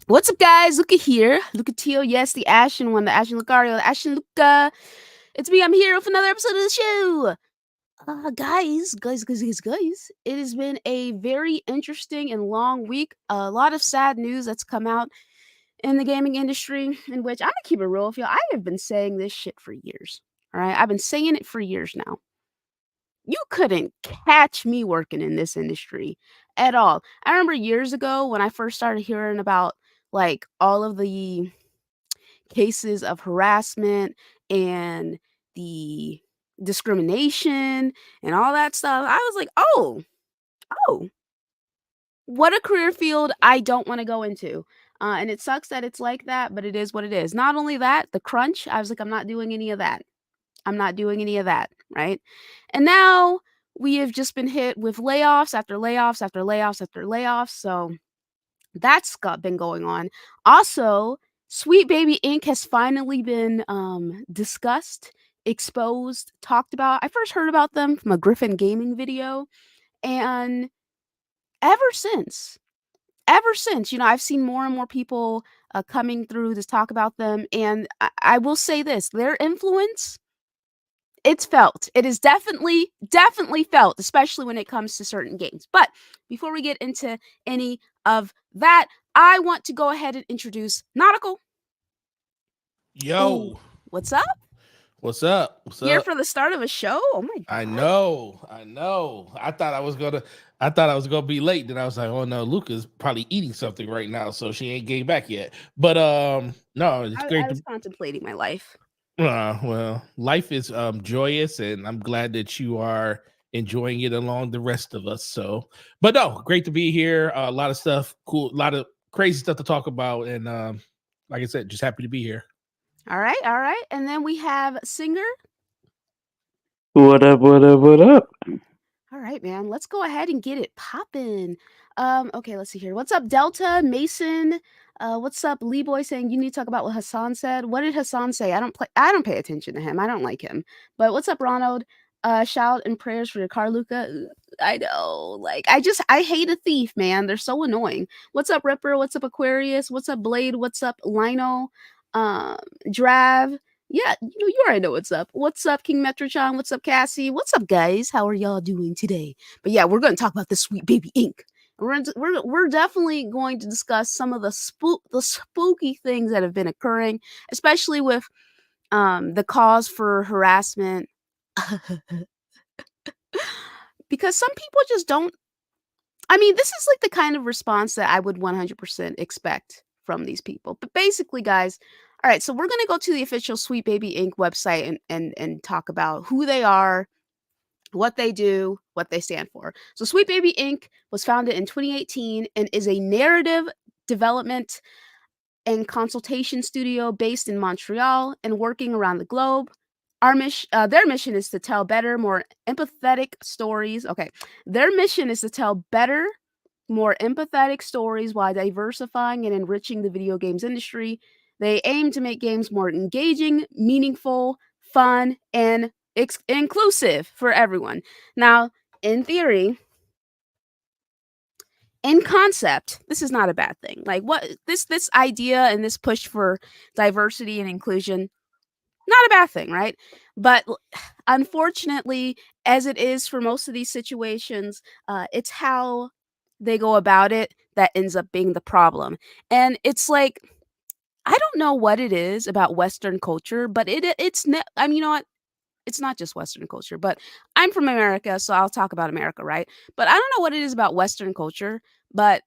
What's up, guys? Luca here. Luca Teal, yes, the Ashen one, the Ashen Lucario, the Ashen Luca. It's me. I'm here with another episode of the show. Guys. It has been a very interesting and long week. A lot of sad news that's come out in the gaming industry, in which I'm gonna keep it real with you. I have been saying this shit for years. All right, I've been saying it for years now. You couldn't catch me working in this industry at all. I remember years ago when I first started hearing about like all of the cases of harassment and the discrimination and all that stuff. I was like, oh, what a career field I don't want to go into. And it sucks that it's like that, but it is what it is. Not only that, the crunch, I was like, I'm not doing any of that. I'm not doing any of that, right? And now we have just been hit with layoffs after layoffs after layoffs after layoffs. So that's been going on. Also, Sweet Baby Inc. has finally been discussed, exposed, talked about. I first heard about them from a Griffin Gaming video, and ever since, I've seen more and more people coming through to talk about them. And I will say this: their influence, it's felt. It is definitely felt, especially when it comes to certain games. But before we get into any of that, I want to go ahead and introduce Nautical. Ooh, Yo, what's up? what's up? What's Here up? for the start of a show? Oh my I god. know, I know. I thought I was gonna be late. Then I was like, oh no, Luca's probably eating something right now, so she ain't getting back yet. But no, it's I great was to. contemplating my life. Well, life is joyous, and I'm glad that you are enjoying it along the rest of us. So, but no, great to be here. A lot of stuff, cool, a lot of crazy stuff to talk about, and like I said, just happy to be here. All right, all right. And then we have Singer. What up, what up, what up? All right, man. Let's go ahead and get it popping. Okay, let's see here. What's up, Delta, Mason? What's up, Lee Boy saying you need to talk about what Hassan said? What did Hassan say? I don't pay attention to him. I don't like him. But what's up, Ronald? Shout and prayers for your car, Luca. I know. Like I hate a thief, man. They're so annoying. What's up, Ripper? What's up, Aquarius? What's up, Blade? What's up, Lino? Um, Drav. Yeah, you already know what's up. What's up, King Metrochan? What's up, Cassie? What's up, guys? How are y'all doing today? But yeah, we're going to talk about this Sweet Baby Ink. We're definitely going to discuss some of the spooky things that have been occurring, especially with the cause for harassment, because some people just don't. I mean, this is like the kind of response that I would 100% expect from these people. But basically, guys, all right, so we're going to go to the official Sweet Baby Inc. website and talk about who they are, what they do, what they stand for. So Sweet Baby Inc. was founded in 2018 and is a narrative development and consultation studio based in Montreal and working around the globe. Their mission is to tell better, more empathetic stories. Okay, their mission is to tell better, more empathetic stories while diversifying and enriching the video games industry. They aim to make games more engaging, meaningful, fun, and inclusive for everyone. Now, in theory, in concept, this is not a bad thing. Like what this idea and this push for diversity and inclusion, not a bad thing, right? But unfortunately, as it is for most of these situations, it's how they go about it that ends up being the problem. And it's like I don't know what it is about Western culture, but I mean, you know what? It's not just Western culture, but I'm from America, so I'll talk about America, right? But I don't know what it is about Western culture, but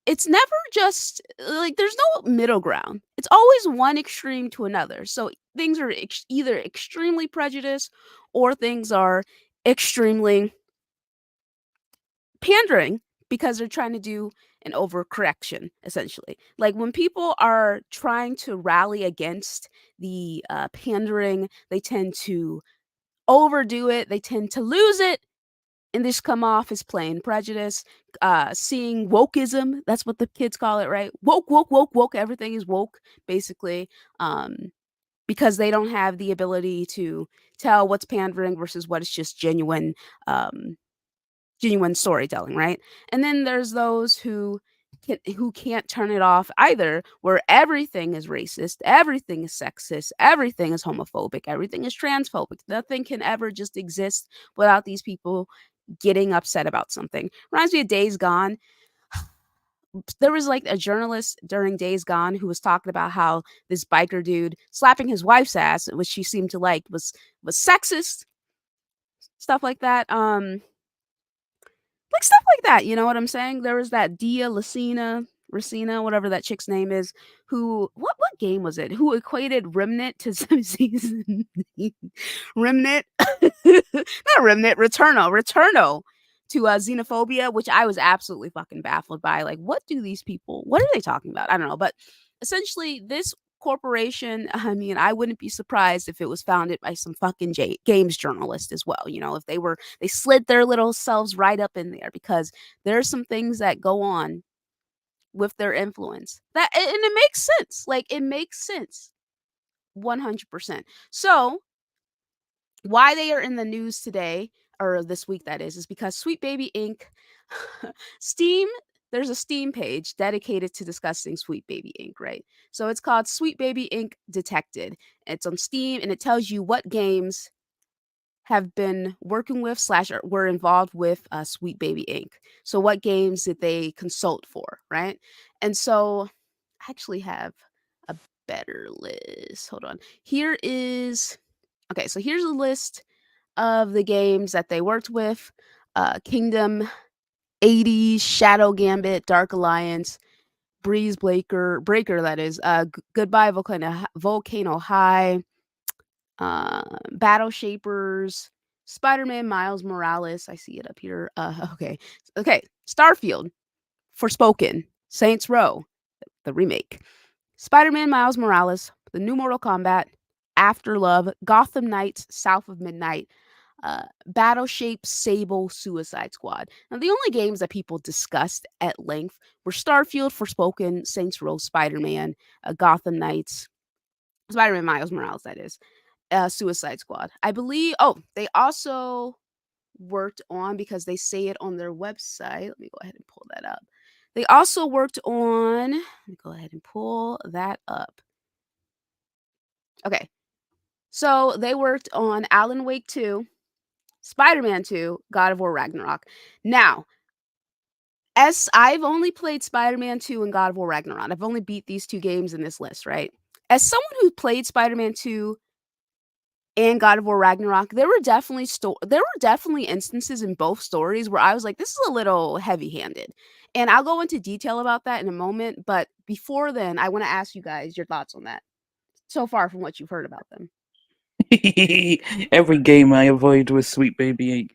it's never just like there's no middle ground. It's always one extreme to another. So things are either extremely prejudiced or things are extremely pandering because they're trying to do an overcorrection essentially. Like when people are trying to rally against the pandering, they tend to overdo it, they tend to lose it, and this come off as plain prejudice, seeing wokeism. That's what the kids call it, right? Woke. Everything is woke, basically, um, because they don't have the ability to tell what's pandering versus what is just genuine storytelling, right? And then there's those who who can't turn it off either, where everything is racist, everything is sexist, everything is homophobic, everything is transphobic. Nothing can ever just exist without these people getting upset about something. Reminds me of Days Gone. There was like a journalist during Days Gone who was talking about how this biker dude slapping his wife's ass, which she seemed to like, was sexist, stuff like that. Like stuff like that, you know what I'm saying? There was that Dia Racina, whatever that chick's name is, who what game was it? Who equated Remnant to some season Remnant, not Remnant, Returno to xenophobia, which I was absolutely fucking baffled by. Like, what are they talking about? I don't know, but essentially, this corporation, I mean, I wouldn't be surprised if it was founded by some fucking games journalist as well. You know, if they slid their little selves right up in there, because there are some things that go on with their influence and it makes sense. Like, it makes sense 100%. So why they are in the news today, or this week that is because Sweet Baby Inc. Steam, there's a Steam page dedicated to discussing Sweet Baby Inc., right? So it's called Sweet Baby Inc. Detected. It's on Steam and it tells you what games have been working with / or were involved with Sweet Baby Inc. So what games did they consult for, right? And so I actually have a better list. Hold on. So here's a list of the games that they worked with. Kingdom 80s, Shadow Gambit, Dark Alliance, Breaker, that is. Goodbye Volcano High, Battle Shapers, Spider-Man Miles Morales. I see it up here. Okay. Starfield, Forspoken, Saints Row, the remake, Spider-Man Miles Morales, the new Mortal Kombat, After Love, Gotham Knights, South of Midnight, Battle Shape, Sable, Suicide Squad. Now, the only games that people discussed at length were Starfield, Forspoken, Saints Row, Spider-Man, Gotham Knights, Spider-Man Miles Morales, that is, Suicide Squad. I believe, they also worked on, because they say it on their website. Let me go ahead and pull that up. They also worked on, let me go ahead and pull that up. Okay. So they worked on Alan Wake 2, Spider-Man 2, God of War Ragnarok. Now, as I've only played Spider-Man 2 and God of War Ragnarok, I've only beat these two games in this list, right? As someone who played Spider-Man 2 and God of War Ragnarok, there were definitely instances in both stories where I was like, this is a little heavy-handed. And I'll go into detail about that in a moment, but before then, I want to ask you guys your thoughts on that so far from what you've heard about them. Every game I avoid with Sweet Baby,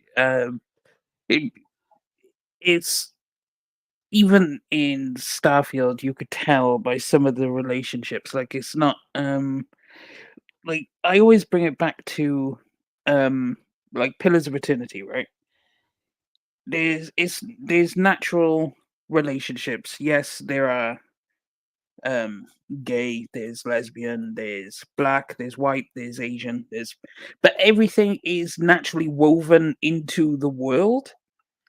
it's even in Starfield, you could tell by some of the relationships. Like, it's not like, I always bring it back to like Pillars of Eternity, right? There's natural relationships. Yes, there are gay, there's lesbian, there's black, there's white, there's Asian, but everything is naturally woven into the world.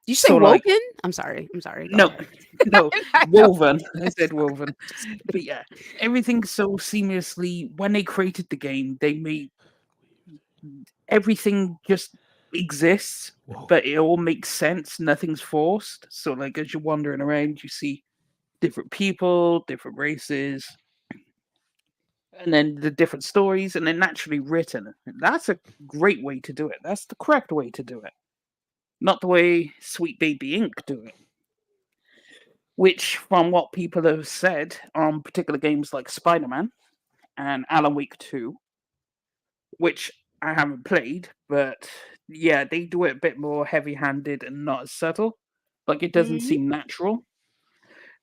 Did you say So, like, woken? I'm sorry. Go no, ahead. no, I know. woven. I said woven. But yeah, everything's so seamlessly. When they created the game, they made everything just exists, Whoa. but it all makes sense. Nothing's forced. So, like, as you're wandering around, you see different people, different races, and then the different stories, and they're naturally written. That's a great way to do it. That's the correct way to do it. Not the way Sweet Baby Inc. do it. Which, from what people have said on particular games like Spider-Man and Alan Wake 2, which I haven't played, but yeah, they do it a bit more heavy-handed and not as subtle. Like, it doesn't Mhm. seem natural.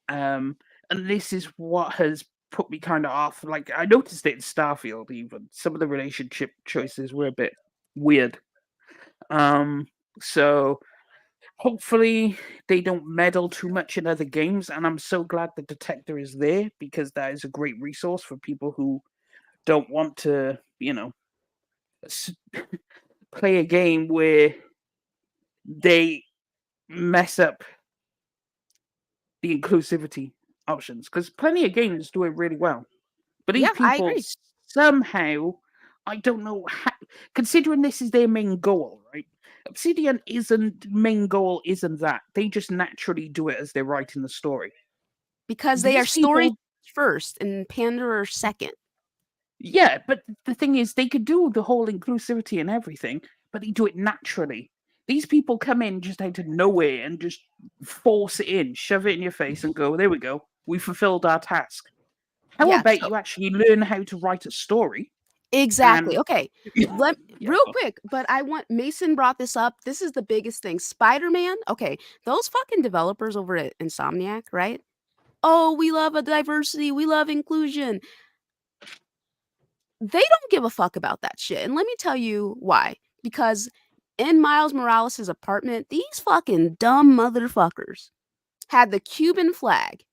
And this is what has put me kind of off. Like, I noticed it in Starfield even. Some of the relationship choices were a bit weird. So hopefully they don't meddle too much in other games, and I'm so glad the detector is there, because that is a great resource for people who don't want to, play a game where they mess up the inclusivity options, because plenty of games do it really well. But these Yeah, I people agree. somehow, I don't know how, considering this is their main goal, right? Obsidian isn't main goal, isn't that. They just naturally do it as they're writing the story. Because they are These story people, first and panderer second. yeah, but the thing is, they could do the whole inclusivity and everything, but they do it naturally. These people come in just out of nowhere and just force it in, shove it in your face, and go, there we go, we fulfilled our task. How Yeah, about so you actually learn how to write a story exactly. and Okay. Let yeah, real quick, but I want Mason brought this up. This is the biggest thing. Spider-Man. Okay, those fucking developers over at Insomniac, right? Oh, we love a diversity. We love inclusion. They don't give a fuck about that shit. And let me tell you why. Because in Miles Morales' apartment, these fucking dumb motherfuckers had the Cuban flag.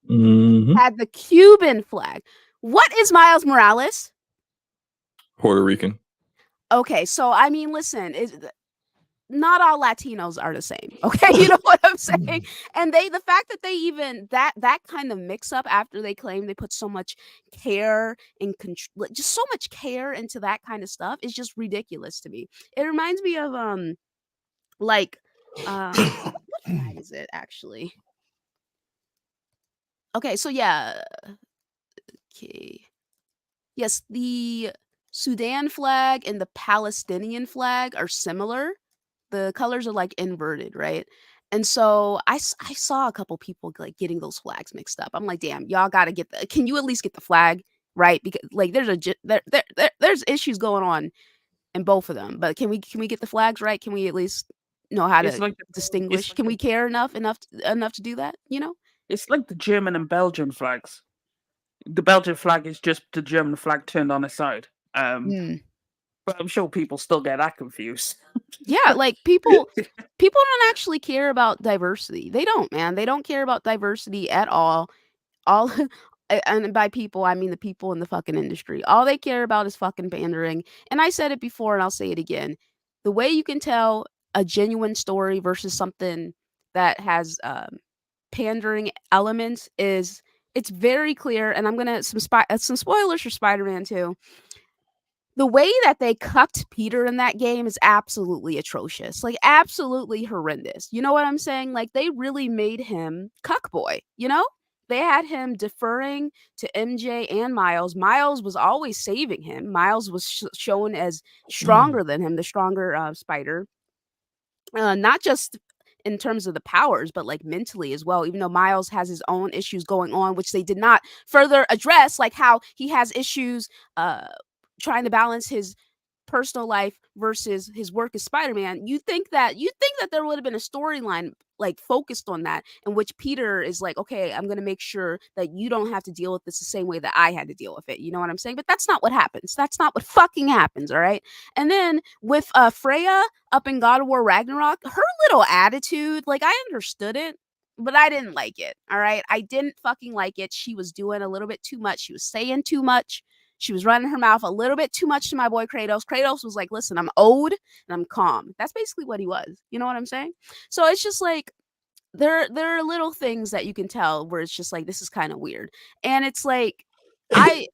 Hmm. Had the Cuban flag. What is Miles Morales? Puerto Rican. Okay, so I mean, listen, not all Latinos are the same. Okay, you know what I'm saying? And the fact that they even that kind of mix up after they claim they put so much care and just so much care into that kind of stuff is just ridiculous to me. It reminds me of like what flag is it actually? Okay, so yeah, okay. Yes, the Sudan flag and the Palestinian flag are similar. The colors are like inverted, right? And so I saw a couple people like getting those flags mixed up. I'm like, damn, y'all got to get the. Can you at least get the flag right? Because like there's there's issues going on in both of them. But can we get the flags right? Can we at least know how it's to like it's distinguish? like Can the, we care enough to do that? You know? it's like the German and Belgian flags. The Belgian flag is just the German flag turned on its side. Mm. But I'm sure people still get that confused. Yeah, like people don't actually care about diversity. They don't, man. They don't care about diversity at all and by people I mean the people in the fucking industry. All they care about is fucking pandering. And I said it before and I'll say it again. The way you can tell a genuine story versus something that has pandering elements is it's very clear. And I'm gonna some spoilers for Spider-Man 2. The way that they cucked Peter in that game is absolutely atrocious, like absolutely horrendous. You know what I'm saying? Like they really made him cuck boy, you know? They had him deferring to MJ and Miles. Miles was always saving him. Miles was shown as stronger than him, the stronger spider. Not just in terms of the powers, but like mentally as well. Even though Miles has his own issues going on, which they did not further address, like how he has issues trying to balance his personal life versus his work as Spider-Man. You think that there would have been a storyline like focused on that in which Peter is like, okay, I'm gonna make sure that you don't have to deal with this the same way that I had to deal with it. You know what I'm saying? But that's not what happens. That's not what fucking happens, all right? And then with Freya up in God of War Ragnarok, her little attitude, like I understood it, but I didn't like it. All right. I didn't fucking like it. She was doing a little bit too much. She was saying too much. She was running her mouth a little bit too much to my boy Kratos. Kratos was like, listen, I'm owed and I'm calm. That's basically what he was. You know what I'm saying? So it's just like there are little things that you can tell where it's just like this is kind of weird. And it's like I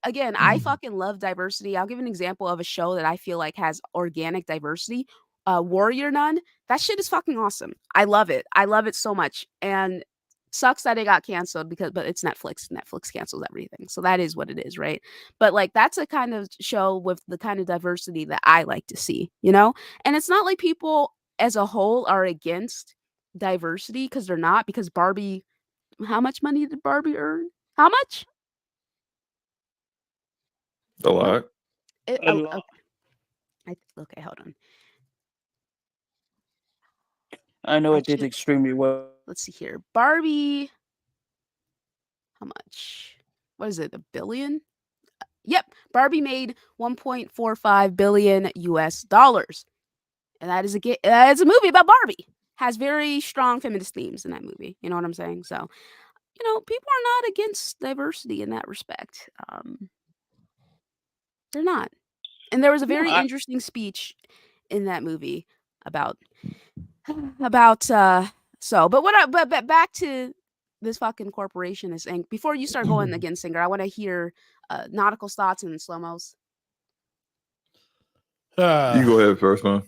fucking love diversity. I'll give an example of a show that I feel like has organic diversity. Warrior Nun. That shit is fucking awesome. I love it. I love it so much. And sucks that it got canceled but it's Netflix. Netflix cancels everything. So that is what it is, right? But like that's a kind of show with the kind of diversity that I like to see, you know? And it's not like people as a whole are against diversity because they're not, because Barbie, how much money did Barbie earn? How much? A What? lot. A lot. Okay, hold on. I know I it did should, extremely well. let's see here. Barbie, how much? What is it? A billion? Yep. Barbie made 1.45 billion US dollars. And that is it's a movie about Barbie. Has very strong feminist themes in that movie. You know what I'm saying? So, people are not against diversity in that respect. They're not. And there was a No, very interesting speech in that movie about about but back to this fucking corporation is saying. Before you start going against Singer, I want to hear Nautical's thoughts and slow-mos. You go ahead first, man.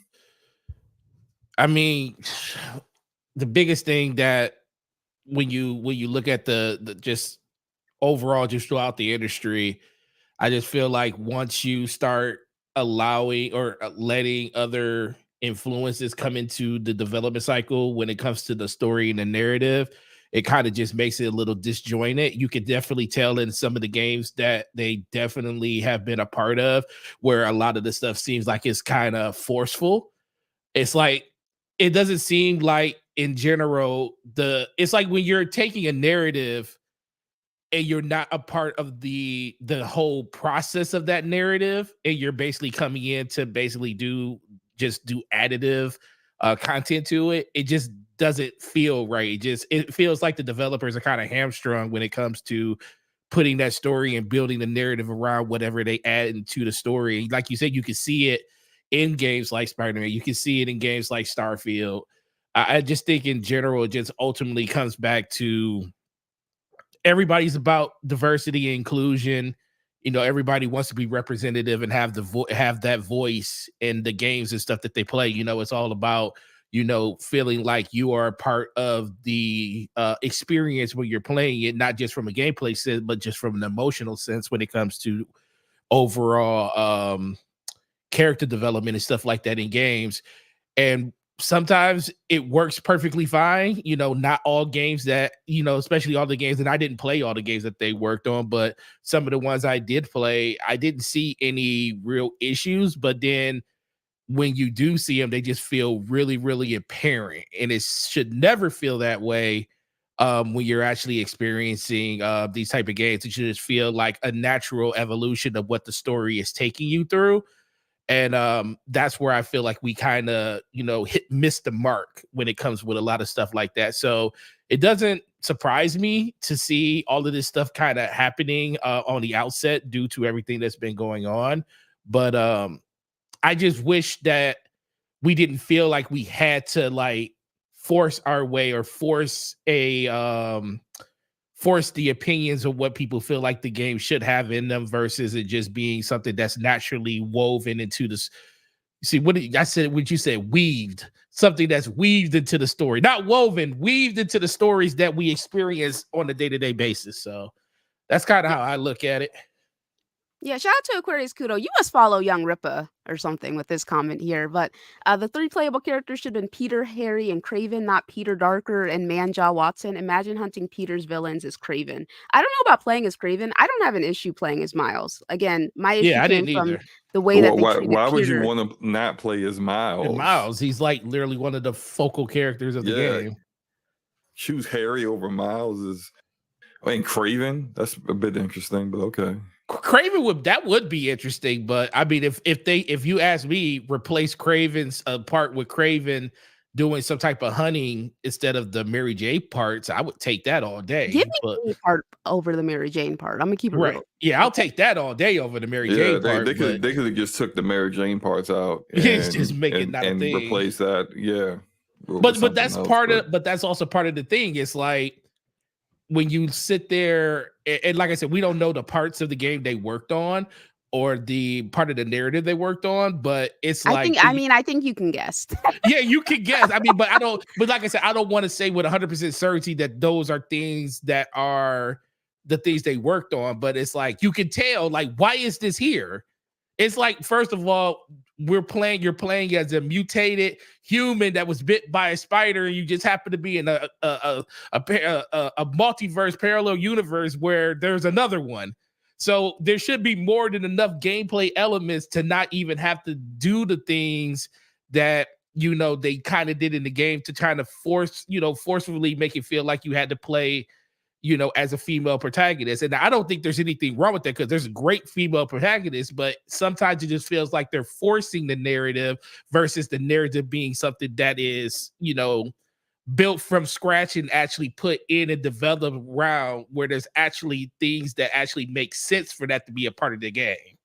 I mean, the biggest thing that when you look at the just overall just throughout the industry, I just feel like once you start allowing or letting other influences come into the development cycle when it comes to the story and the narrative, it kind of just makes it a little disjointed. You can definitely tell in some of the games that they definitely have been a part of where a lot of the stuff seems like it's kind of forceful. It's like it doesn't seem like in general it's like when you're taking a narrative and you're not a part of the whole process of that narrative, and you're basically coming in to basically do additive content to it. It just doesn't feel right. It feels like the developers are kind of hamstrung when it comes to putting that story and building the narrative around whatever they add into the story. Like you said, you can see it in games like Spiderman. You can see it in games like Starfield. I just think in general, it just ultimately comes back to everybody's about diversity and inclusion. You know, everybody wants to be representative and have that voice in the games and stuff that they play. You know, it's all about, you know, feeling like you are a part of the experience when you're playing it, not just from a gameplay sense, but just from an emotional sense when it comes to overall character development and stuff like that in games. And sometimes it works perfectly fine. You know, not all games that, you know, especially all the games, and I didn't play all the games that they worked on, but some of the ones I did play, I didn't see any real issues. But then when you do see them, they just feel really, really apparent. And it should never feel that way when you're actually experiencing these type of games. It should just feel like a natural evolution of what the story is taking you through. And that's where I feel like we kind of, you know, missed the mark when it comes with a lot of stuff like that. So it doesn't surprise me to see all of this stuff kind of happening on the outset due to everything that's been going on. But I just wish that we didn't feel like we had to like force our way or force the opinions of what people feel like the game should have in them versus it just being something that's naturally woven into this. See, what you said, weaved, something that's weaved into the story, not woven, weaved into the stories that we experience on a day-to-day basis. So that's kind of how I look at it. Yeah, shout out to Aquarius Kudo. You must follow Young Rippa or something with this comment here. But the 3 playable characters should have been Peter, Harry, and Craven, not Peter Darker and Manjaw Watson. Imagine hunting Peter's villains as Craven. I don't know about playing as Craven. I don't have an issue playing as Miles. Again, my issue I came didn't from either. the way that they Why, treated why Peter. would you want to not play as Miles? And Miles, he's like literally one of the focal characters of the game. Choose Harry over Miles and Craven. That's a bit interesting, but okay. Craven would be interesting, but I mean, if you ask me, replace Craven's part with Craven doing some type of hunting instead of the Mary Jane parts, I would take that all day. Give me any part over the Mary Jane part. I'm gonna keep it real. Yeah, I'll take that all day over the Mary Jane part. They could have just took the Mary Jane parts out and just make it not a thing. Replace that. Yeah, but that's but that's also part of the thing. It's like when you sit there and like I said, we don't know the parts of the game they worked on or the part of the narrative they worked on, but it's like I think you can guess. Yeah, you can guess. I mean, but like I said, I don't want to say with 100% certainty that those are things that are the things they worked on, but it's like you can tell, like, why is this here? It's like, first of all, you're playing as a mutated human that was bit by a spider, and you just happen to be in a multiverse parallel universe where there's another one. So there should be more than enough gameplay elements to not even have to do the things that, you know, they kind of did in the game to kind of forcefully make it feel like you had to play, you know, as a female protagonist. And I don't think there's anything wrong with that because there's great female protagonists, but sometimes it just feels like they're forcing the narrative versus the narrative being something that is, you know, built from scratch and actually put in and developed around where there's actually things that actually make sense for that to be a part of the game.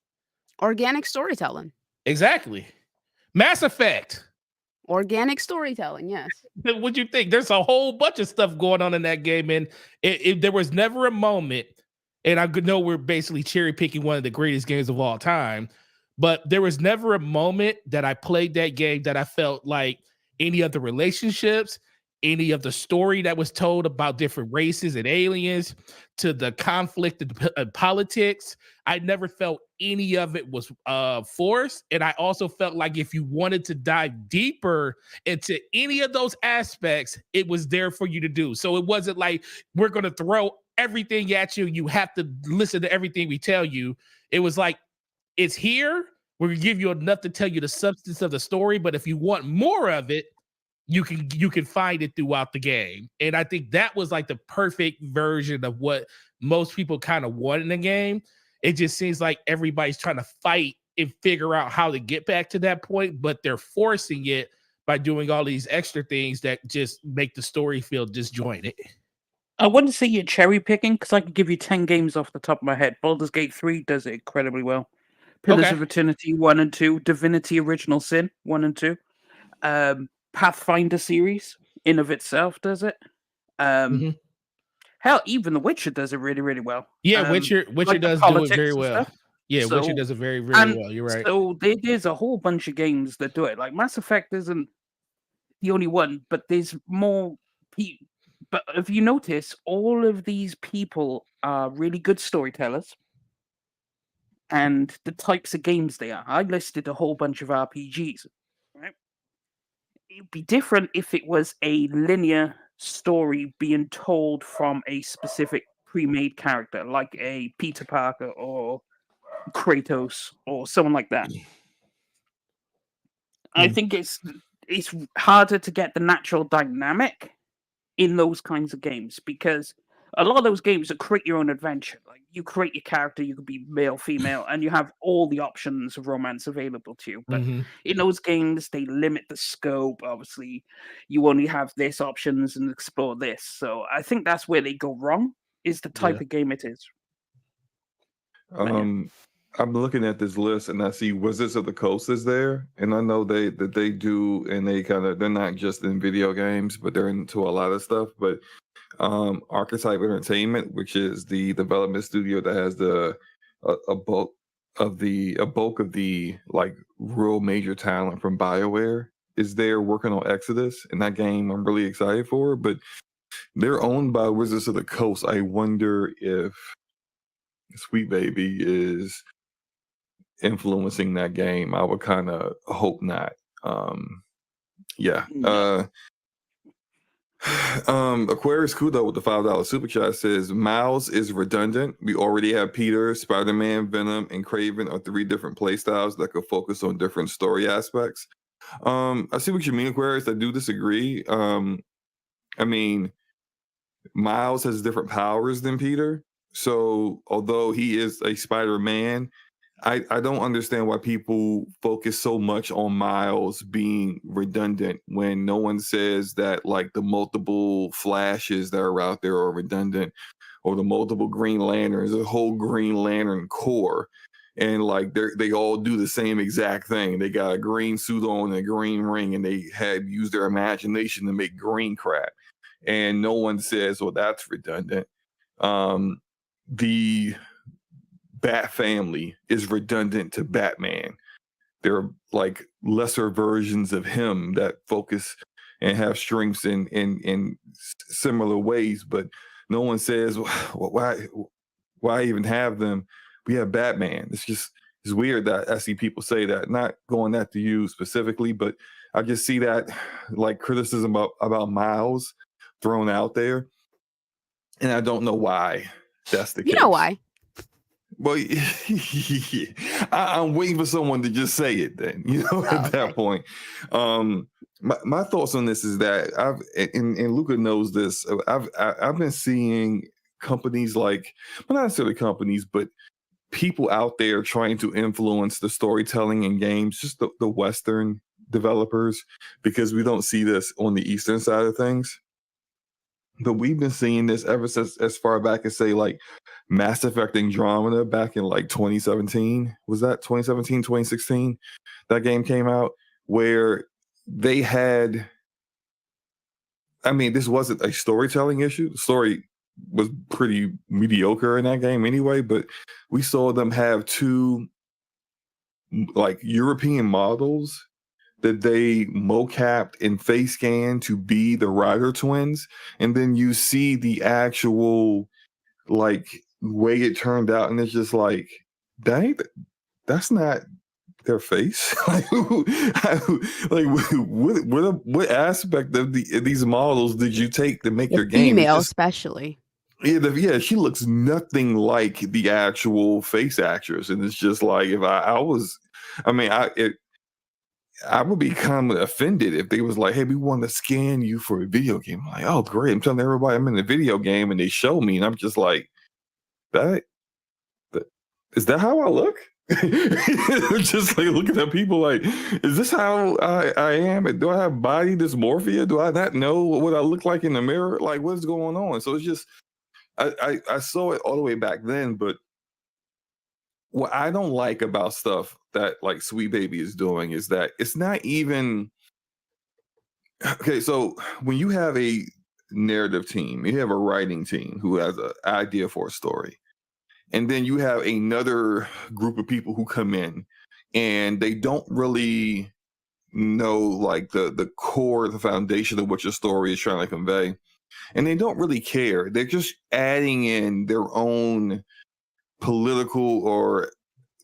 Organic storytelling. Exactly. Mass Effect. Organic storytelling, yes. What'd you think? There's a whole bunch of stuff going on in that game, and there was never a moment. And I know we're basically cherry picking one of the greatest games of all time, but there was never a moment that I played that game that I felt like any of the relationships, any of the story that was told about different races and aliens, to the conflict and politics. I never felt any of it was forced. And I also felt like if you wanted to dive deeper into any of those aspects, it was there for you to do. So it wasn't like we're going to throw everything at you. You have to listen to everything we tell you. It was like, it's here. We're going to give you enough to tell you the substance of the story. But if you want more of it, you can find it throughout the game. And I think that was like the perfect version of what most people kind of want in the game. It just seems like everybody's trying to fight and figure out how to get back to that point, but they're forcing it by doing all these extra things that just make the story feel disjointed. I wouldn't say you're cherry picking because I could give you 10 games off the top of my head. Baldur's Gate 3 does it incredibly well. Pillars of Eternity 1 and 2, Divinity Original Sin 1 and 2. Pathfinder series in of itself does it. Hell, even The Witcher does it really, really well. Yeah, Witcher like does do it very well. Yeah, So- Witcher does it very, very well. You're right. So there's a whole bunch of games that do it. Like Mass Effect isn't the only one, but there's more people. But if you notice, all of these people are really good storytellers. And the types of games they are. I listed a whole bunch of RPGs. Right? It'd be different if it was a linear story being told from a specific pre-made character, like a Peter Parker or Kratos or someone like that. I think it's harder to get the natural dynamic in those kinds of games because a lot of those games are create your own adventure. Like you create your character, you could be male, female, and you have all the options of romance available to you. But in those games, they limit the scope. Obviously, you only have this options and explore this. So I think that's where they go wrong. Is the type of game it is. I'm looking at this list and I see Wizards of the Coast is there, and I know they do, and they're not just in video games, but they're into a lot of stuff. But Archetype Entertainment, which is the development studio that has a bulk of the like real major talent from BioWare, is there working on Exodus, and that game I'm really excited for. But they're owned by Wizards of the Coast. I wonder if Sweet Baby is influencing that game. I would kind of hope not. Aquarius Kudo with the $5 super chat says Miles is redundant. We already have Peter, Spider-Man, Venom, and Kraven are 3 different playstyles that could focus on different story aspects. I see what you mean, Aquarius. I do disagree. I mean, Miles has different powers than Peter. So although he is a Spider-Man, I don't understand why people focus so much on Miles being redundant when no one says that like the multiple Flashes that are out there are redundant, or the multiple Green Lanterns, the whole Green Lantern Corps, and like they all do the same exact thing. They got a green suit on and a green ring, and they had used their imagination to make green crap, and no one says, well, that's redundant. The Bat family is redundant to Batman. There are like lesser versions of him that focus and have strengths in similar ways, but no one says, well, why even have them? We have Batman. It's weird that I see people say that, not going at to you specifically, but I just see that like criticism about Miles thrown out there, and I don't know why that's the case. You know why? Well, I'm waiting for someone to just say it then, at that point. My thoughts on this is that and Luca knows this, I've been seeing companies like, well, not necessarily companies, but people out there trying to influence the storytelling in games, just the Western developers, because we don't see this on the Eastern side of things. But we've been seeing this ever since as far back as, say, like Mass Effect Andromeda back in like 2017. Was that 2017, 2016? That game came out where they had. I mean, this wasn't a storytelling issue. The story was pretty mediocre in that game anyway, but we saw them have two like European models that they mocapped and face scanned to be the Ryder twins. And then you see the actual like way it turned out, and it's just like, dang, that's not their face. Like, what aspect of these models did you take to make your game? Female, especially. Yeah, she looks nothing like the actual face actress, and it's just like if I would be kind of offended if they was like, "Hey, we want to scan you for a video game." I'm like, "Oh, great!" I'm telling everybody I'm in a video game, and they show me, and I'm just like, "That is that how I look?" Just like looking at people like, is this how I am? Do I have body dysmorphia? Do I not know what I look like in the mirror? Like, what's going on? So it's just, I saw it all the way back then, but what I don't like about stuff that like Sweet Baby is doing is that it's not even, okay, so when you have a narrative team, you have a writing team who has an idea for a story, and then you have another group of people who come in and they don't really know like the core, the foundation of what your story is trying to convey. And they don't really care. They're just adding in their own political or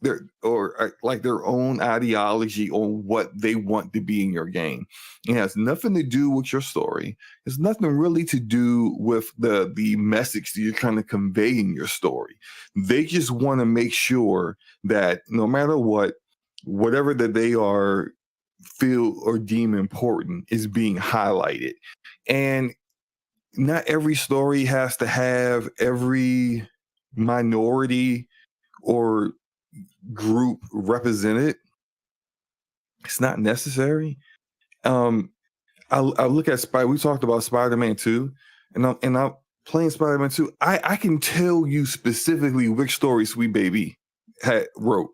their own ideology on what they want to be in your game. It has nothing to do with your story. It's nothing really to do with the message that you're trying to convey in your story. They just want to make sure that no matter what, whatever that they are feel or deem important is being highlighted. And not every story has to have every minority or group represented. It's not necessary. I look at we talked about Spider-Man 2, and I'm playing Spider-Man 2. I can tell you specifically which story Sweet Baby wrote.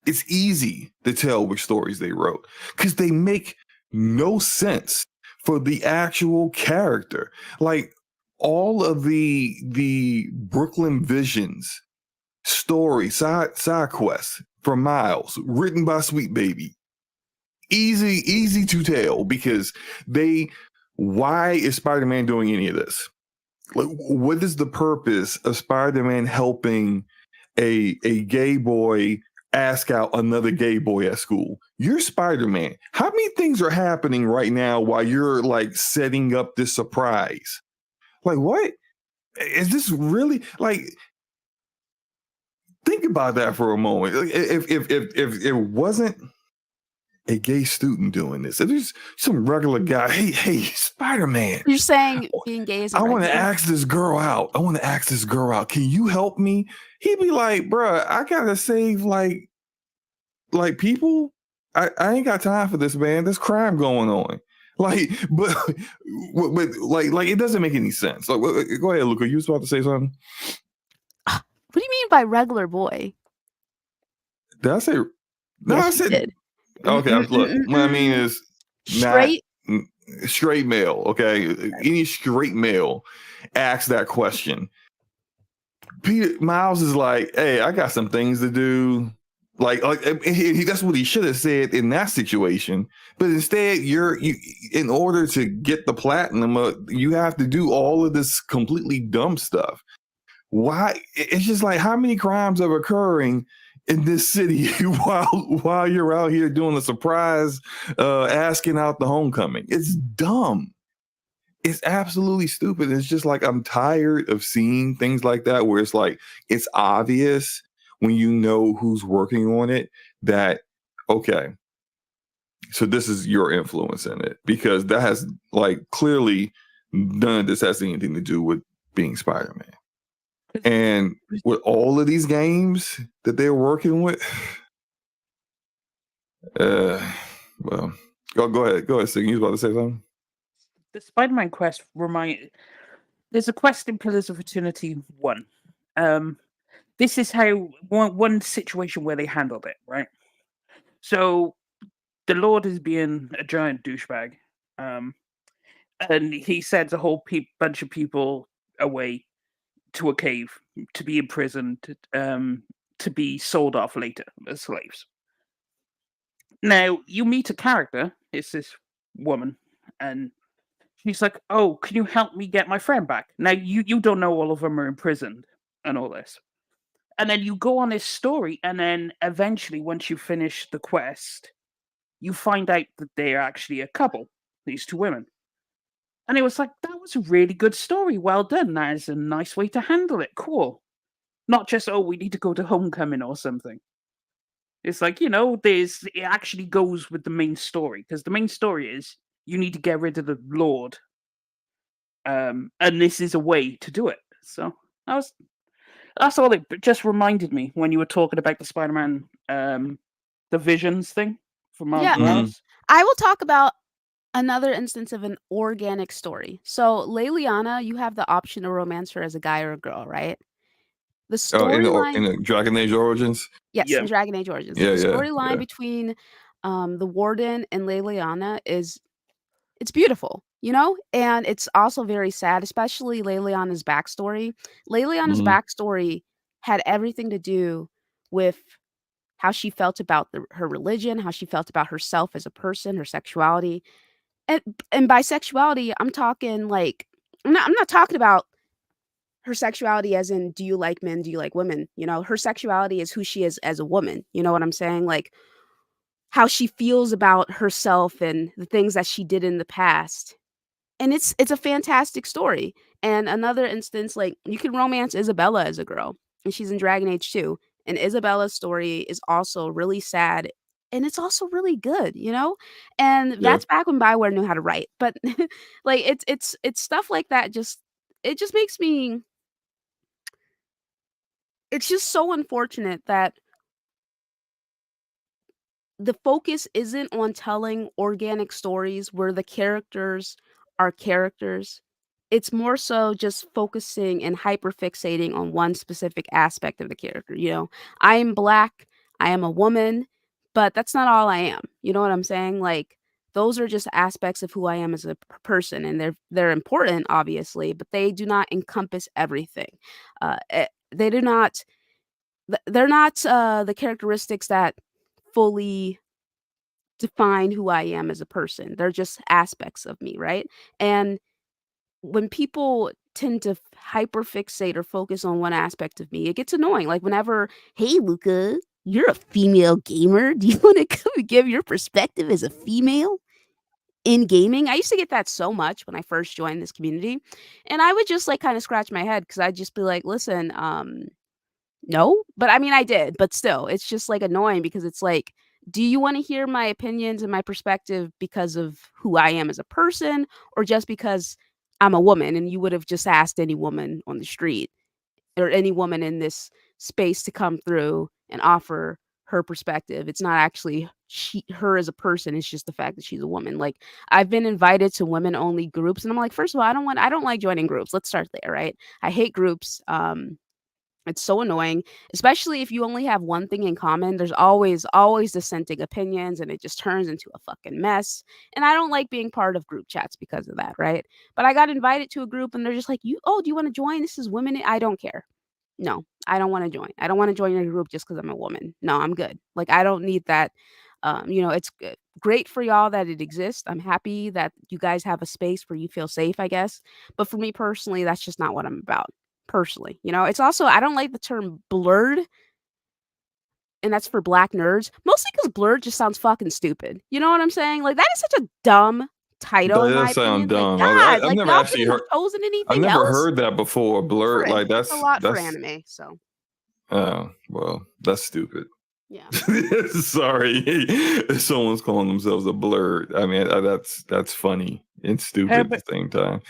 It's easy to tell which stories they wrote because they make no sense for the actual character. Like all of the Brooklyn Visions story, side quests for Miles, written by Sweet Baby. Easy to tell because why is Spider-Man doing any of this? Like, what is the purpose of Spider-Man helping a gay boy ask out another gay boy at school? You're Spider-Man. How many things are happening right now while you're like setting up this surprise? Like, what is this really like? Think about that for a moment. If it wasn't a gay student doing this, if there's some regular guy, hey, Spider-Man. You're saying being gay is I want to irregular? ask this girl out. Can you help me? He'd be like, bruh, I gotta save like people. I ain't got time for this, man. There's crime going on. Like, but like it doesn't make any sense. Like, go ahead, Luca. You was about to say something. What do you mean by regular boy? Did I say? No, Yes, I you said. did. Okay, look. What I mean is Straight. not straight male. Okay, any straight male asks that question. Miles is like, "Hey, I got some things to do." Like that's what he should have said in that situation. But instead, you in order to get the platinum, you have to do all of this completely dumb stuff. Why? It's just like, how many crimes are occurring in this city while you're out here doing a surprise asking out the homecoming? It's dumb. It's absolutely stupid. It's just like, I'm tired of seeing things like that where it's like, it's obvious when you know who's working on it that, okay, so this is your influence in it, because that has like clearly none of this has anything to do with being Spider-Man. And with all of these games that they're working with, well, go ahead, Sig. You was about to say something? The Spider-Man quest there's a quest in Pillars of Eternity 1. This is how one situation where they handled it, right? So the Lord is being a giant douchebag, and he sends a whole bunch of people away to a cave to be imprisoned, to be sold off later as slaves. Now you meet a character. It's this woman, and she's like, "Oh, can you help me get my friend back?" Now you don't know all of them are imprisoned and all this. And then you go on this story, and then eventually, once you finish the quest, you find out that they're actually a couple, these two women. And it was like, that was a really good story. Well done. That is a nice way to handle it. Cool. Not just, oh, we need to go to homecoming or something. It's like, it actually goes with the main story, because the main story is you need to get rid of the Lord. And this is a way to do it. So that's all it just reminded me when you were talking about the Spider-Man, the Visions thing from Miles Yeah. Morales. I will talk about another instance of an organic story. So Leliana, you have the option to romance her as a guy or a girl, right? The storyline, in the Dragon Age Origins. yes, Yeah. in Dragon Age Origins, Yeah, the yeah, storyline yeah. between the Warden and Leliana it's beautiful, and it's also very sad, especially Leliana's backstory. Leliana's Mhm. backstory had everything to do with how she felt about her religion, how she felt about herself as a person, her sexuality. And by sexuality, I'm talking like I'm not talking about her sexuality as in do you like men, do you like women? Her sexuality is who she is as a woman. You know what I'm saying? Like how she feels about herself and the things that she did in the past. And it's a fantastic story. And another instance, like you can romance Isabella as a girl, and she's in Dragon Age 2. And Isabella's story is also really sad, and it's also really good, And Yeah. that's back when BioWare knew how to write. But like it's stuff like that it just makes me it's just so unfortunate that the focus isn't on telling organic stories where the characters are characters. It's more so just focusing and hyperfixating on one specific aspect of the character. I am black, I am a woman, but that's not all I am. You know what I'm saying? Like those are just aspects of who I am as a person, and they're important, obviously, but they do not encompass everything. They do not. They're not the characteristics that fully define who I am as a person. They're just aspects of me, right? And when people tend to hyperfixate or focus on one aspect of me, it gets annoying. Like whenever, hey, Luca, you're a female gamer. Do you want to come and give your perspective as a female in gaming? I used to get that so much when I first joined this community. And I would just like kind of scratch my head because I'd just be like, listen, no, but I mean, I did, but still, it's just like annoying because it's like, do you want to hear my opinions and my perspective because of who I am as a person, or just because I'm a woman? And you would have just asked any woman on the street or any woman in this space to come through and offer her perspective. It's not actually her as a person. It's just the fact that she's a woman. Like I've been invited to women only groups, and I'm like, first of all, I don't like joining groups. Let's start there, right? I hate groups. It's so annoying, especially if you only have one thing in common. There's always dissenting opinions, and it just turns into a fucking mess. And I don't like being part of group chats because of that, right? But I got invited to a group, and they're just like, do you want to join? This is women. I don't care. No, I don't want to join. I don't want to join your group just because I'm a woman. No, I'm good. Like I don't need that. It's great for y'all that it exists. I'm happy that you guys have a space where you feel safe, I guess. But for me personally, that's just not what I'm about. Personally, it's also I don't like the term blurred, and that's for black nerds, mostly because blurred just sounds fucking stupid. You know what I'm saying? Like that is such a dumb title That in my does sound opinion. Like dumb. God, I've like never y'all actually couldn't heard. have chosen I've anything never else. heard that before. Blurred, like It's a lot for that's. anime, so Oh well, that's stupid. yeah. Sorry, if someone's calling themselves a blurred. I mean, that's funny and stupid How at the same time.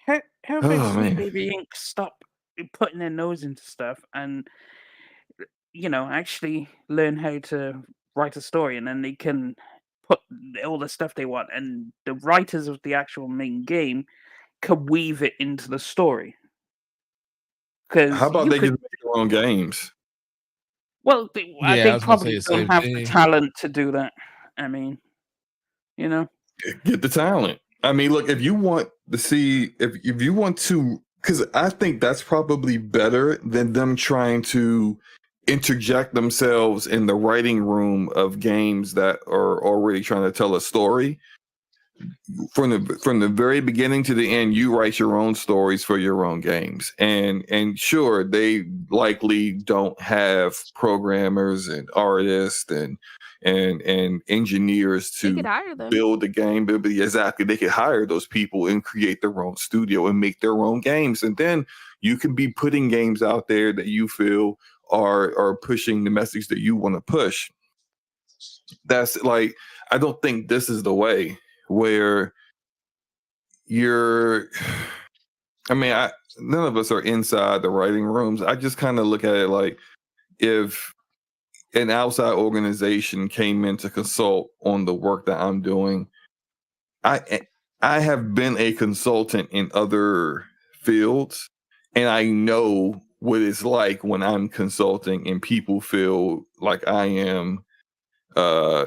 How Oh, about Sweet man. Baby Inc. stop putting their nose into stuff and actually learn how to write a story, and then they can put all the stuff they want, and the writers of the actual main game can weave it into the story. Because How about you they could, just make their own games? well, Yeah, I they was gonna say probably the don't same have the thing. talent to do that. I mean, You know, Get the talent. I mean, look, if you want to see, if you want to, because I think that's probably better than them trying to interject themselves in the writing room of games that are already trying to tell a story. From the very beginning to the end, you write your own stories for your own games, and sure, they likely don't have programmers and artists and engineers They to could hire them. build the game, but exactly, they could hire those people and create their own studio and make their own games, and then you can be putting games out there that you feel are pushing the message that you want to push. That's like, I don't think this is the way where you're, I mean, none of us are inside the writing rooms. I just kind of look at it like, if an outside organization came in to consult on the work that I'm doing, I have been a consultant in other fields, and I know what it's like when I'm consulting and people feel like I am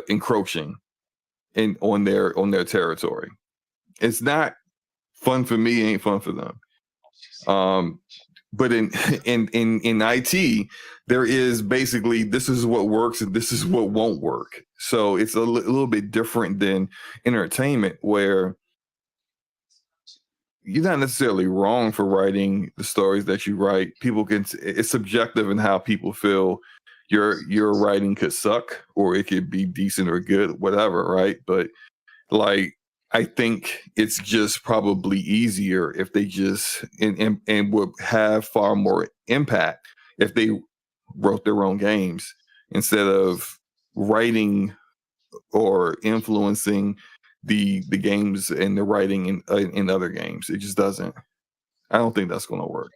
encroaching on their territory. It's not fun for me, ain't fun for them. But in IT, there is basically, this is what works and this is what won't work. So it's a little bit different than entertainment, where you're not necessarily wrong for writing the stories that you write. People can, it's subjective in how people feel your writing could suck or it could be decent or good, whatever, right? But like, I think it's just probably easier if they just and would have far more impact if they wrote their own games instead of writing or influencing the games and the writing in other games. It just doesn't. I don't think that's going to work.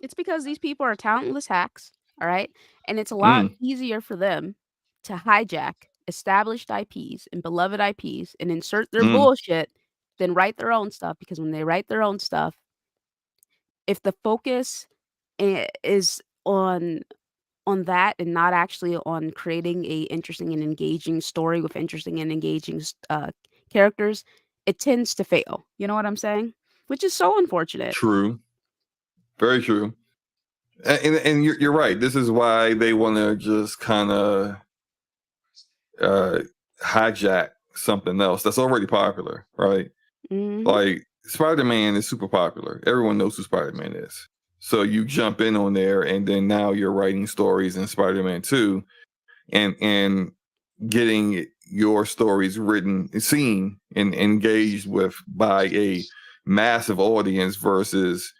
It's because these people are talentless hacks, all right? And it's a lot Mm. easier for them to hijack established IPs and beloved IPs and insert their Mm. bullshit than write their own stuff, because when they write their own stuff, if the focus is on that and not actually on creating a interesting and engaging story with interesting and engaging characters, it tends to fail. You know what I'm saying? Which is so unfortunate. True. Very true. And you're right. This is why they want to just kind of hijack something else that's already popular, right? Mhm. Like, Spider-Man is super popular. Everyone knows who Spider-Man is. So you jump in on there, and then now you're writing stories in Spider-Man 2 and getting your stories written, seen, and engaged with by a massive audience versus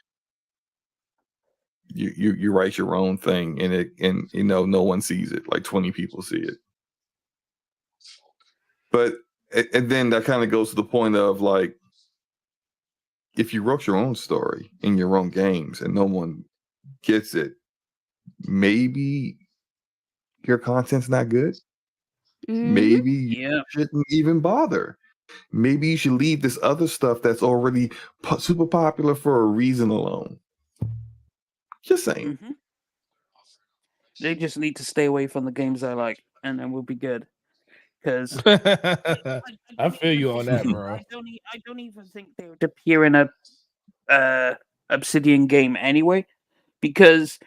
you write your own thing and no one sees it, like 20 people see it. But and then that kind of goes to the point of, like, if you wrote your own story in your own games and no one gets it, maybe your content's not good. Mhm. Maybe you yeah. shouldn't even bother. Maybe you should leave this other stuff that's already super popular for a reason alone. Just saying. Mhm. They just need to stay away from the games I like, and then we'll be good. Because I feel you on that, bro. I don't even think they would appear in a Obsidian game anyway, because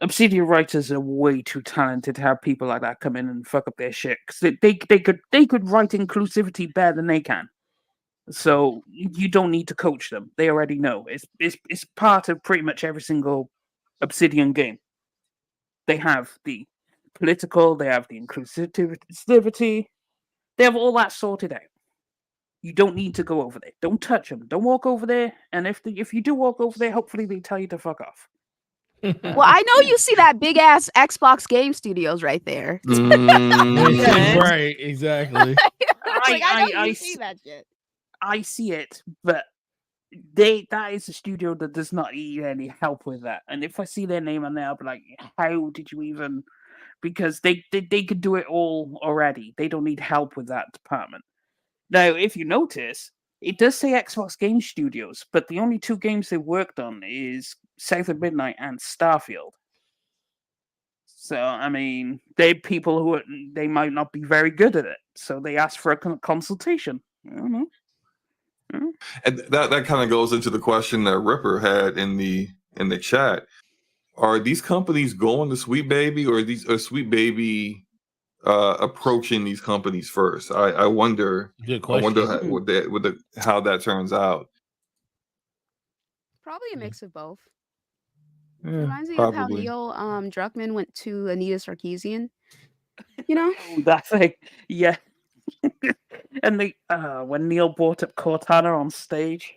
Obsidian writers are way too talented to have people like that come in and fuck up their shit. Because they could write inclusivity better than they can. So you don't need to coach them; they already know. It's part of pretty much every single Obsidian game. They have the political, they have the inclusivity, they have all that sorted out. You don't need to go over there. Don't touch them. Don't walk over there. And if you do walk over there, hopefully they tell you to fuck off. Well, I know you see that big ass Xbox Game Studios right there. Yeah. Right, exactly. Like, I know I you see s- that shit. I see it, but that is a studio that does not need any help with that. And if I see their name on there, I'll be like, how did you even? Because they could do it all already. They don't need help with that department. Now, if you notice, it does say Xbox Game Studios, but the only two games they worked on is South of Midnight and Starfield. So I mean, they people they might not be very good at it, so they ask for a consultation. I don't know. And that kind of goes into the question that Ripper had in the chat. Are these companies going to Sweet Baby, or are Sweet Baby approaching these companies first? I wonder. Good I wonder question. how that turns out. Probably a mix of both. Yeah, Reminds me of how probably. Neil Druckmann went to Anita Sarkeesian. You know? Oh, that thing, yeah. And they when Neil brought up Cortana on stage.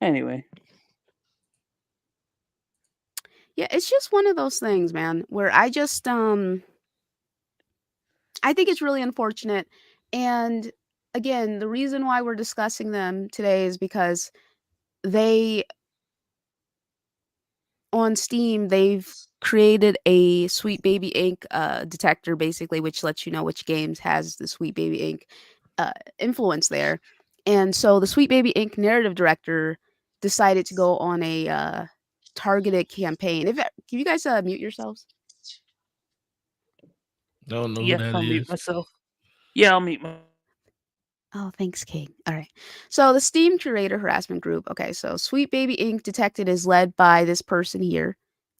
Anyway. Yeah, it's just one of those things, man, where I just I think it's really unfortunate. And again, the reason why we're discussing them today is because they on Steam, they've created a Sweet Baby Ink detector, basically, which lets you know which games has the Sweet Baby Ink influence there. And so the Sweet Baby Ink narrative director decided to go on a targeted campaign. Can you guys mute yourselves? Don't know who Yeah, that I'll mute is. myself. Yeah, I'll mute myself. Oh, thanks, King. All right. So the Steam Curator Harassment Group. Okay, so Sweet Baby Inc. Detected is led by this person here.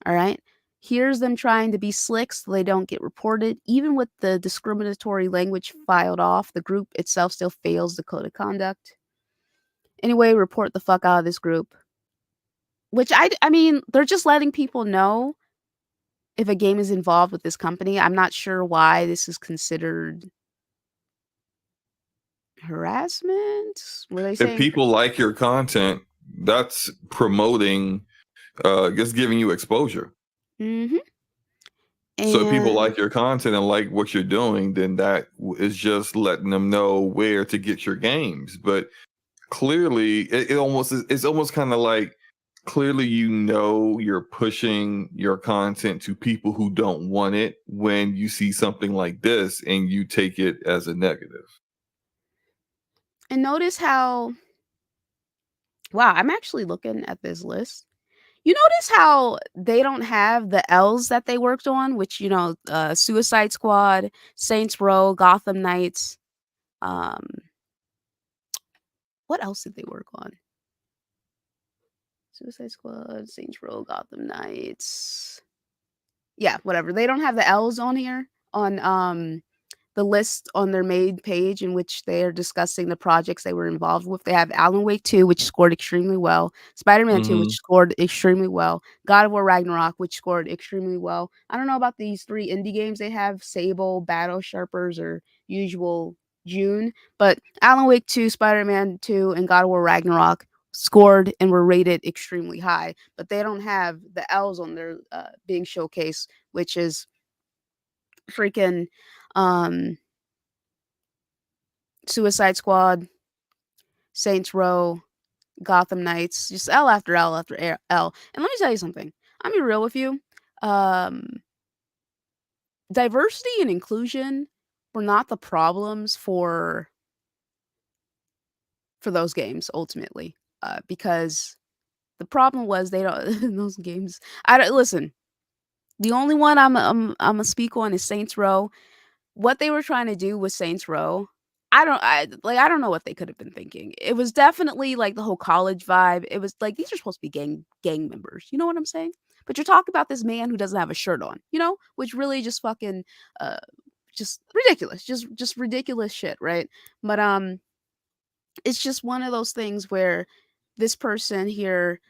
All right. Here's them trying to be slick so they don't get reported. Even with the discriminatory language filed off, the group itself still fails the code of conduct. Anyway, report the fuck out of this group. Which I mean, they're just letting people know if a game is involved with this company. I'm not sure why this is considered harassment. Were they If saying people like your content, that's promoting, just giving you exposure. Mm-hmm. So if people And like your content and like what you're doing, then that is just letting them know where to get your games. But clearly, it's almost kind of like, clearly you're pushing your content to people who don't want it when you see something like this and you take it as a negative. And notice how wow, I'm actually looking at this list. You notice how they don't have the L's that they worked on, which, Suicide Squad, Saints Row, Gotham Knights. Um, what else did they work on? Suicide Squad, Saints Row, Gotham Knights. Yeah, whatever. They don't have the L's on here on the list on their main page in which they are discussing the projects they were involved with. They have Alan Wake 2, which scored extremely well, Spider-Man 2, which scored extremely well, God of War Ragnarok, which scored extremely well. I don't know about these 3 indie games they have, Sable, Battle Sharpers, or Usual June, but Alan Wake 2, Spider-Man 2, and God of War Ragnarok scored and were rated extremely high, but they don't have the L's on their being showcased, which is freaking Suicide Squad, Saints Row, Gotham Knights, just L after L after L. And let me tell you something. I'm be real with you. Diversity and inclusion were not the problems for those games ultimately, because the problem was they don't those games. I don't listen. The only one I'm gonna speak on is Saints Row. What they were trying to do with Saints Row, I don't know what they could have been thinking. It was definitely like the whole college vibe. It was like these are supposed to be gang members. You know what I'm saying? But you're talking about this man who doesn't have a shirt on, which really just fucking just ridiculous. Just ridiculous shit, right? But it's just one of those things where this person here,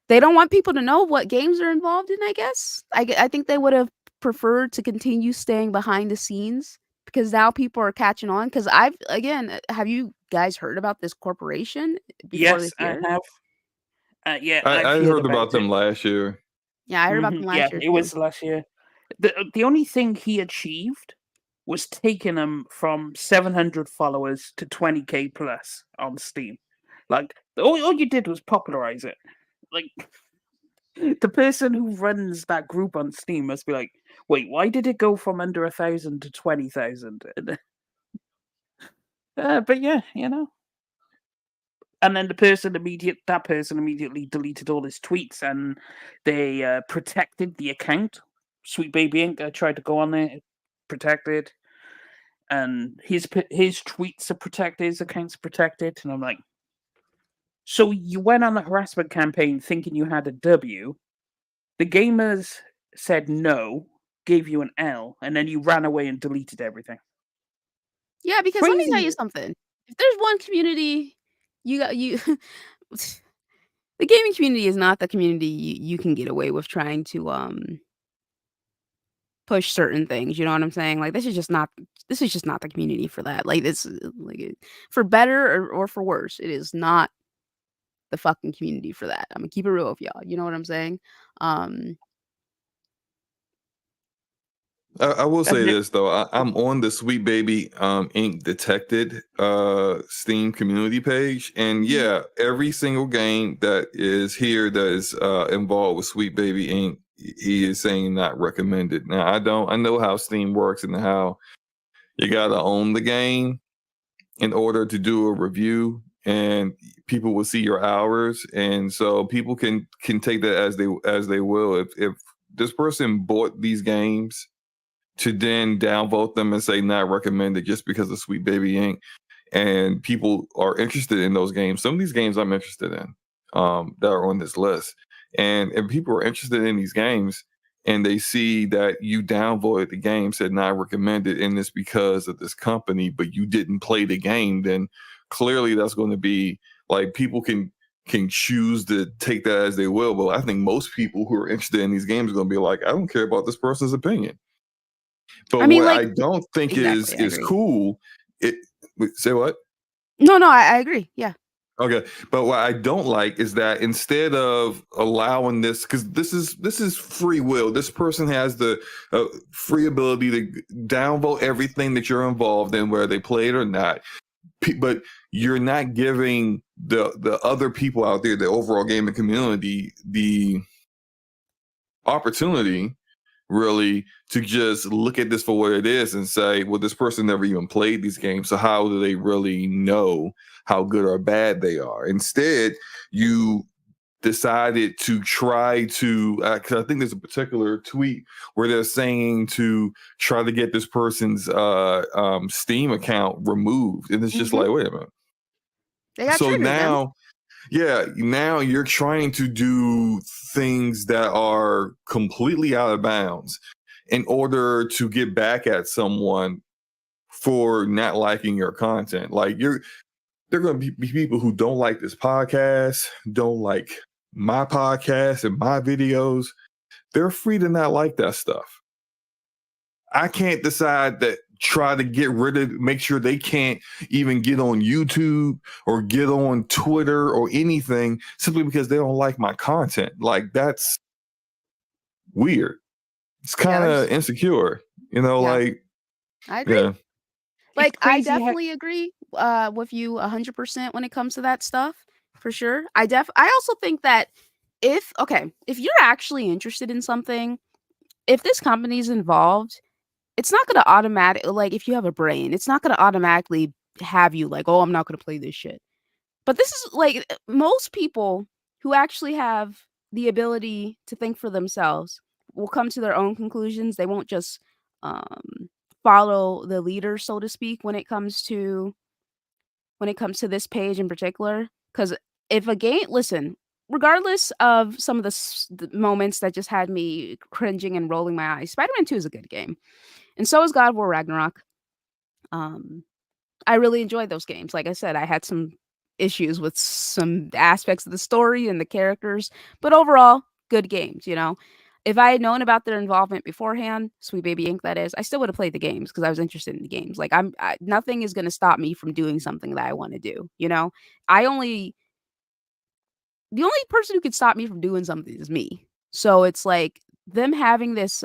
they don't want people to know what games are involved in, I guess. I think they would have preferred to continue staying behind the scenes because now people are catching on. Because have you guys heard about this corporation before Yes, this I year? have. Yeah, I I've heard about about them it. last year. Yeah, I heard about them Yeah, last year it too. was last year. The only thing he achieved was taking him from 700 followers to 20k plus on Steam. Like all you did was popularize it. Like the person who runs that group on Steam must be like, wait, why did it go from under 1,000 to 20,000? But yeah, And then that person immediately deleted all his tweets, and they protected the account. Sweet Baby Ink tried to go on there, protected, and his tweets are protected, his account's protected, and I'm like, so you went on the harassment campaign thinking you had a W. The gamers said no, gave you an L, and then you ran away and deleted everything. Yeah, because let me tell you Crazy. something. If there's one community, you the gaming community is not the community you can get away with trying to push certain things. You know what I'm saying? Like this is just not the community for that. Like this, for better or for worse, it is not the fucking community for that. I'm gonna keep it real with y'all. You know what I'm saying? I will say And it- this though, I'm on the Sweet Baby Ink Detected Steam community page, and Mhm. yeah, every single game that is here that is involved with Sweet Baby Ink, he is saying not recommended. Now I know how Steam works and how you gotta own the game in order to do a review, and people will see your hours, and so people can take that as they will. If this person bought these games to then downvote them and say not recommended just because of Sweet Baby Ink, and people are interested in those games. Some of these games I'm interested in that are on this list, and if people are interested in these games and they see that you downvoted the game, said not recommended, and it's because of this company, but you didn't play the game, then clearly that's going to be like people can choose to take that as they will. But I think most people who are interested in these games are going to be like, I don't care about this person's opinion. But I mean, what I like don't think exactly. I is agree. cool, say what? No, I agree. Yeah. Okay, but what I don't like is that instead of allowing this, because this is free will. This person has the free ability to downvote everything that you're involved in, whether they play it or not. But you're not giving the other people out there, the overall gaming community, the opportunity really to just look at this for what it is and say, well, this person never even played these games, so how do they really know how good or bad they are? Instead, you decided to try to, because I think there's a particular tweet where they're saying to try to get this person's Steam account removed, and it's just like, wait a minute. They got So triggered, man. now you're trying to do things that are completely out of bounds in order to get back at someone for not liking your content. Like there are going to be people who don't like this podcast, don't like my podcast and my videos. They're free to not like that stuff. I can't decide that try to get rid of, make sure they can't even get on YouTube or get on Twitter or anything simply because they don't like my content. Like that's weird. It's kind of insecure, Yeah. like, I agree. yeah. Like I crazy how- definitely agree with you 100% when it comes to that stuff, for sure. I also think that if you're actually interested in something, if this company's involved, it's not gonna like if you have a brain, it's not gonna automatically have you like, oh, I'm not gonna play this shit. But this is like most people who actually have the ability to think for themselves will come to their own conclusions. They won't just follow the leader, so to speak, when it comes to this page in particular. Because if a game, listen, regardless of some of the moments that just had me cringing and rolling my eyes, Spider-Man 2 is a good game, and so is God of War Ragnarok. I really enjoyed those games. Like I said, I had some issues with some aspects of the story and the characters, but overall, good games, you know. If I had known about their involvement beforehand, Sweet Baby Ink, that is, I still would have played the games because I was interested in the games. Like nothing is going to stop me from doing something that I want to do. You know, the only person who could stop me from doing something is me. So it's like them having this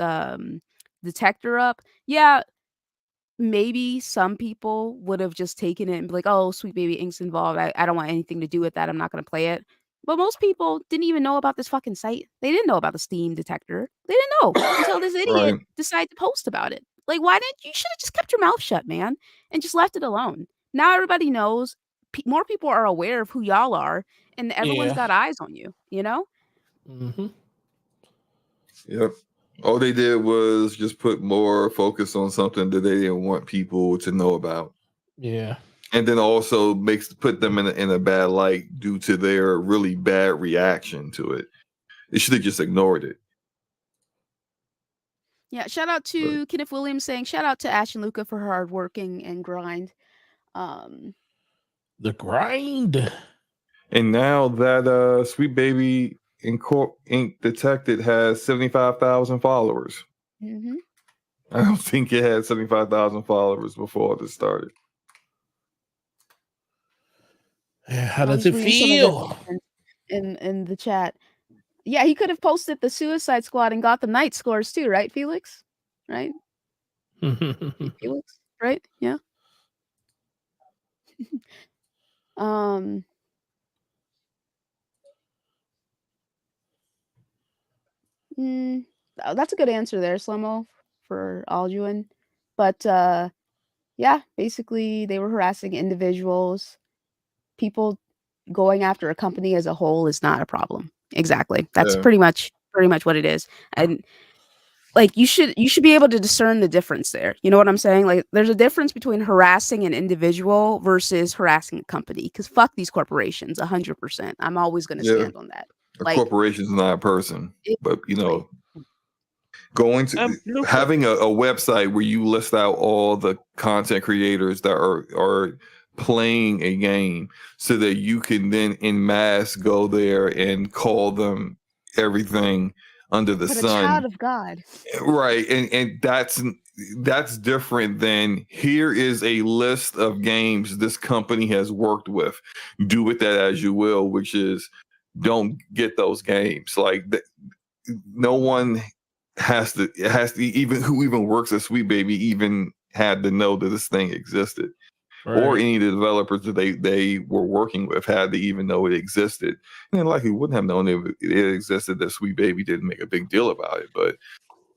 detector up. Yeah, maybe some people would have just taken it and be like, "Oh, Sweet Baby Ink's involved. I don't want anything to do with that. I'm not gonna play it." But most people didn't even know about this fucking site. They didn't know about the Steam detector. They didn't know until this idiot Right. decided to post about it. Like, why didn't you should have just kept your mouth shut, man, and just left it alone. Now everybody knows. more people are aware of who y'all are, and everyone's Yeah. got eyes on you. You know. Mm-hmm. Yep. All they did was just put more focus on something that they didn't want people to know about. Yeah. And then also put them in a bad light due to their really bad reaction to it. They should have just ignored it. Yeah. Shout out to Kenneth Williams saying shout out to AshenLuca for her hard working and grind. The grind. And now that Sweet Baby Inc. Detected has 75,000 followers. Mm-hmm. I don't think it had 75,000 followers before this started. How does it feel? In the chat? Yeah, he could have posted the Suicide Squad and got the night scores too, right, Felix? Right? Felix, right? Yeah. That's a good answer there, Slomo, for Alduin. But yeah, basically they were harassing individuals. People going after a company as a whole is not a problem. Exactly. That's pretty much what it is. And like you should be able to discern the difference there. You know what I'm saying? Like there's a difference between harassing an individual versus harassing a company. Because fuck these corporations, 100%. I'm always going to stand on that. A corporation is not a person, but going to having a website where you list out all the content creators that are playing a game, so that you can then en masse go there and call them everything under the sun. A child of God, right? And that's different than here is a list of games this company has worked with. Do with that as you will, which is don't get those games. Like no one has to even who even works at Sweet Baby even had to know that this thing existed. Right. Or any of the developers that they were working with had to even know it existed. And they likely wouldn't have known if it existed that Sweet Baby didn't make a big deal about it. But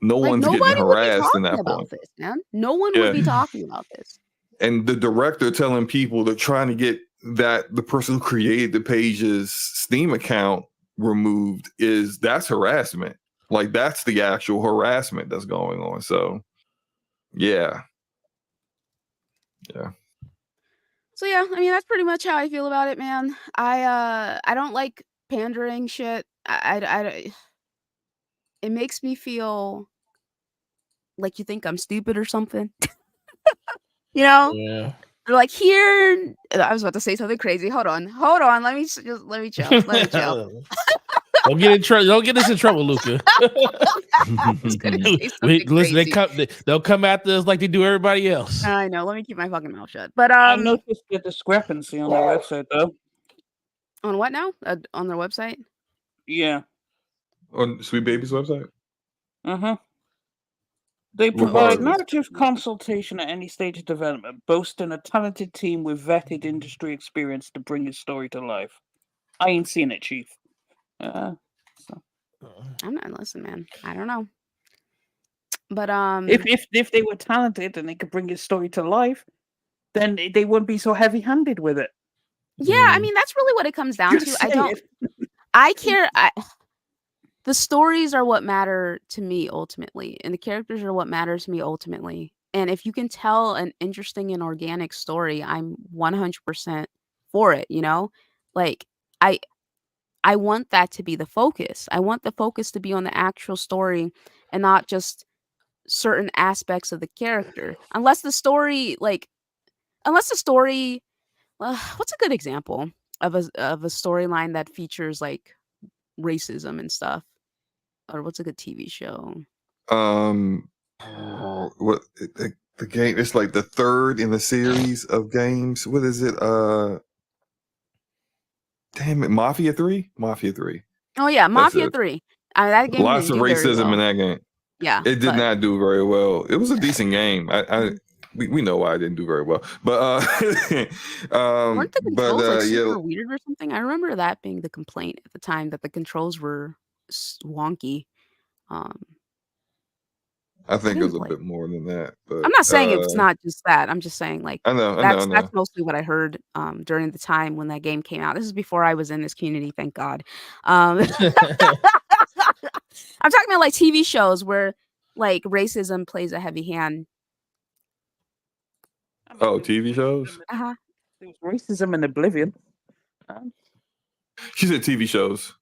no one's getting harassed in that point. This, man. No one would be talking about this. And the director telling people they're trying to get that the person who created the page's Steam account removed that's harassment. Like that's the actual harassment that's going on. So yeah. So yeah, I mean that's pretty much how I feel about it, man. I don't like pandering shit. I it makes me feel like you think I'm stupid or something. You know? Yeah. They're like, here. I was about to say something crazy. Hold on. Let me chill. Don't get in trouble. Don't get us in trouble, Luca. Listen, they'll come after us like they do everybody else. I know. Let me keep my fucking mouth shut. But I noticed the discrepancy on their website, though. On what now? On their website? Yeah. On Sweet Baby's website? They provide narrative consultation at any stage of development, boasting a talented team with vetted industry experience to bring his story to life. I ain't seen it, Chief. I'm not listening, man. I don't know. But if they were talented and they could bring his story to life, then they wouldn't be so heavy-handed with it. Yeah, I mean that's really what it comes down to. I care. The stories are what matter to me ultimately, and the characters are what matter to me ultimately. And if you can tell an interesting and organic story, I'm 100% for it. You know, like I want that to be the focus. I want the focus to be on the actual story and not just certain aspects of the character. Unless the story, what's a good example of a storyline that features like racism and stuff? Or what's a good TV show? What the game? It's like the third in the series of games. What is it? Damn it, Mafia 3. Oh yeah, Mafia 3. I mean, that game lots of racism in that game. Yeah, it did not do very well. It was a decent game. We know why I didn't do very well, but weren't the controls super weird or something? I remember that being the complaint at the time, that the controls were wonky. I think it didn't was a play. bit more than that. But I'm not saying it's not just that. I'm just saying like I know. that's mostly what I heard during the time when that game came out. This is before I was in this community, thank God. I'm talking about like TV shows where like racism plays a heavy hand. Oh, TV shows? Uh-huh. There was racism in Oblivion. She said TV shows.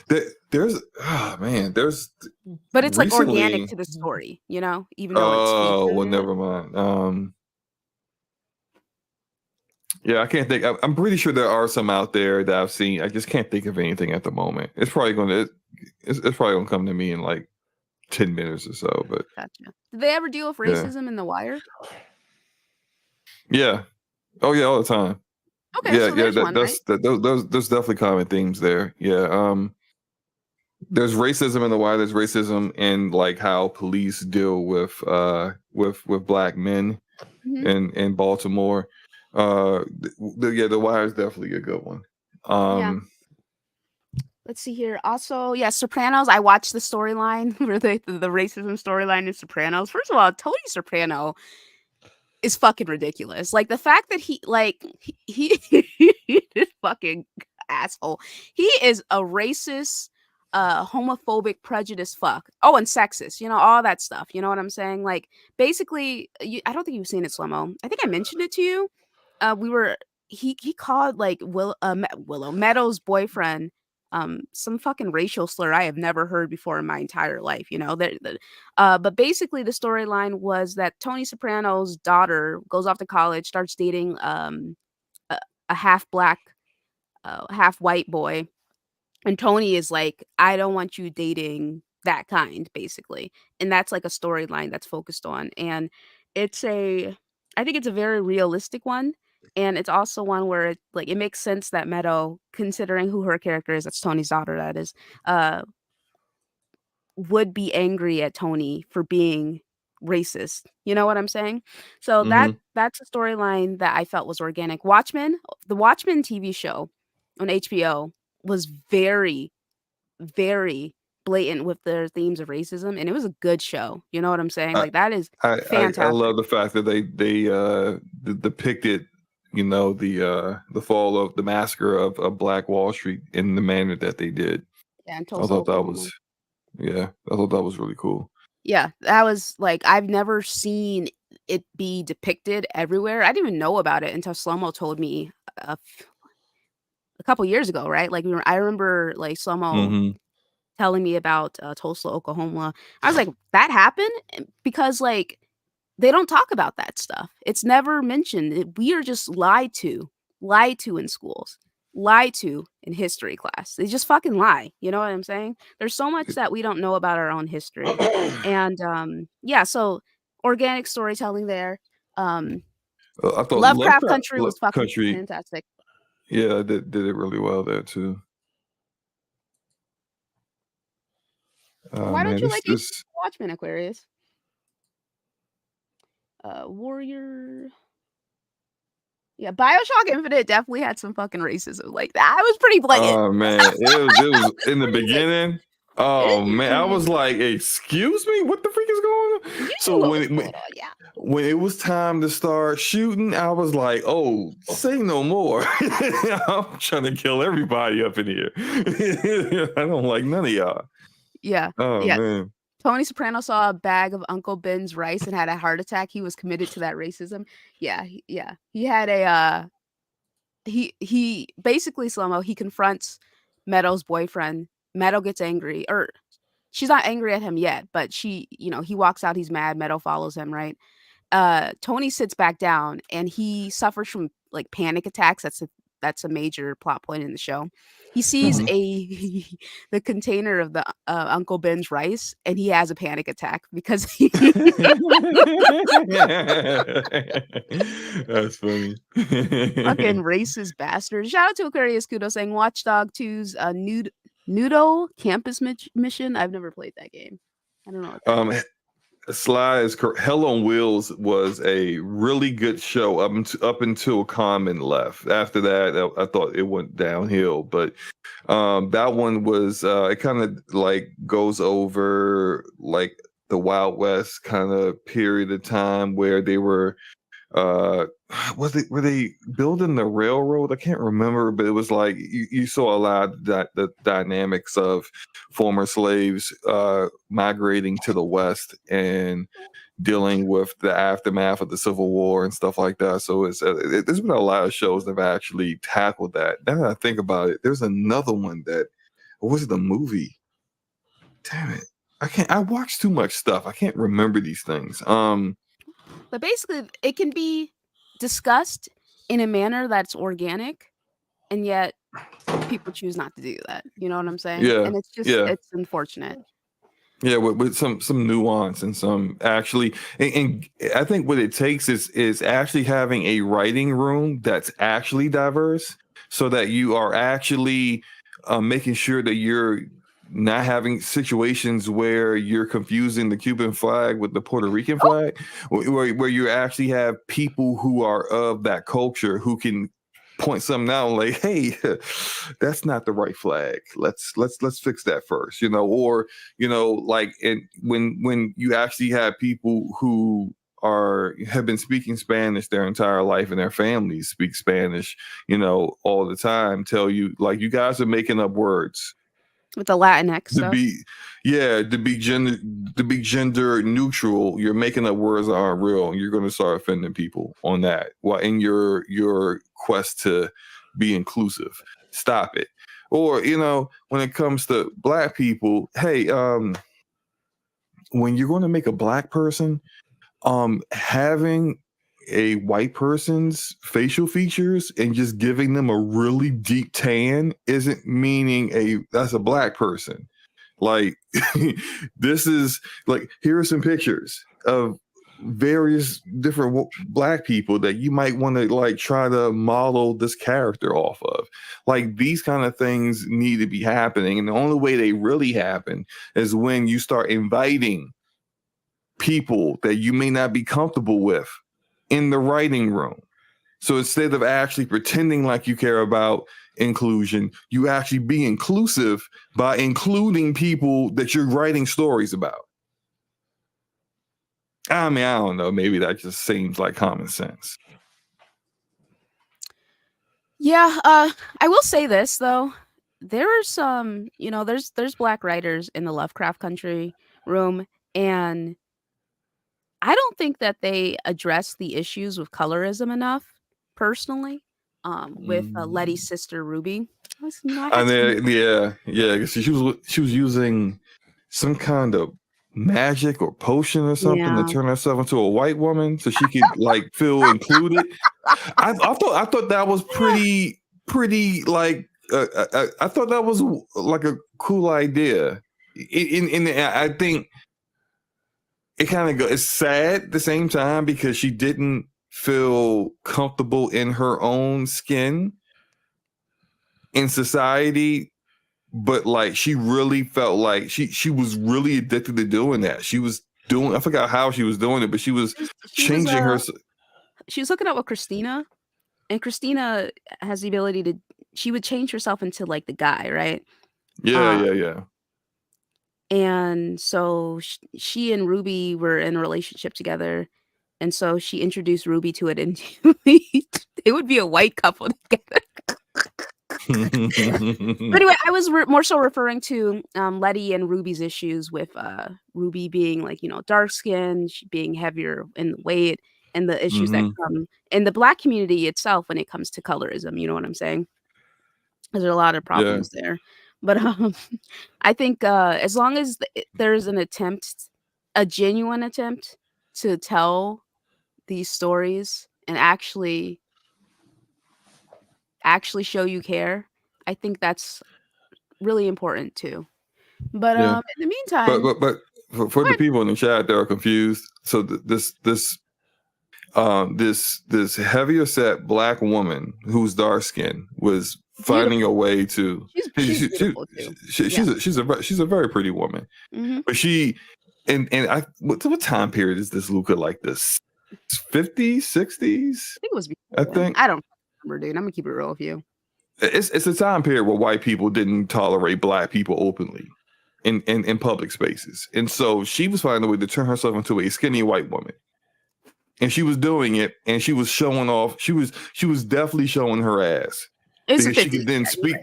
There's But it's like organic recently. to the story, you know, even though it's Oh, well, featured in it. never mind. Yeah, I can't think. I'm pretty sure there are some out there that I've seen. I just can't think of anything at the moment. It's probably gonna come to me in like 10 minutes or so. But Gotcha. Did they ever deal with racism in The Wire? yeah, oh yeah, all the time. Okay, Yeah, so there's one, right? Those definitely common themes there. Yeah, there's racism in The Wire. There's racism in like how police deal with black men in Baltimore. The Wire is definitely a good one. Yeah. Let's see here. Also, yeah, Sopranos. I watched the storyline where the racism storyline in Sopranos. First of all, Tony Soprano is fucking ridiculous. Like the fact that he is fucking asshole. He is a racist, homophobic, prejudiced fuck. Oh, and sexist. You know, all that stuff. You know what I'm saying? Like basically, I don't think you've seen it, Slow-Mo. I think I mentioned it to you. He called like Willow Meadows' boyfriend some fucking racial slur I have never heard before in my entire life, you know. But basically the storyline was that Tony Soprano's daughter goes off to college, starts dating a half black, half white boy, and Tony is like, I don't want you dating that kind, basically. And that's like a storyline that's focused on. And I think it's a very realistic one. And it's also one where it makes sense that Meadow, considering who her character is, that's Tony's daughter, that is, would be angry at Tony for being racist. You know what I'm saying? So that's a storyline that I felt was organic. The Watchmen TV show on HBO was very, very blatant with their themes of racism, and it was a good show. You know what I'm saying? Like that is fantastic. I love the fact that they depicted, you know, the fall of the massacre of Black Wall Street in the manner that they did. Yeah, in I Tulsa, thought that Oklahoma. I thought that was really cool. Yeah, that was like I've never seen it be depicted everywhere. I didn't even know about it until Slow-Mo told me a couple years ago, right? Like I remember like Slow-Mo telling me about Tulsa, Oklahoma. I was like, that happened? Because like they don't talk about that stuff. It's never mentioned. We are just lied to in schools, lied to in history class. They just fucking lie. You know what I'm saying? There's so much that we don't know about our own history. And yeah, so organic storytelling there. I thought Lovecraft Country was fucking fantastic. Yeah, did it really well there too. Why don't you like Watchmen, Aquarius? Warrior. Yeah, BioShock Infinite definitely had some fucking racism. Like that was pretty blatant. Oh man, it was in the beginning. Oh man, I was like, "Excuse me, what the freak is going on?" So when it was time to start shooting, I was like, "Oh, say no more." I'm trying to kill everybody up in here. I don't like none of y'all. Yeah. Oh man. Tony Soprano saw a bag of Uncle Ben's rice and had a heart attack. He was committed to that racism. Yeah. He had a he basically Slow-Mo, he confronts Meadow's boyfriend. Meadow gets angry, or she's not angry at him yet, but she, you know, he walks out, he's mad, Meadow follows him, right? Tony sits back down and he suffers from like panic attacks. That's a major plot point in the show. He sees the container of the Uncle Ben's rice, and he has a panic attack because he That's funny. fucking racist bastard. Shout out to Aquarius Kudo saying Watchdog 2's Nudo Campus Mission. I've never played that game. I don't know what that is. Sly is Hell on Wheels was a really good show up until Common left. After that, I thought it went downhill. But that one was it kind of like goes over like the Wild West kind of period of time where they were were they building the railroad? I can't remember, but it was like you saw a lot of the dynamics of former slaves migrating to the West and dealing with the aftermath of the Civil War and stuff like that. So there's been a lot of shows that have actually tackled that. Now that I think about it, there's another one that, or was it a movie? Damn it. I watch too much stuff. I can't remember these things. But basically, it can be discussed in a manner that's organic, and yet people choose not to do that. You know what I'm saying? Yeah, And it's just, yeah. it's unfortunate. Yeah, with some nuance and some actually, and I think what it takes is actually having a writing room that's actually diverse, so that you are actually making sure that you're not having situations where you're confusing the Cuban flag with the Puerto Rican flag, where you actually have people who are of that culture who can point something out like, hey, that's not the right flag. Let's fix that first, or like, and when you actually have people who have been speaking Spanish their entire life and their families speak Spanish, all the time, tell you like, you guys are making up words With the Latinx to stuff. be gender neutral. You're making up words that aren't real, and you're going to start offending people on that. Well, in your quest to be inclusive, stop it. Or when it comes to Black people, hey, when you're going to make a Black person, having a white person's facial features and just giving them a really deep tan isn't meaning that's a Black person. Like, this is like, here are some pictures of various different Black people that you might want to like try to model this character off of. Like, these kind of things need to be happening, and the only way they really happen is when you start inviting people that you may not be comfortable with in the writing room. So instead of actually pretending like you care about inclusion, you actually be inclusive by including people that you're writing stories about. I mean, I don't know. Maybe that just seems like common sense. Yeah, I will say this though. There are some, there's Black writers in the Lovecraft Country room, and I don't think that they address the issues with colorism enough, personally. With Letty's sister Ruby. I had And some, yeah, 'cause she was using some kind of magic or potion or something to yeah. turn herself into a white woman so she could like feel included. I thought that was pretty like I thought that was like a cool idea. I think it kind of it's sad at the same time because she didn't feel comfortable in her own skin in society, but like she really felt like she was really addicted to doing that. She was doing, I forgot how she was doing it, but she was changing her. She was hooking up with Christina, and Christina has the ability to. She would change herself into like the guy, right? Yeah. And so she and Ruby were in a relationship together, and so she introduced Ruby to it, and they would be a white couple together. But anyway, I was more so referring to Letty and Ruby's issues with Ruby being like, dark skinned, being heavier in weight, and the issues that come in the Black community itself when it comes to colorism. You know what I'm saying? There's a lot of problems there. But I think as long as there's an attempt, a genuine attempt to tell these stories and actually show you care, I think that's really important too. But in the meantime, but for the people in the chat that are confused, so this heavier set Black woman who's dark skinned was finding a way to. she's beautiful too. She's a very pretty woman, but she And what time period is this, Luca? Like this 50s, 60s? I think it was before I then. think I don't remember, dude. I'm gonna keep it real with you. it's a time period where white people didn't tolerate black people openly in public spaces. And so she was finding a way to turn herself into a skinny white woman. And she was doing it, and she was showing off. She was definitely showing her ass. It's Because she could then speak,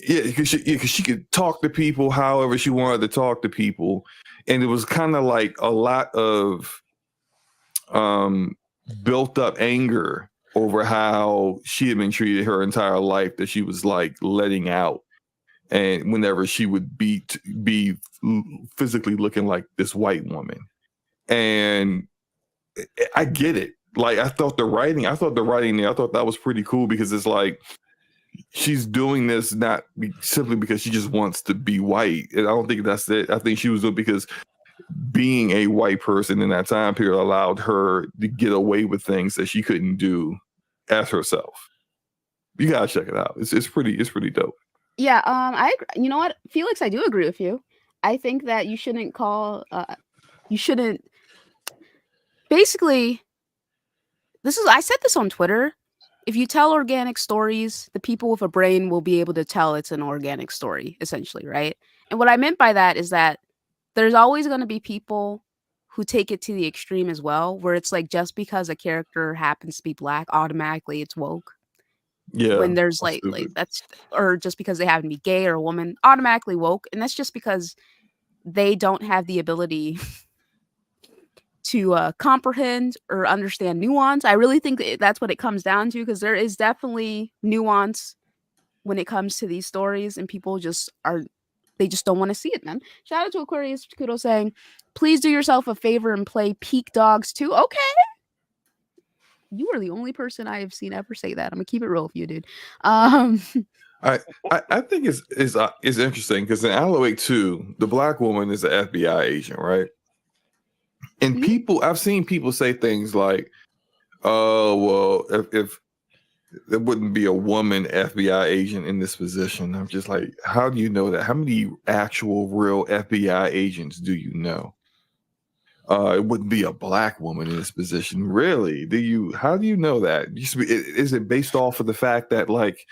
because she could talk to people however she wanted to talk to people, and it was kind of like a lot of built up anger over how she had been treated her entire life that she was like letting out, and whenever she would be physically looking like this white woman, and I get it. Like I thought the writing there, I thought that was pretty cool because it's like, she's doing this not simply because she just wants to be white. And I don't think that's it. I think she was doing it because being a white person in that time period allowed her to get away with things that she couldn't do as herself. You gotta check it out. It's pretty dope. Yeah, I agree. You know what, Felix, I do agree with you. I think that you shouldn't basically, I said this on Twitter. If you tell organic stories, the people with a brain will be able to tell it's an organic story, essentially, right? And what I meant by that is that there's always going to be people who take it to the extreme as well, where it's like just because a character happens to be black, automatically it's woke. Yeah. When there's like that's, or just because they happen to be gay or a woman, automatically woke, and that's just because they don't have the ability to comprehend or understand nuance. I really think that's what it comes down to, because there is definitely nuance when it comes to these stories, and people just don't want to see it, man. Shout out to Aquarius Kudo saying, please do yourself a favor and play Peak Dogs 2. Okay. You are the only person I have seen ever say that. I'm gonna keep it real with you, dude. I think it's interesting because in Alan Wake 2, the black woman is an FBI agent, right? And I've seen people say things like, "Oh, well, if there wouldn't be a woman FBI agent in this position." I'm just like, how do you know that? How many actual real FBI agents do you know? It wouldn't be a black woman in this position. Really? How do you know that? Is it based off of the fact that, like,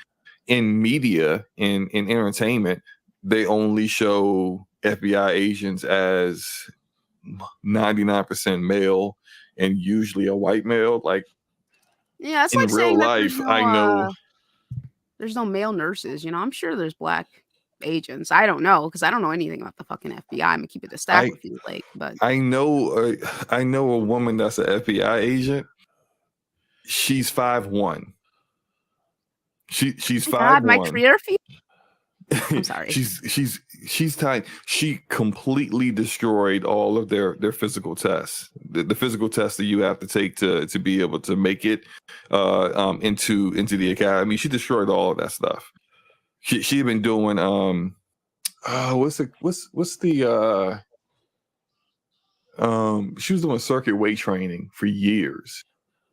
in media, in entertainment, they only show FBI agents as 99% male and usually a white male? Like, yeah, it's in like real saying life, that I know there's no male nurses. You know, I'm sure there's black agents. I don't know, because I don't know anything about the fucking FBI. I'm gonna keep it a stack with you, like, but I know a woman that's an FBI agent. She's 5'1". She's 5'1". God, my career field. I'm sorry. she's tiny. She completely destroyed all of their physical tests. The physical tests that you have to take to be able to make it into the academy. She destroyed all of that stuff. She had been doing she was doing circuit weight training for years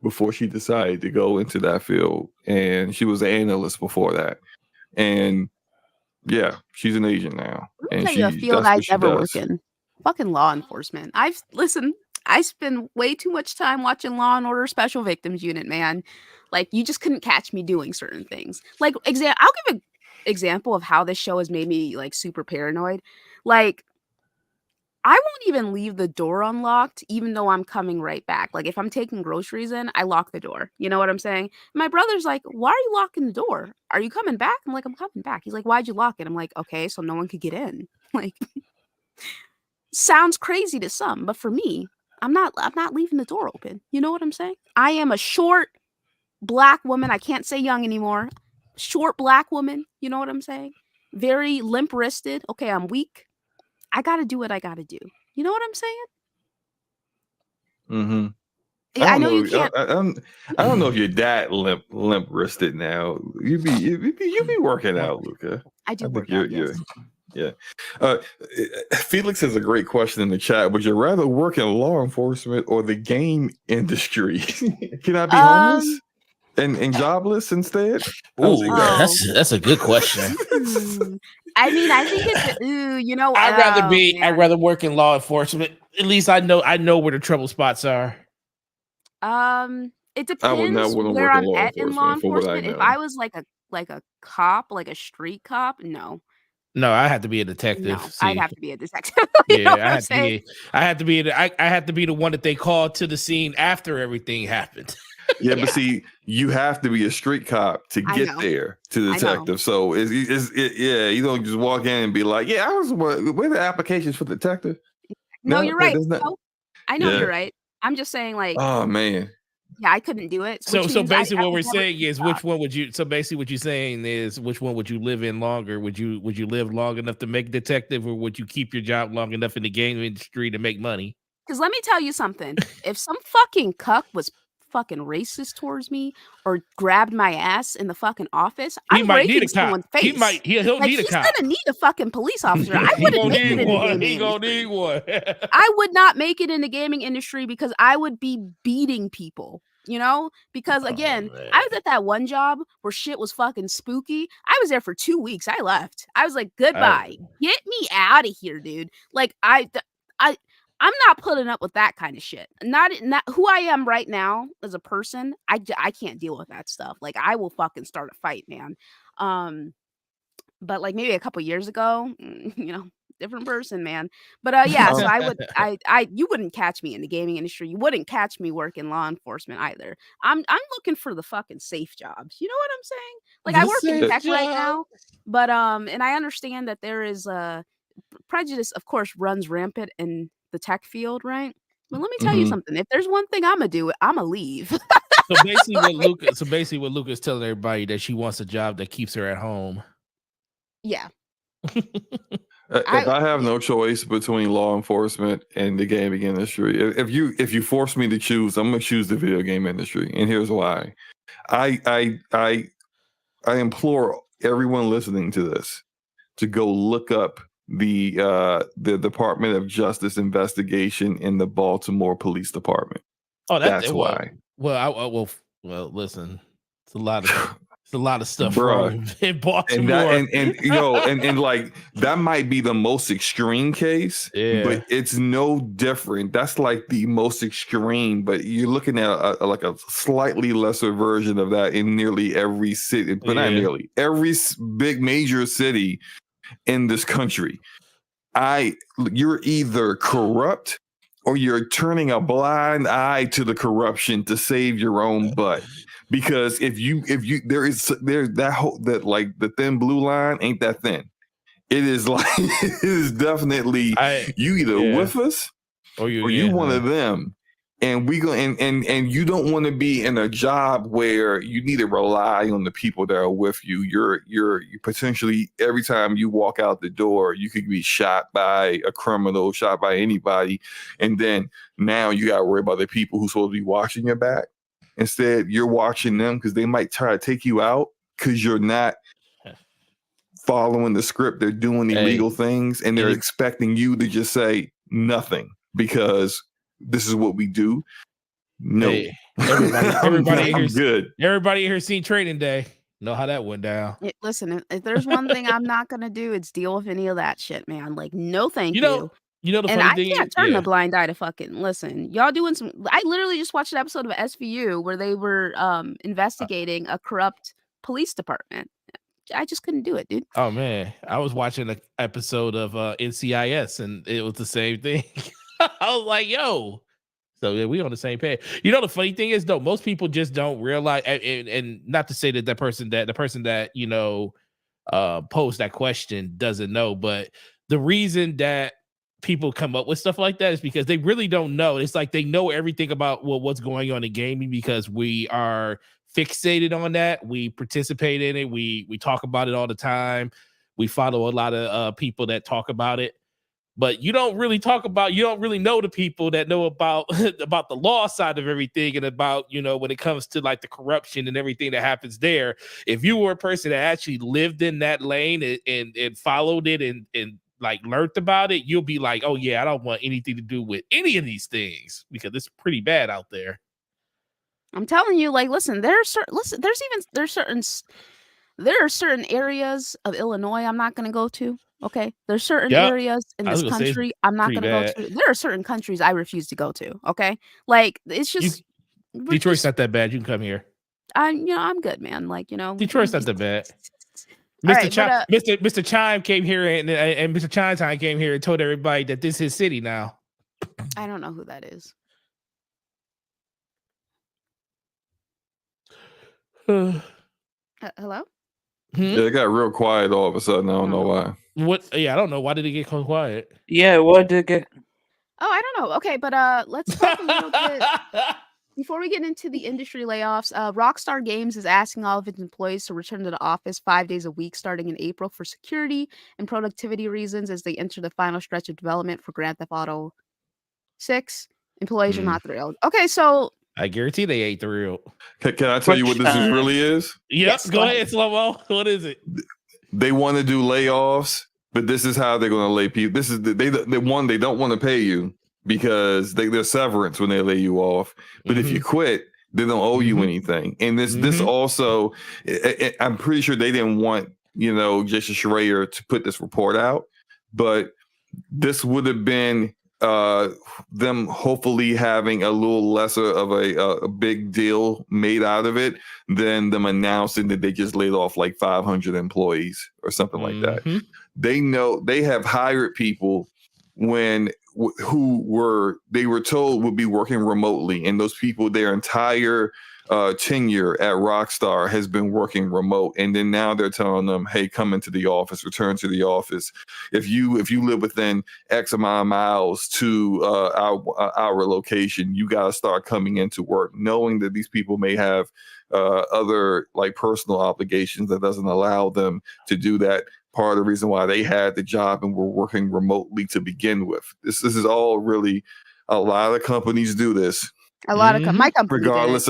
before she decided to go into that field, and she was an analyst before that. And yeah, she's an agent now. Let me tell you a field I've never worked in. Fucking law enforcement. I spend way too much time watching Law and Order Special Victims Unit, man. Like, you just couldn't catch me doing certain things. Like, I'll give an example of how this show has made me like super paranoid. Like, I won't even leave the door unlocked, even though I'm coming right back. Like, if I'm taking groceries in, I lock the door. You know what I'm saying? My brother's like, why are you locking the door? Are you coming back? I'm like, I'm coming back. He's like, why'd you lock it? I'm like, okay, so no one could get in. Like, sounds crazy to some, but for me, I'm not leaving the door open. You know what I'm saying? I am a short black woman. I can't say young anymore. Short black woman. You know what I'm saying? Very limp wristed. Okay, I'm weak. I gotta do what I gotta do. You know what I'm saying? Mm-hmm. Yeah, I know you can't. I don't know if you're that limp wristed now. You be working out, Luca. I do work out. Yes. Yeah. Felix has a great question in the chat. Would you rather work in law enforcement or the game industry? Can I be homeless and jobless instead? Ooh, that's a good question. I mean, I think it. You know, I'd rather be. man. I'd rather work in law enforcement. At least I know where the trouble spots are. It I would not depends want to where work in I'm law at in law enforcement, for what I enforcement. If know. I was like a cop, like a street cop, no, No, I had to be a detective. no, I'd See, have to be a detective. You know yeah, what I'm saying? I had to be. I had to be the one that they called to the scene after everything happened. Yeah, but Yeah. see, you have to be a street cop to I get know. there to the I know. detective. So yeah, you don't just walk in and be like, yeah, where are the applications for detective? No, you're right. There's not. No, I know Yeah. you're right. I'm just saying, like, Oh man. yeah, I couldn't do it, So which means I basically, what would we're never saying be a is, cop. which one would you? So basically, what you're saying is, which one would you live in longer? Would you live long enough to make detective, or would you keep your job long enough in the game industry to make money? Because let me tell you something. If some fucking cuck was fucking racist towards me or grabbed my ass in the fucking office, He I'm might need a breaking cop. someone's face. He'll Like, need a he's cop. gonna need a fucking police officer. I He wouldn't gonna make it need in the one. gaming He gonna industry. need one. I would not make it in the gaming industry because I would be beating people, you know? Because again, man. I was at that one job where shit was fucking spooky. I was there for 2 weeks. I left. I was like, goodbye. Get me out of here, dude. Like I'm not putting up with that kind of shit. Not who I am right now as a person. I can't deal with that stuff. Like I will fucking start a fight, man. But like maybe a couple years ago, you know, different person, man. But yeah, so I would you wouldn't catch me in the gaming industry. You wouldn't catch me working law enforcement either. I'm looking for the fucking safe jobs. You know what I'm saying? Like I The work in safe tech right job. now, but and I understand that there is prejudice, of course, runs rampant in the tech field, right? But let me tell you Mhm. something. If there's one thing I'm gonna do, I'm gonna leave. So basically, what Luca's telling everybody that she wants a job that keeps her at home. Yeah. If I have no choice between law enforcement and the gaming industry, if you force me to choose, I'm gonna choose the video game industry, and here's why. I implore everyone listening to this to go look up the Department of Justice investigation in the Baltimore Police Department. Oh, That's why. Well, listen, it's a lot of stuff Bruh. wrong in And Baltimore. and like that might be the most extreme case, Yeah. but it's no different. That's like the most extreme, but you're looking at like a slightly lesser version of that in nearly every city, but not Yeah. nearly every big major city in this country. You're either corrupt or you're turning a blind eye to the corruption to save your own butt. Because if you there's that like the thin blue line ain't that thin. It is like it is definitely you either with us or you one of them. And we go and you don't want to be in a job where you need to rely on the people that are with you. You're potentially every time you walk out the door, you could be shot by a criminal, shot by anybody, and then now you got to worry about the people who's supposed to be watching your back. Instead, you're watching them because they might try to take you out because you're not following the script. They're doing illegal things, and they're expecting you to just say nothing because this is what we do. No, hey, everybody I'm good. Everybody here seen Training Day. Know how that went down. Listen, if there's one thing I'm not gonna do, it's deal with any of that shit, man. Like, no, thank You you. know the And funny I thing can't is, turn a blind eye to fucking listen. Y'all doing some. I literally just watched an episode of SVU where they were investigating a corrupt police department. I just couldn't do it, dude. Oh man, I was watching an episode of NCIS and it was the same thing. I was like, yo. So yeah, we on the same page. You know, the funny thing is though, most people just don't realize, and not to say that the person that you know posed that question doesn't know, but the reason that people come up with stuff like that is because they really don't know. It's like they know everything about what's going on in gaming because we are fixated on that. We participate in it. We talk about it all the time. We follow a lot of people that talk about it. But you don't really know the people that know about about the law side of everything and about, you know, when it comes to like the corruption and everything that happens there. If you were a person that actually lived in that lane and followed it and like learned about it, you'll be like, oh yeah, I don't want anything to do with any of these things because it's pretty bad out there. I'm telling you, like, listen, there's certain there are certain areas of Illinois I'm not gonna go to. Okay, there's certain Yep. areas in I was this gonna say it's country I'm not pretty gonna go bad. to. There are certain countries I refuse to go to. Okay, like it's You, just we're Detroit's just not that bad. You can come here. I'm good, man. Like Detroit's not that bad. All Mr. right, but Mr. Chime came here and Mr. Chime Time came here and told everybody that this is his city now. I don't know who that is. Hello? Yeah, it got real quiet all of a sudden. I don't know why. What? Yeah, I don't know. Why did it get so quiet? Yeah, why did it get? Oh, I don't know. Okay, but let's talk a little bit before we get into the industry layoffs. Rockstar Games is asking all of its employees to return to the office 5 days a week starting in April for security and productivity reasons as they enter the final stretch of development for Grand Theft Auto 6. Employees are not thrilled. Okay, so I guarantee they ain't thrilled. Can I tell you what this really is? Yep, Yes, go go ahead, Slow-Mo. What is it? They want to do layoffs, but this is how they're going to lay people. This is they don't want to pay you because they're severance when they lay you off. But if you quit, they don't owe you anything. And this also, I'm pretty sure they didn't want Jason Schreier to put this report out, but this would have been them hopefully having a little lesser of a big deal made out of it than them announcing that they just laid off like 500 employees or something like that. They know they have hired people who were told would be working remotely, and those people, their entire tenure at Rockstar has been working remote, and then now they're telling them, hey, come into the office, return to the office. If you live within X amount of miles to our location, you got to start coming into work, knowing that these people may have other like personal obligations that doesn't allow them to do that. Part of the reason why they had the job and were working remotely to begin with. This is all really, a lot of companies do this. A lot of my company regardless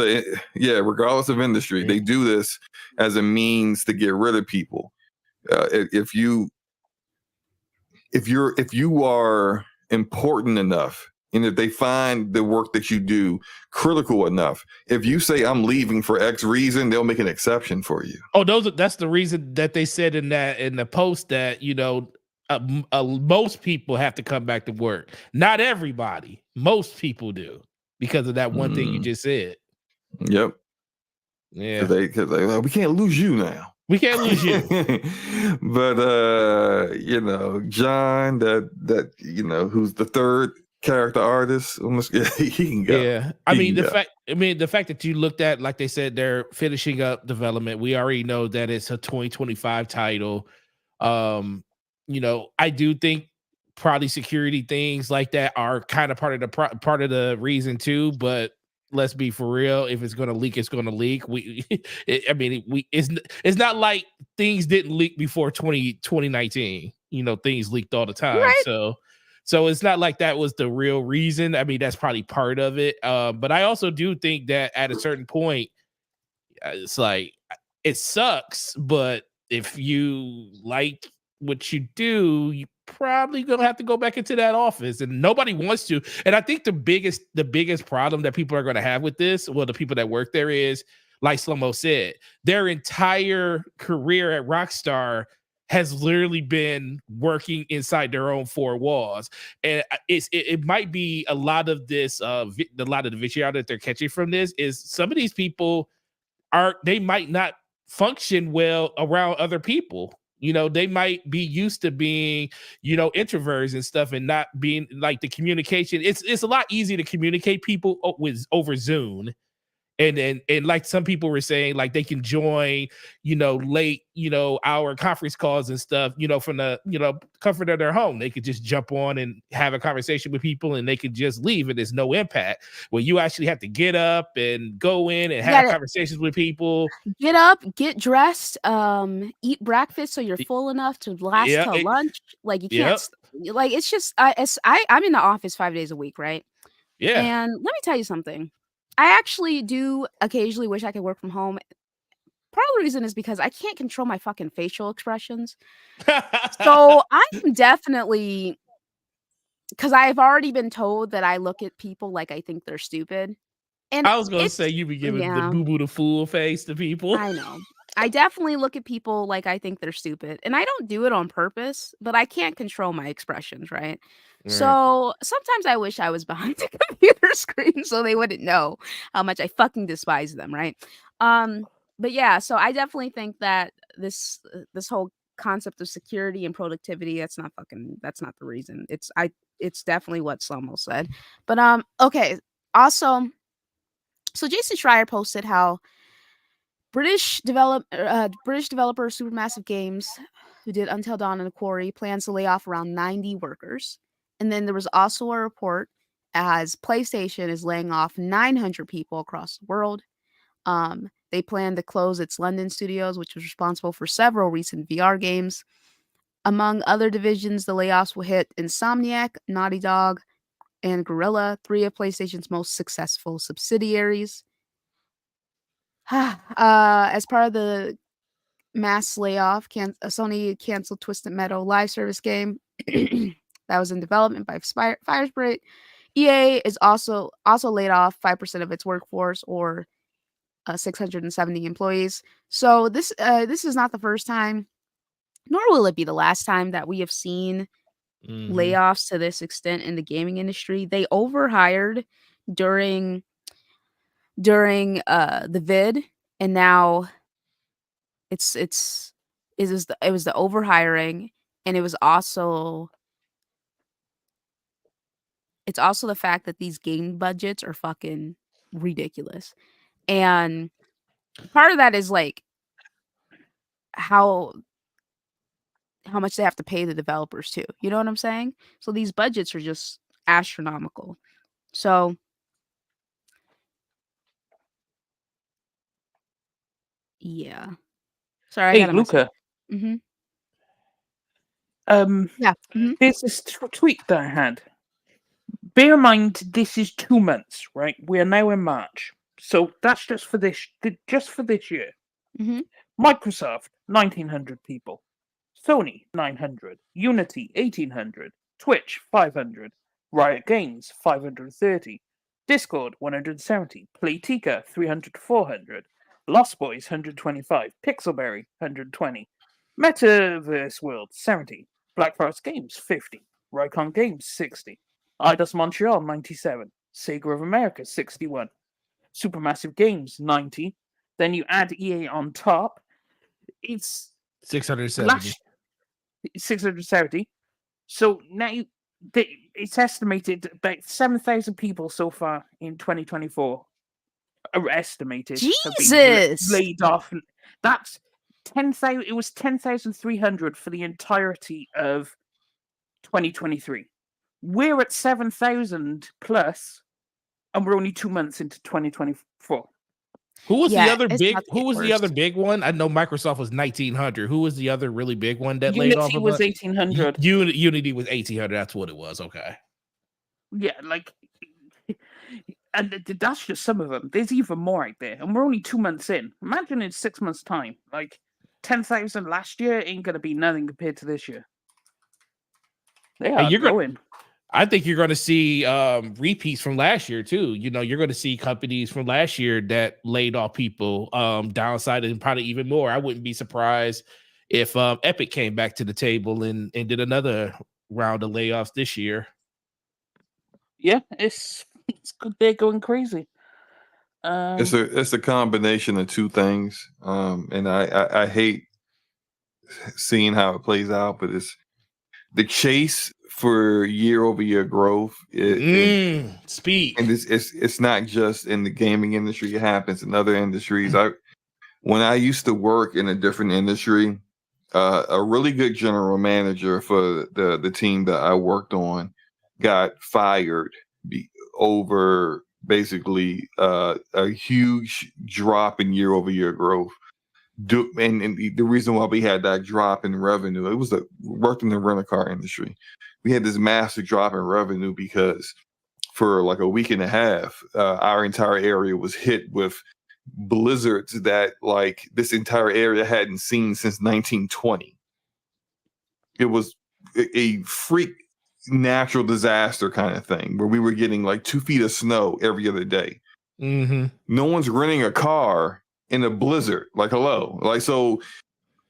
of industry, they do this as a means to get rid of people. If you are important enough, and if they find the work that you do critical enough, if you say I'm leaving for X reason, they'll make an exception for you. Oh, that's the reason that they said in the post that most people have to come back to work. Not everybody, most people do, because of that one thing you just said. Yep. Yeah. Because we can't lose you now. We can't lose you. But John, that who's the third character artist, almost, he can go. Yeah. The fact that you looked at, like they said, they're finishing up development. We already know that it's a 2025 title. I do think probably security things like that are kind of part of the reason too, but let's be for real. If it's going to leak, it's going to leak. It's not like things didn't leak before 2019. Things leaked all the time. Right. So it's not like that was the real reason. I mean, that's probably part of it. But I also do think that at a certain point, it's like, it sucks, but if you like what you do, you probably gonna have to go back into that office, and nobody wants to. And I think the biggest problem that people are going to have with this, well, the people that work there, is, like Slow-Mo said, their entire career at Rockstar has literally been working inside their own four walls. And it might be a lot of this, a lot of the vitriol that they're catching from this is some of these people they might not function well around other people. They might be used to being, introverts and stuff, and not being like the communication. It's a lot easier to communicate people over Zoom. And like some people were saying, like they can join, late, hour conference calls and stuff, from the, comfort of their home. They could just jump on and have a conversation with people, and they could just leave, and there's no impact. Well, you actually have to get up and go in and have conversations with people. Get up, get dressed, eat breakfast so you're full enough to last till lunch. Like you can't, like it's just, I'm in the office 5 days a week, right? Yeah. And let me tell you something. I actually do occasionally wish I could work from home. Part of the reason is because I can't control my fucking facial expressions. So I'm definitely, because I've already been told that I look at people like I think they're stupid. And I was going to say you be giving the boo-boo the fool face to people. I know. I definitely look at people like I think they're stupid, and I don't do it on purpose, but I can't control my expressions, right? Right. So sometimes I wish I was behind the computer screen so they wouldn't know how much I fucking despise them, right? But yeah, so I definitely think that this whole concept of security and productivity, that's not the reason. It's definitely what Slomo said. But okay. Also, so Jason Schreier posted how British developer Supermassive Games, who did Until Dawn and Quarry, plans to lay off around 90 workers. And then there was also a report as PlayStation is laying off 900 people across the world. They plan to close its London studios, which was responsible for several recent VR games. Among other divisions, the layoffs will hit Insomniac, Naughty Dog, and Guerrilla, three of PlayStation's most successful subsidiaries. As part of the mass layoff, Sony canceled Twisted Metal live service game that was in development by Firespirit. EA is also laid off 5% of its workforce, or 670 employees. So this is not the first time, nor will it be the last time that we have seen layoffs to this extent in the gaming industry. They overhired during the vid, and now it was the overhiring, and it's also the fact that these game budgets are fucking ridiculous. And part of that is like how much they have to pay the developers too. You know what I'm saying? So these budgets are just astronomical. So yeah. Sorry, I Hey, got a message. Luca. Yeah. There's this tweet that I had. Bear in mind, this is 2 months, right? We are now in March, so that's just for this year. Microsoft, 1,900 people. Sony, 900. Unity, 1,800. Twitch, 500. Riot Games, 530. Discord, 170. Playtika, 300 to 400. Lost Boys, 125. Pixelberry, 120. Metaverse World, 70. Black Forest Games, 50. Rycon Games, 60. Eidos Montreal, 97. Sega of America, 61. Supermassive Games, 90. Then you add EA on top. It's 670. 670. So now it's estimated about 7,000 people so far in 2024 are estimated have been laid off. That's 10,000. It was 10,300 for the entirety of 2023. We're at 7,000 plus, and we're only 2 months into 2024. Who was the other big? Who was the other big one? I know Microsoft was 1,900. Who was the other really big one that laid off? Unity was 1,800. Unity was 1,800. That's what it was. Okay. Yeah, like, and that's just some of them. There's even more out there, and we're only 2 months in. Imagine in 6 months' time, like 10,000 last year ain't gonna be nothing compared to this year. They are growing. I think you're going to see repeats from last year too. You know, you're going to see companies from last year that laid off people, downside, and probably even more. I wouldn't be surprised if Epic came back to the table and did another round of layoffs this year. Yeah, it's good. They're going crazy. It's a combination of two things, and I hate seeing how it plays out, but it's the chase for year-over-year growth. Speak. And it's not just in the gaming industry; it happens in other industries. When I used to work in a different industry, a really good general manager for the team that I worked on got fired over basically a huge drop in year-over-year growth. And the reason why we had that drop in revenue, it was worked in the rental car industry. We had this massive drop in revenue because for like a week and a half, our entire area was hit with blizzards that like this entire area hadn't seen since 1920. It was a freak natural disaster kind of thing where we were getting like 2 feet of snow every other day. Mm-hmm. No one's renting a car in a blizzard. Like, hello. Like, so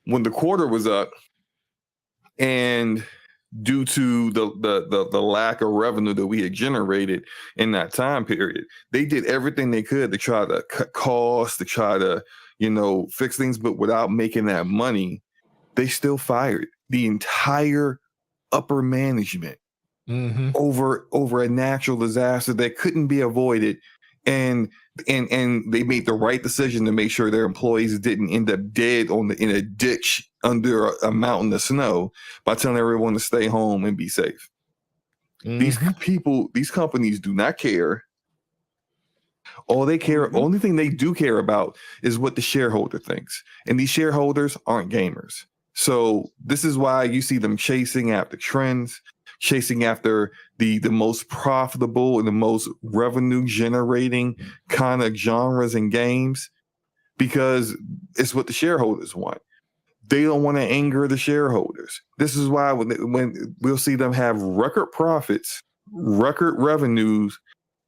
when the quarter was up, and due to the lack of revenue that we had generated in that time period, they did everything they could to try to cut costs, to try to, fix things, but without making that money, they still fired the entire upper management over a natural disaster that couldn't be avoided. And they made the right decision to make sure their employees didn't end up dead in a ditch under a mountain of snow by telling everyone to stay home and be safe. These companies do not care. Only thing they do care about is what the shareholder thinks. And these shareholders aren't gamers. So this is why you see them chasing after trends, chasing after the most profitable and the most revenue generating kind of genres and games, because it's what the shareholders want. They don't want to anger the shareholders. This is why when we'll see them have record profits, record revenues,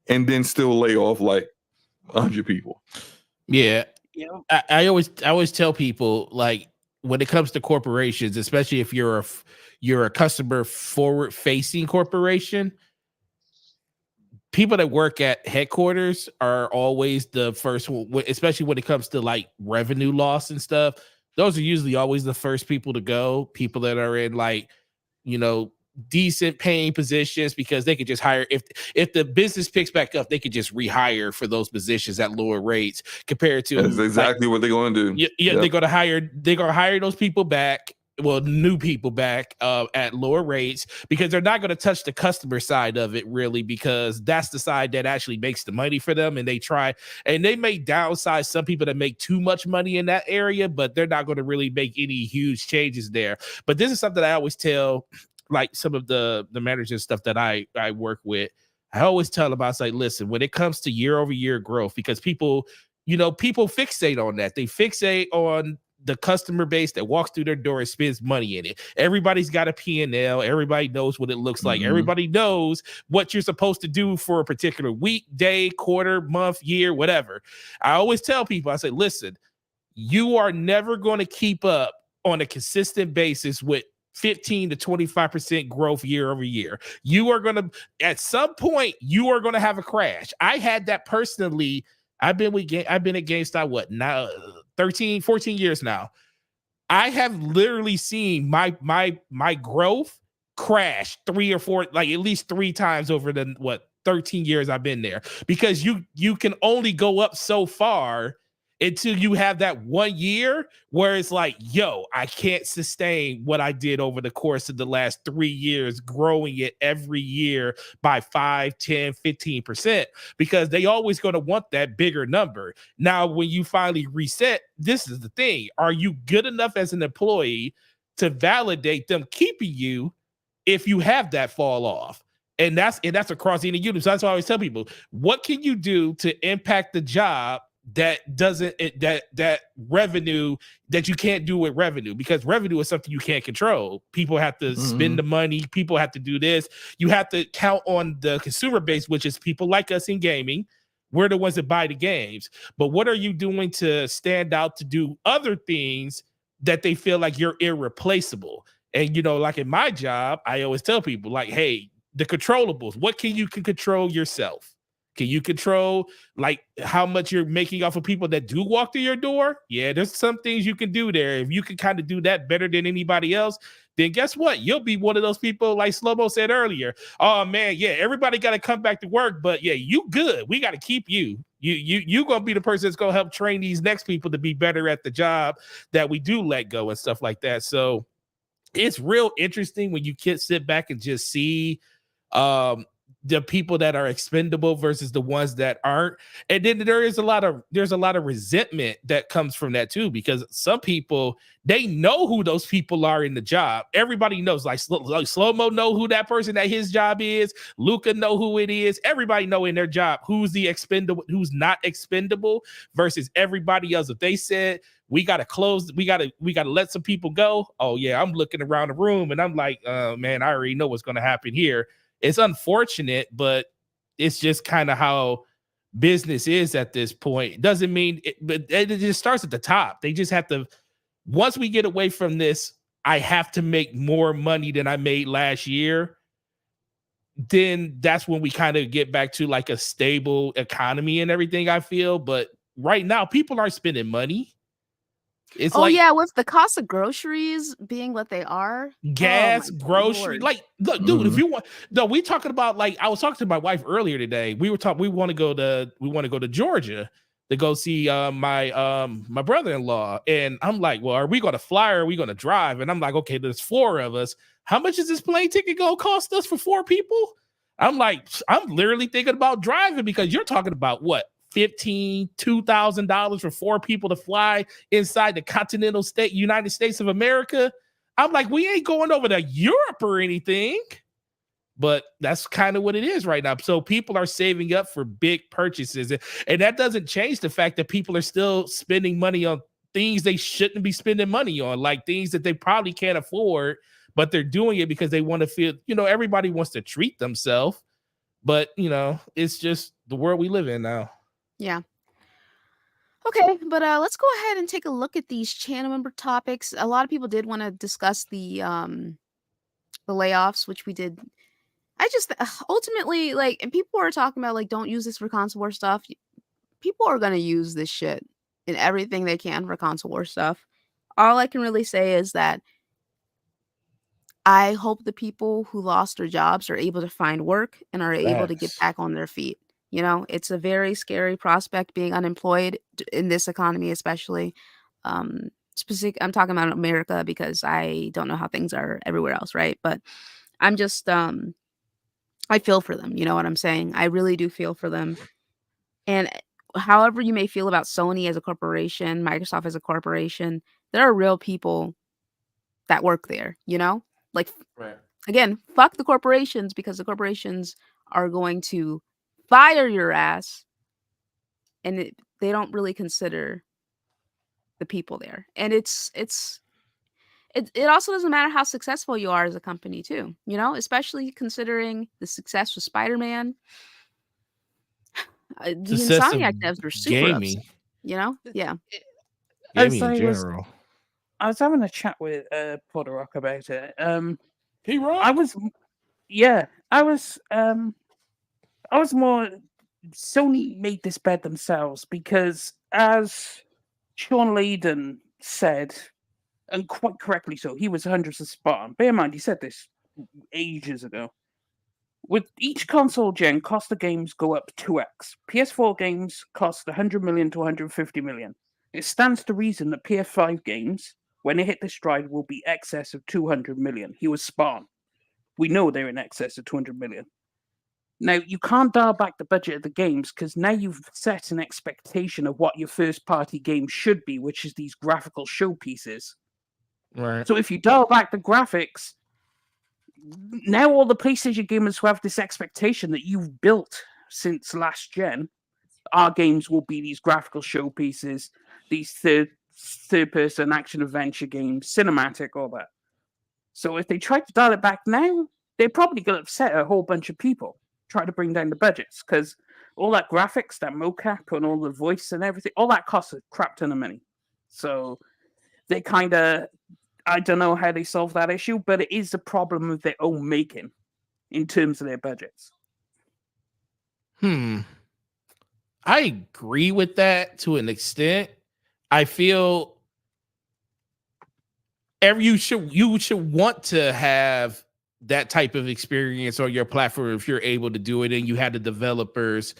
and then still lay off like 100 people. Yeah. I always tell people, like, when it comes to corporations, especially if you're a customer forward facing corporation, people that work at headquarters are always the first one, especially when it comes to like revenue loss and stuff. Those are usually always the first people to go, people that are in like, decent paying positions, because they could just hire, if the business picks back up, they could just rehire for those positions at lower rates compared to that's exactly what they're going to do. Yeah, yep. They're gonna hire those people back, new people back at lower rates, because they're not going to touch the customer side of it really, because that's the side that actually makes the money for them. And they may downsize some people that make too much money in that area, but they're not going to really make any huge changes there. But this is something I always tell, like some of the managers stuff that I work with. I always tell them about, it's like, listen, when it comes to year over year growth, because people fixate on that. They fixate on the customer base that walks through their door and spends money in it. Everybody's got a P&L. Everybody knows what it looks like. Everybody knows what you're supposed to do for a particular week, day, quarter, month, year, whatever. I always tell people, I say, listen, you are never going to keep up on a consistent basis with 15 to 25% growth year over year. You are going to, at some point, you are going to have a crash. I had that personally. I've been at GameStop, now 13, 14 years now. I have literally seen my growth crash 3 or 4, like at least 3 times over the 13 years I've been there, because you can only go up so far until you have that 1 year where it's like, yo, I can't sustain what I did over the course of the last 3 years, growing it every year by 5, 10, 15%, because they always going to want that bigger number. Now, when you finally reset, this is the thing. Are you good enough as an employee to validate them keeping you if you have that fall off? And that's across any unit. So that's why I always tell people, what can you do to impact the job that doesn't that revenue that you can't do with revenue, because revenue is something you can't control. People have to spend the money. People have to do this. You have to count on the consumer base, which is people like us in gaming. We're the ones that buy the games. But what are you doing to stand out, to do other things that they feel like you're irreplaceable? And, like in my job, I always tell people, like, hey, the controllables, what can you control yourself? Can you control like how much you're making off of people that do walk through your door? Yeah, there's some things you can do there. If you can kind of do that better than anybody else, then guess what? You'll be one of those people, like Slow-Mo said earlier. Oh man, yeah, everybody got to come back to work, but yeah, you good. We got to keep you. You gonna be the person that's gonna help train these next people to be better at the job that we do let go and stuff like that. So it's real interesting when you can sit back and just see the people that are expendable versus the ones that aren't. And then there's a lot of resentment that comes from that too, because some people, they know who those people are in the job. Everybody knows, like Slow-Mo know who that person at his job is. Luca know who it is. Everybody know in their job who's the expendable, who's not expendable versus everybody else. If they said, we got to close, we got to let some people go. Oh yeah, I'm looking around the room and I'm like, man, I already know what's going to happen here. It's unfortunate, but it's just kind of how business is at this point. It doesn't mean it, but it just starts at the top. They just have to, once we get away from this, I have to make more money than I made last year. Then that's when we kind of get back to like a stable economy and everything, I feel. But right now, people aren't spending money. It's Oh like yeah, with the cost of groceries being what they are, gas, oh my grocery. Lord. Like, look, dude, if you want, no, we talking about, like, I was talking to my wife earlier today. We want to go to Georgia to go see my brother-in-law. And I'm like, well, are we gonna fly or are we gonna drive? And I'm like, okay, there's 4 of us. How much is this plane ticket gonna cost us for 4 people? I'm like, I'm literally thinking about driving, because you're talking about what, $2,000 for 4 people to fly inside the continental state, United States of America. I'm like, we ain't going over to Europe or anything. But that's kind of what it is right now. So people are saving up for big purchases. And that doesn't change the fact that people are still spending money on things they shouldn't be spending money on, like things that they probably can't afford, but they're doing it because they want to feel, everybody wants to treat themselves. But, it's just the world we live in now. Yeah. Okay, but let's go ahead and take a look at these channel member topics. A lot of people did want to discuss the layoffs, which we did. I just ultimately, like, and people are talking about, like, don't use this for console war stuff. People are gonna use this shit in everything they can for console war stuff. All I can really say is that I hope the people who lost their jobs are able to find work and are able to get Facts. back on their feet. It's a very scary prospect being unemployed in this economy, especially. I'm talking about America because I don't know how things are everywhere else, right? But I'm just I feel for them. You know what I'm saying? I really do feel for them. And however you may feel about Sony as a corporation, Microsoft as a corporation, there are real people that work there, Like, Right. again, fuck the corporations, because the corporations are going to fire your ass, and they don't really consider the people there. And it also doesn't matter how successful you are as a company too, especially considering the success with Spiderman. The Success of Insomniac devs were super gaming. upset, Yeah. Gaming in I general. was having a chat with Porter Rock about it. Hey, Rock. I was more. Sony made this bed themselves because, as Sean Layden said, and quite correctly so, he was hundreds of spot on. Bear in mind, he said this ages ago. With each console gen, cost of games go up 2x. PS4 games cost 100 million to 150 million. It stands to reason that PS5 games, when they hit this stride, will be excess of 200 million. He was spot on. We know they're in excess of 200 million. Now, you can't dial back the budget of the games because now you've set an expectation of what your first-party game should be, which is these graphical showpieces. Right. So if you dial back the graphics, now all the PlayStation gamers who have this expectation that you've built since last gen, our games will be these graphical showpieces, these third-person action-adventure games, cinematic, all that. So if they try to dial it back now, they're probably going to upset a whole bunch of people. Try to bring down the budgets, because all that graphics, that mocap, and all the voice and everything, all that costs a crap ton of money. So they kind of, I don't know how they solve that issue, but it is a problem of their own making in terms of their budgets. I agree with that to an extent. I feel you should want to have that type of experience on your platform if you're able to do it, and you have the developers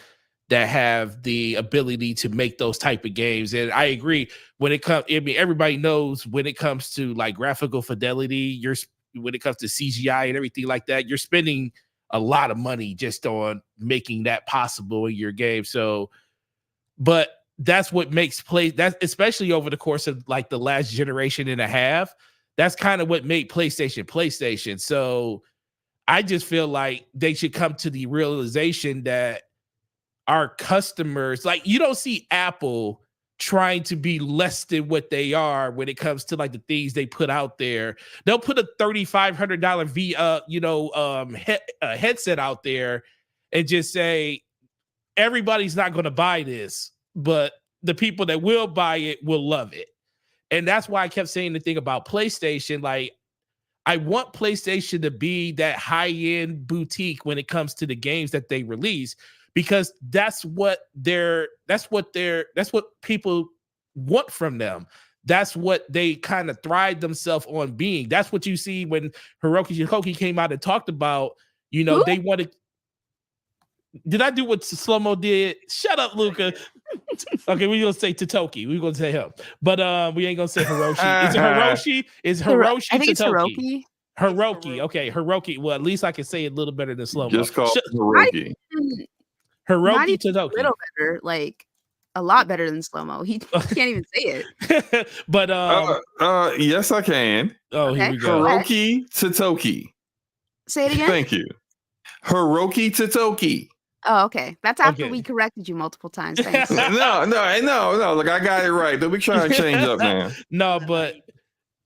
that have the ability to make those type of games. And I agree, when it comes, everybody knows when it comes to like graphical fidelity, when it comes to CGI and everything like that, you're spending a lot of money just on making that possible in your game. So, but that's what makes that, especially over the course of like the last generation and a half, that's kind of what made PlayStation. So I just feel like they should come to the realization that our customers, like, you don't see Apple trying to be less than what they are when it comes to like the things they put out there. They'll put a $3,500 headset out there and just say everybody's not going to buy this, but the people that will buy it will love it. And that's why I kept saying the thing about PlayStation. Like, I want PlayStation to be that high-end boutique when it comes to the games that they release, because that's what people want from them. That's what they kind of thrive themselves on being. That's what you see when Hiroki Hikoki came out and talked about, you know, they wanted. Did I do what Slow-Mo did? Shut up, Luca. Okay, we're gonna say Totoki. We're gonna say him, but we ain't gonna say Hiroshi. Is it Hiroshi? Is Hiroshi? I think Totoki? it's Hiroki. Hiroki. Okay, Hiroki. Well, at least I can say it a little better than Slow-Mo. Just call it Hiroki. Hiroki A Totoki. little better, like a lot better than Slow-Mo. He can't even say it. But yes, I can. oh, here Okay. we go. Hiroki Totoki. Say it again. Thank you. Hiroki Totoki. Oh, okay. That's after Okay. we corrected you multiple times. Thanks. No. Look, I got it right. Don't be trying to change up, man.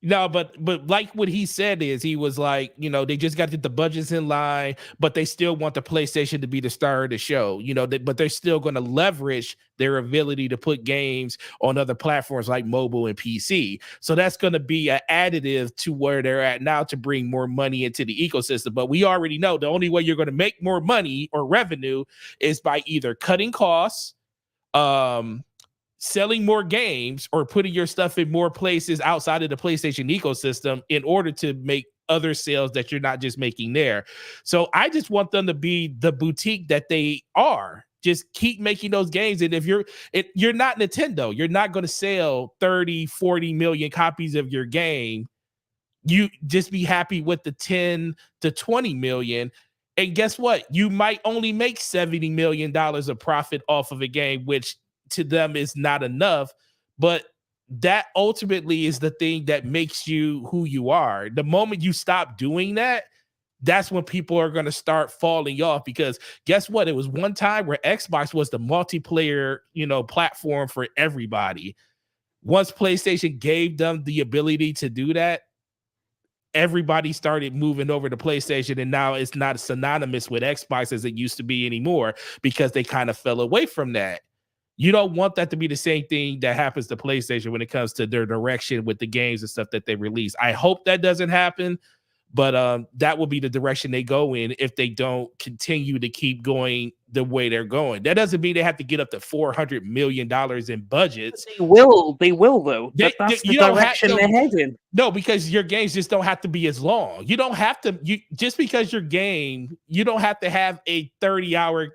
No, but like what he said is, he was like, you know, they just got to get the budgets in line, but they still want the PlayStation to be the star of the show, you know, but they're still going to leverage their ability to put games on other platforms like mobile and PC. So that's going to be an additive to where they're at now to bring more money into the ecosystem. But we already know the only way you're going to make more money or revenue is by either cutting costs, selling more games, or putting your stuff in more places outside of the PlayStation ecosystem in order to make other sales that you're not just making there. So I just want them to be the boutique that they are. Just keep making those games. And if you're not Nintendo, you're not going to sell 30, 40 million copies of your game. You just be happy with the 10 to 20 million. And guess what? You might only make $70 million of profit off of a game, which to them is not enough. But that ultimately is the thing that makes you who you are. The moment you stop doing that, that's when people are going to start falling off, because guess what? It was one time where Xbox was the multiplayer, you know, platform for everybody. Once PlayStation gave them the ability to do that, everybody started moving over to PlayStation, and now it's not synonymous with Xbox as it used to be anymore, because they kind of fell away from that. You don't want that to be the same thing that happens to PlayStation when it comes to their direction with the games and stuff that they release. I hope that doesn't happen, but that will be the direction they go in if they don't continue to keep going the way they're going. That doesn't mean they have to get up to $400 million in budgets. They will though. That's the direction they're heading. No, because your games just don't have to be as long. You don't have to, just because your game, you don't have to have a 30-hour,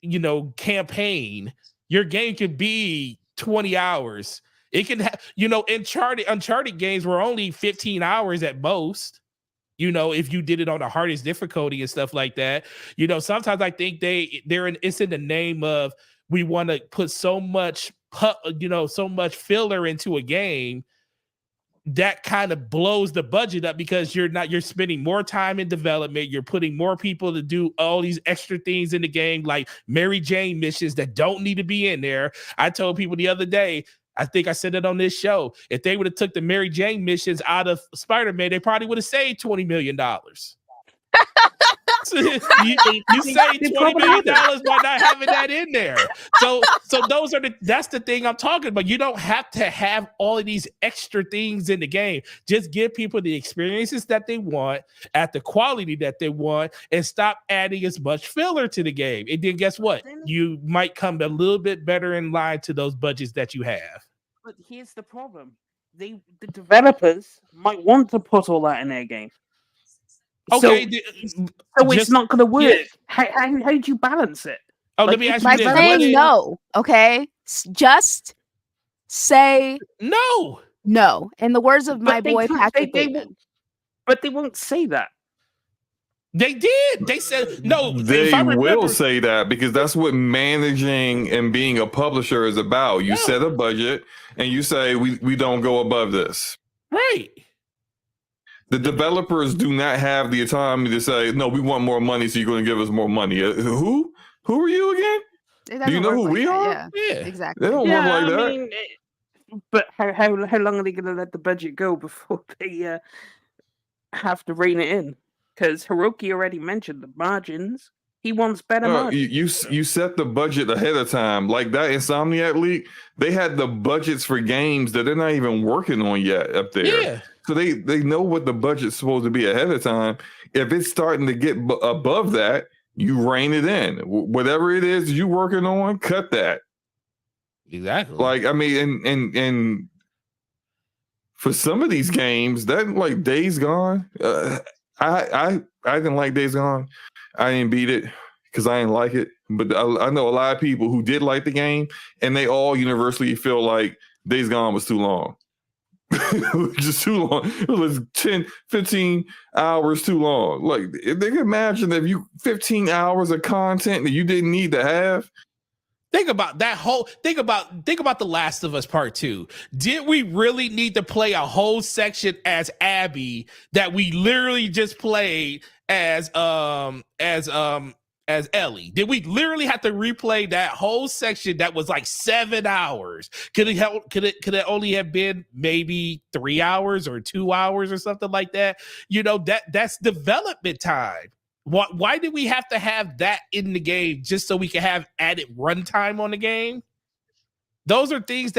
you know, campaign. Your game could be 20 hours. It can have, you know, Uncharted games were only 15 hours at most. You know, if you did it on the hardest difficulty and stuff like that. You know, sometimes I think it's in the name of, we want to put so much filler into a game that kind of blows the budget up, because you're spending more time in development. You're putting more people to do all these extra things in the game, like Mary Jane missions that don't need to be in there. I told people the other day, I think I said it on this show, if they would have took the Mary Jane missions out of Spider-Man, they probably would have saved $20 million. you saved $20 million by not having that in there. So that's the thing I'm talking about. You don't have to have all of these extra things in the game. Just give people the experiences that they want at the quality that they want, and stop adding as much filler to the game. And then guess what? You might come a little bit better in line to those budgets that you have. But here's the problem. The developers might want to put all that in their game. Okay, so it's not going to work. Yeah. How do you balance it? Oh, let me ask by you this. saying no, okay? Just say no. No. In the words of my boy Patrick Bateman. But they won't say that. They did. They said no. They will say that, because that's what managing and being a publisher is about. You set a budget and you say we don't go above this. Right. The developers do not have the autonomy to say, no, we want more money, so you're going to give us more money. Who are you again? Do you know who we are? Yeah, exactly. They don't work like that. But how long are they going to let the budget go before they have to rein it in? Because Hiroki already mentioned the margins He wants better money. You set the budget ahead of time. Like that Insomniac leak, they had the budgets for games that they're not even working on yet up there. Yeah. So they know what the budget's supposed to be ahead of time. If it's starting to get above that, you rein it in. Whatever it is you working on, cut that. Exactly. Like, I mean, and for some of these games, that like Days Gone, I didn't like Days Gone. I didn't beat it because I didn't like it. But I know a lot of people who did like the game, and they all universally feel like Days Gone was too long. It was just too long. It was 10, 15 hours too long. Like, they can imagine if you 15 hours of content that you didn't need to have. Think about that whole think about The Last of Us Part 2. Did we really need to play a whole section as Abby that we literally just played as Ellie? Did we literally have to replay that whole section that was like 7 hours? Could it only have been maybe 3 hours or 2 hours or something like that? You know, that's development time. Why did we have to have that in the game just so we can have added runtime on the game? Those are things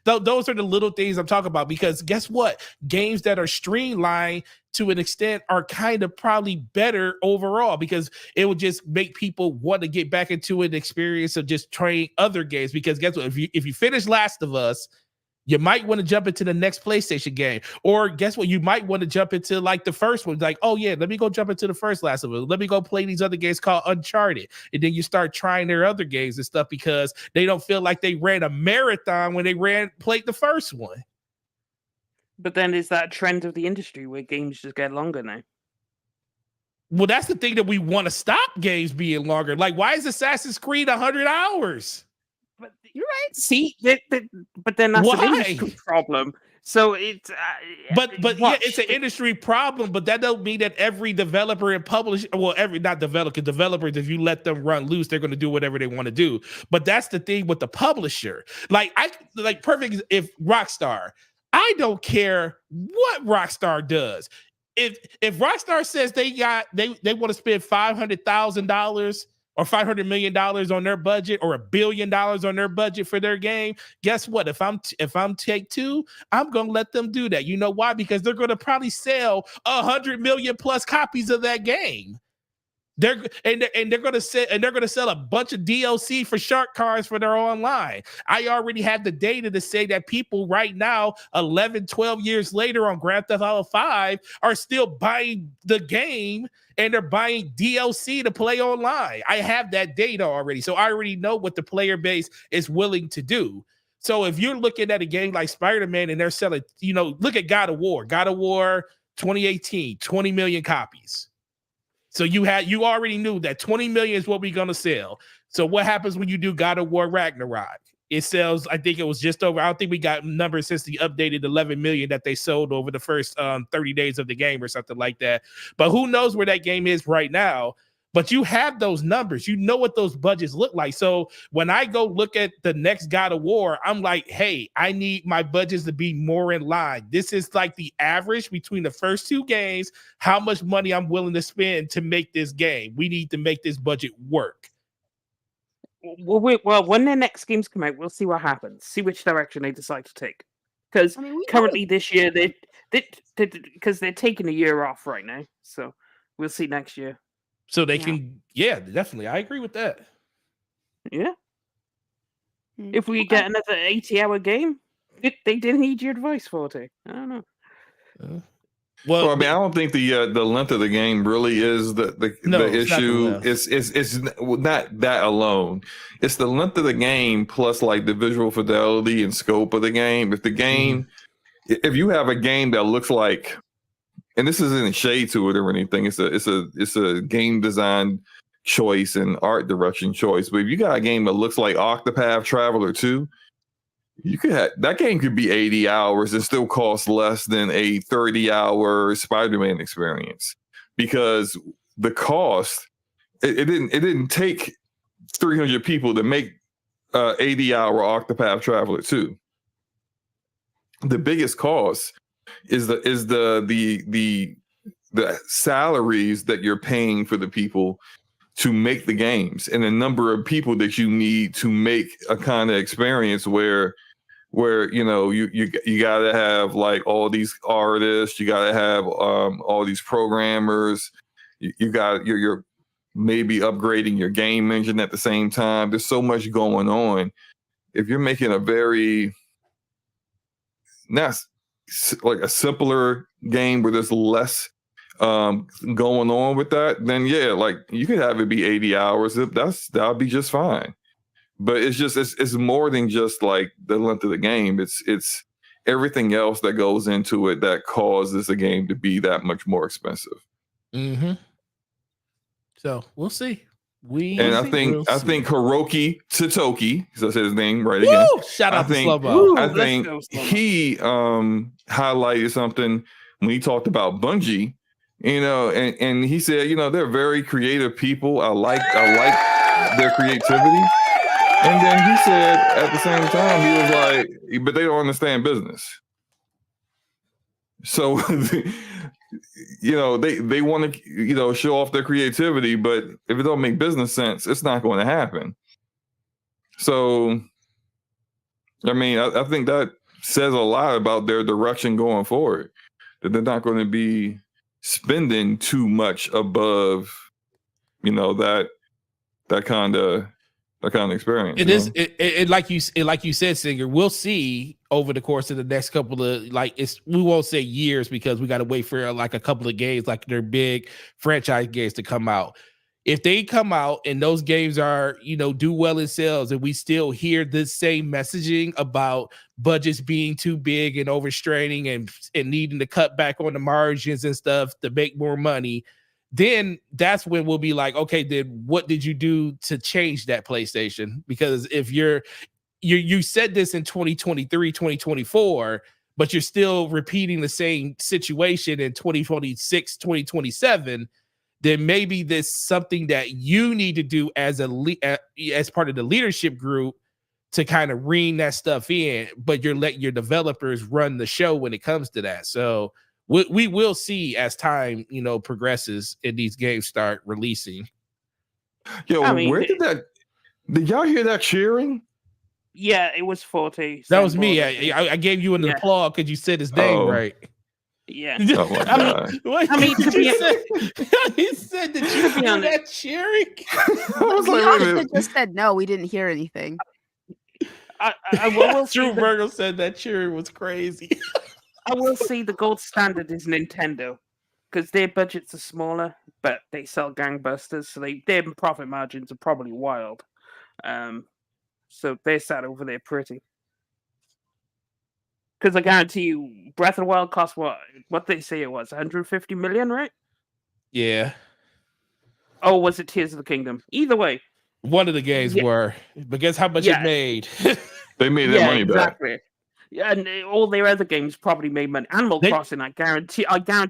those are the little things I'm talking about, because guess what? Games that are streamlined to an extent are kind of probably better overall, because it would just make people want to get back into an experience of just trying other games. Because guess what? If you finish Last of Us, you might want to jump into the next PlayStation game. Or guess what? You might want to jump into like the first one. Like, oh yeah, let me go jump into the first Last of Us. Let me go play these other games called Uncharted. And then you start trying their other games and stuff because they don't feel like they ran a marathon when they played the first one. But then is that trend of the industry where games just get longer now? Well, that's the thing, that we want to stop games being longer. Like, why is Assassin's Creed 100 hours? But you're right. See, but then that's an industry problem. So it's but yeah, it's an industry problem. But that don't mean that every developer and publisher, well, developers, if you let them run loose, they're going to do whatever they want to do. But that's the thing with the publisher. Perfect. If Rockstar, I don't care what Rockstar does. If Rockstar says they want to spend $500,000 or $500 million on their budget, or $1 billion on their budget for their game, guess what? If I'm Take-Two, I'm gonna let them do that. You know why? Because they're gonna probably sell 100 million plus copies of that game. They're gonna sell a bunch of DLC for shark cards for their online. I already have the data to say that people right now, 11, 12 years later on Grand Theft Auto 5, are still buying the game, and they're buying DLC to play online. I have that data already. So I already know what the player base is willing to do. So if you're looking at a game like Spider-Man and they're selling, look at God of War. God of War 2018, 20 million copies. So you already knew that 20 million is what we're going to sell. So what happens when you do God of War Ragnarok? It sells, I think it was just over, I don't think we got numbers since the updated 11 million that they sold over the first 30 days of the game or something like that. But who knows where that game is right now? But you have those numbers. You know what those budgets look like. So when I go look at the next God of War, I'm like, hey, I need my budgets to be more in line. This is like the average between the first two games, how much money I'm willing to spend to make this game. We need to make this budget work. Well, when their next games come out, we'll see what happens. See which direction they decide to take. Because currently this year, because they're taking a year off right now. So we'll see next year. So they can, definitely. I agree with that. Yeah. If we get another 80-hour game, they didn't need your advice, Forte. I don't know. Well, I mean, I don't think the length of the game really is the issue. It's not that alone. It's the length of the game plus like the visual fidelity and scope of the game. If the game, if you have a game that looks like, and this isn't a shade to it or anything, it's a game design choice and art direction choice. But if you got a game that looks like Octopath Traveler 2, you could have that game could be 80 hours and still cost less than a 30-hour Spider-Man experience, because the cost it didn't take 300 people to make 80-hour Octopath Traveler 2. The biggest cost is the salaries that you're paying for the people to make the games and the number of people that you need to make a kind of experience where you know you got to have like all these artists, you got to have all these programmers, you're maybe upgrading your game engine at the same time. There's so much going on. If you're making a very not like a simpler game where there's less going on with that, then yeah, like you could have it be 80 hours. That'll be just fine. But it's more than just like the length of the game. It's everything else that goes into it that causes a game to be that much more expensive. Mm-hmm. So we'll see. I think Hiroki Totoki, so I said his name right again. Shout out to Slowmo. I think he highlighted something when he talked about Bungie, you know, and he said, you know, they're very creative people. I like their creativity. And then he said at the same time, he was like, but they don't understand business. So, you know, they want to, you know, show off their creativity, but if it don't make business sense, it's not going to happen. So, I mean, I think that says a lot about their direction going forward, that they're not going to be spending too much above, you know, that kind of experience. It is it like you said, Singer. We'll see over the course of the next couple of we won't say years because we got to wait for like a couple of games, like their big franchise games to come out. If they come out and those games are, you know, do well in sales, and we still hear this same messaging about budgets being too big and overstraining and needing to cut back on the margins and stuff to make more money, then that's when we'll be like, okay, then what did you do to change that PlayStation? Because if you said this in 2023, 2024, but you're still repeating the same situation in 2026, 2027, then maybe there's something that you need to do as part of the leadership group to kind of rein that stuff in, but you're letting your developers run the show when it comes to that. So we will see as time, you know, progresses and these games start releasing. Yo, I mean, where did y'all hear that cheering? Yeah, it was Forte. That was me. I gave you an applause because you said his name right. Yeah. Oh my God. I mean, to be he said that you hear that cheering. I was like, just said no, we didn't hear anything. I will Drew Virgil said that cheering was crazy. I will say the gold standard is Nintendo, because their budgets are smaller, but they sell gangbusters, so their profit margins are probably wild. So they're sat over there pretty. Because I guarantee you, Breath of the Wild cost what they say it was, 150 million, right? Yeah. Oh, was it Tears of the Kingdom? Either way. One of the games were, but guess how much it made? They made their money back. Yeah, and all their other games probably made money. Animal Crossing, I guarantee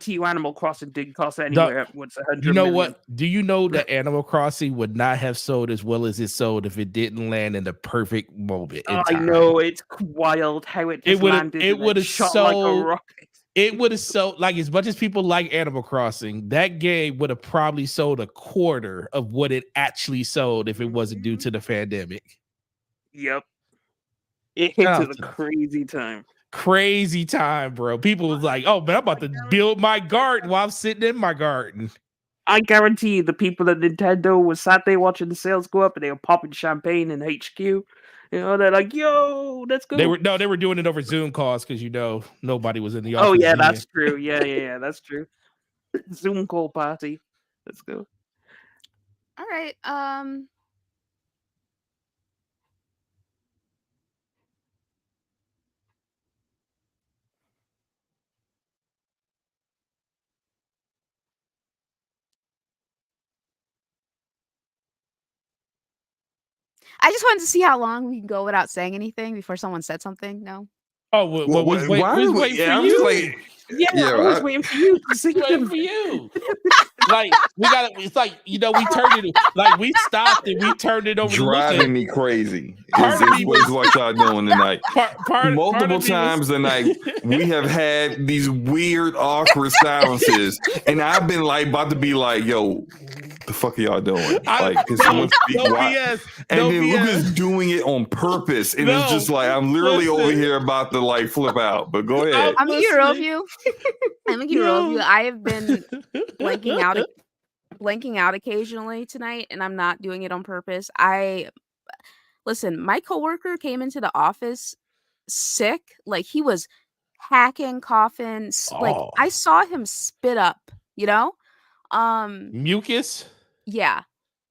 you, Animal Crossing didn't cost anywhere upwards 100 You know million. what? Do you know that Animal Crossing would not have sold as well as it sold if it didn't land in the perfect moment? I know, it's wild how it just landed. It would have shot like a rocket. It would have sold, like, as much as people like Animal Crossing, that game would have probably sold a quarter of what it actually sold if it wasn't due to the pandemic. Yep. It hits at a crazy time. Crazy time, bro. People was like, oh, but I'm about to build my garden while I'm sitting in my garden. I guarantee you the people at Nintendo were sat there watching the sales go up and they were popping champagne in HQ. You know, they're like, yo, let's go. They were doing it over Zoom calls because, you know, nobody was in the office. Oh, yeah, that's true. Yeah, that's true. Zoom call party. Let's go. All right. I just wanted to see how long we can go without saying anything before someone said something. No. Oh, well, wait for you. I was waiting for you to say Waiting for you. like we got it. It's like we turned it like we stopped and we turned it over to Driving Luca. me crazy Part of me is what y'all doing tonight. Multiple of me times tonight, we have had these weird, awkward silences, and I've been like about to be like, "Yo, the fuck are y'all doing?" Like, can someone speak? No BS. And No then BS. Luca's doing it on purpose, and it's just like I'm literally over here about to like flip out. But go ahead. I'm gonna keep it real with you. I'm gonna keep it real with you. I have been blanking out occasionally tonight, and I'm not doing it on purpose. Listen, my coworker came into the office sick, like he was hacking, coughing, like I saw him spit up, Mucus. Yeah.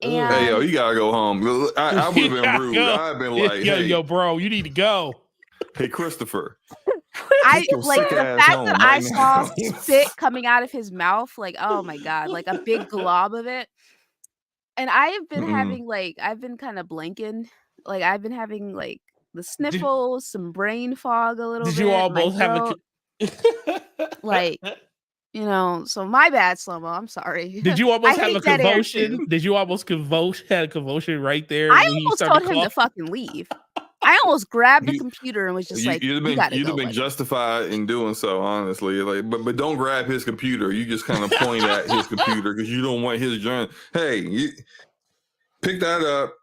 And Hey, yo, you gotta go home. I would have been rude. I've been like, hey, yo, bro, you need to go. Hey, Christopher. I like the fact that I saw now. spit coming out of his mouth, like, oh my god, like a big glob of it. And I have been having I've been kind of blanking, like I've been having like the sniffles, some brain fog a little bit. Did you almost have like, so my bad, Slow-Mo. I'm sorry. Did you almost have a hate dead air, convulsion? too. Did you almost had a convulsion right there? I when he almost started told him to coughing? fucking leave. I almost grabbed the computer and was just like, you'd have been justified in doing so, honestly. Like, but don't grab his computer. You just kind of point at his computer because you don't want his journal. Hey, you pick that up,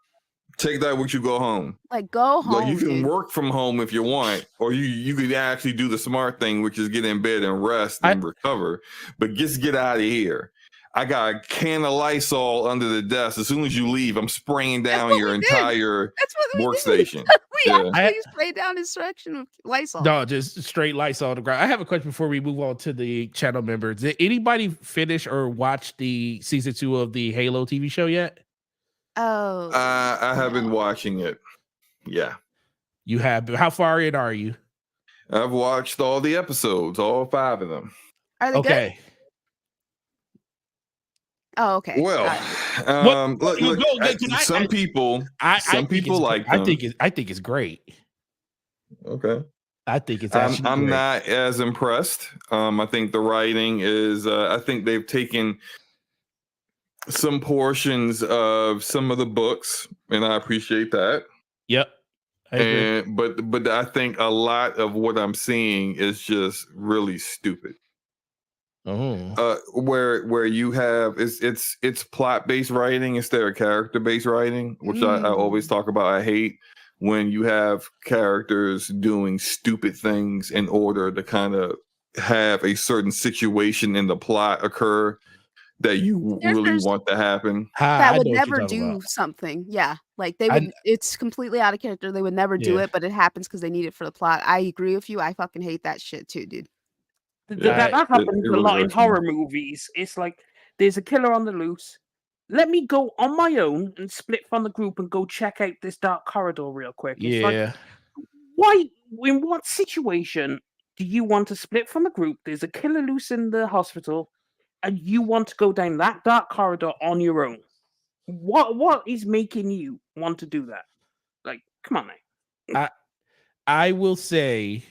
take that with you, go home. Like, go home. Like, you can dude. work from home if you want, or you could actually do the smart thing, which is get in bed and rest and recover. But just get out of here. I got a can of Lysol under the desk. As soon as you leave, I'm spraying down your entire workstation. We actually sprayed down his section of Lysol. No, just straight Lysol on the ground. I have a question before we move on to the channel members. Did anybody finish or watch the season 2 of the Halo TV show yet? Oh. I have been watching it. Yeah. You have. How far in are you? I've watched all the episodes, all 5 of them. Are they good? Oh, okay. Well, some people like them. I think it's great. Okay. I think it's actually I'm great. not as impressed. I think the writing is I think they've taken some portions of some of the books, and I appreciate that. Yep. But I think a lot of what I'm seeing is just really stupid. Where you have it's plot based writing instead of character based writing, which I always talk about. I hate when you have characters doing stupid things in order to kind of have a certain situation in the plot occur that you really want to happen. That would never do something. Yeah. Like they would, it's completely out of character. They would never do it, but it happens because they need it for the plot. I agree with you. I fucking hate that shit too, dude. That happens a lot in horror movies. It's like there's a killer on the loose. Let me go on my own and split from the group and go check out this dark corridor real quick. It's like, why? In what situation do you want to split from the group? There's a killer loose in the hospital, and you want to go down that dark corridor on your own. What is making you want to do that? Like, come on, man. I will say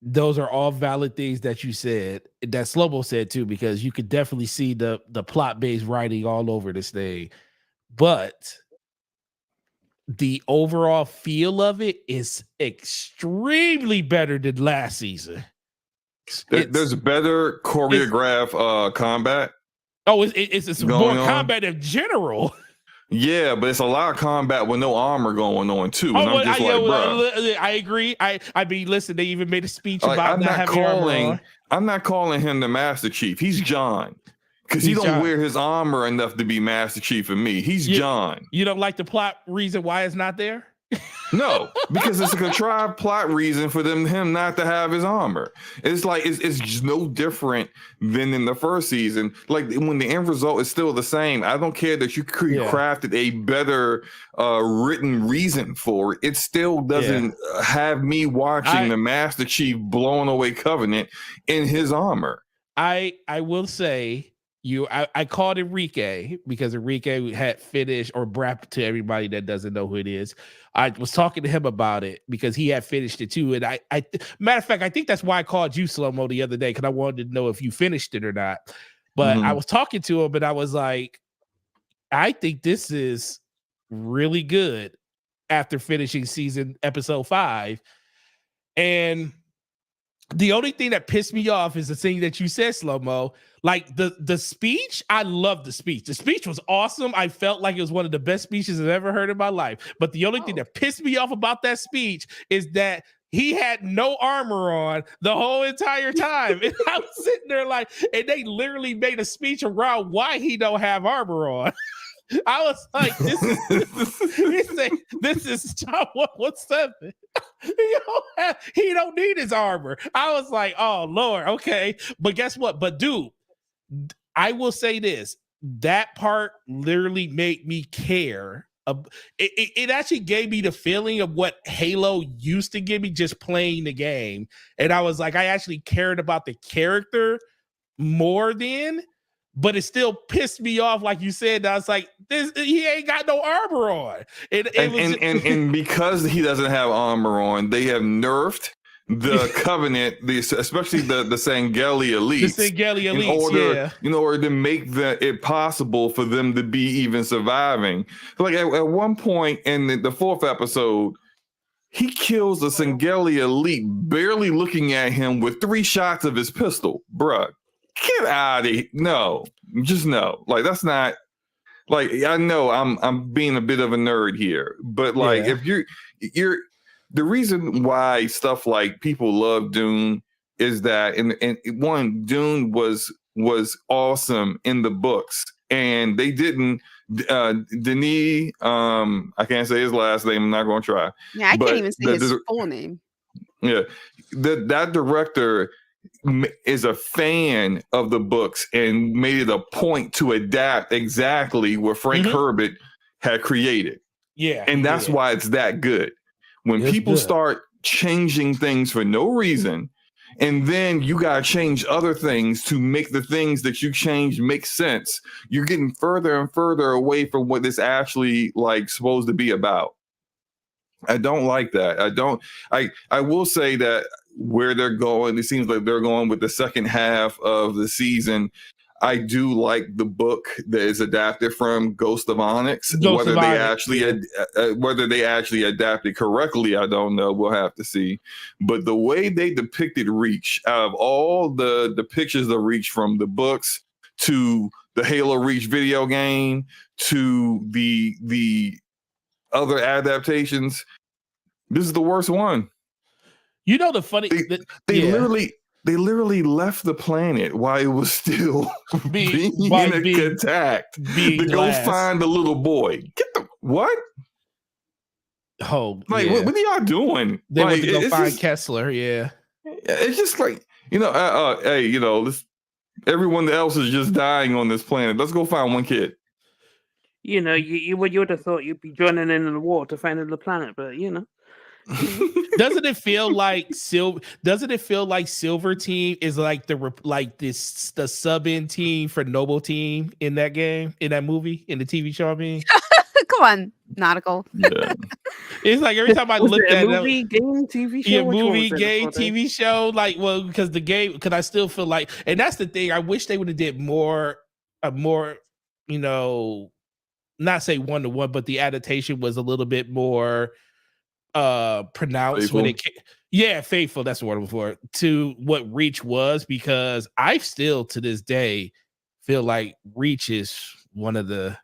those are all valid things that you said, that Slobo said too, because you could definitely see the plot-based writing all over this thing. But the overall feel of it is extremely better than last season. There's better choreographed combat. Oh, it's more combat in general. Yeah, but it's a lot of combat with no armor going on too. And I'm just bro. I agree. I mean, listen, they even made a speech about not having armor on. I'm not calling him the Master Chief. He's John. Because he don't wear his armor enough to be Master Chief of me. He's John. You don't like the plot reason why it's not there? No, because it's a contrived plot reason for him not to have his armor. It's like it's just no different than in the first season. Like when the end result is still the same. I don't care that you crafted a better written reason for it. It still doesn't have me watching the Master Chief blowing away Covenant in his armor. I will say I called Enrique because Enrique had finished, or Brap to everybody that doesn't know who it is. I was talking to him about it because he had finished it too. And I matter of fact, I think that's why I called you, Slow-Mo, the other day, because I wanted to know if you finished it or not. But I was talking to him, and I was like, I think this is really good after finishing episode 5. And the only thing that pissed me off is the thing that you said, Slow-Mo. Like the speech, I love the speech. The speech was awesome. I felt like it was one of the best speeches I've ever heard in my life. But the only thing that pissed me off about that speech is that he had no armor on the whole entire time. And I was sitting there like, and they literally made a speech around why he don't have armor on. I was like, this is John 117. He don't need his armor. I was like, oh Lord, okay. But guess what? But dude, I will say this. That part literally made me care. It actually gave me the feeling of what Halo used to give me just playing the game. And I was like, I actually cared about the character more then. But it still pissed me off, like you said. I was like, he ain't got no armor on. And because he doesn't have armor on, they have nerfed the Covenant, especially the Sangeli elites. The Sangeli elites, in order to make it possible for them to be even surviving. Like at one point in the 4th episode, he kills a Sangeli elite, barely looking at him with 3 shots of his pistol, bruh. Get out of here. No, just no. Like, that's not, like, I know I'm being a bit of a nerd here, but like, if you're the reason why stuff like people love Dune is that, and one, Dune was awesome in the books, and they didn't, Denis, I can't say his last name, I'm not going to try. Yeah, I can't even say his full name. Yeah, that director is a fan of the books and made it a point to adapt exactly what Frank Herbert had created. Yeah. And that's why it's that good. When people start changing things for no reason, and then you got to change other things to make the things that you change make sense, you're getting further and further away from what it's actually like supposed to be about. I don't like that. I will say that where they're going, it seems like they're going with the second half of the season. I do like the book that is adapted from Ghost of Onyx. Whether they actually adapted correctly, I don't know. We'll have to see. But the way they depicted Reach, out of all the pictures of Reach, from the books to the Halo Reach video game to the other adaptations, this is the worst one. You know, the funny, they literally left the planet while it was still being attacked to go find the little boy. Get the what? Oh, like what are y'all doing? They like, went to go find Kessler. Yeah, it's just like, hey, everyone else is just dying on this planet. Let's go find one kid. You would have thought you'd be joining in the war to find the planet, but Doesn't it feel like Silver Team is like the sub-in team for Noble Team in that game, in that movie, in the TV show? I mean, come on, Nautical. Yeah. It's like every time I looked at movie, game, TV show, TV show, like, well, because I still feel like, and that's the thing. I wish they would have did more, not say 1-to-1, but the adaptation was a little bit more pronounced faithful. When it came, faithful, that's the word before, to what Reach was, because I still to this day feel like Reach is one of the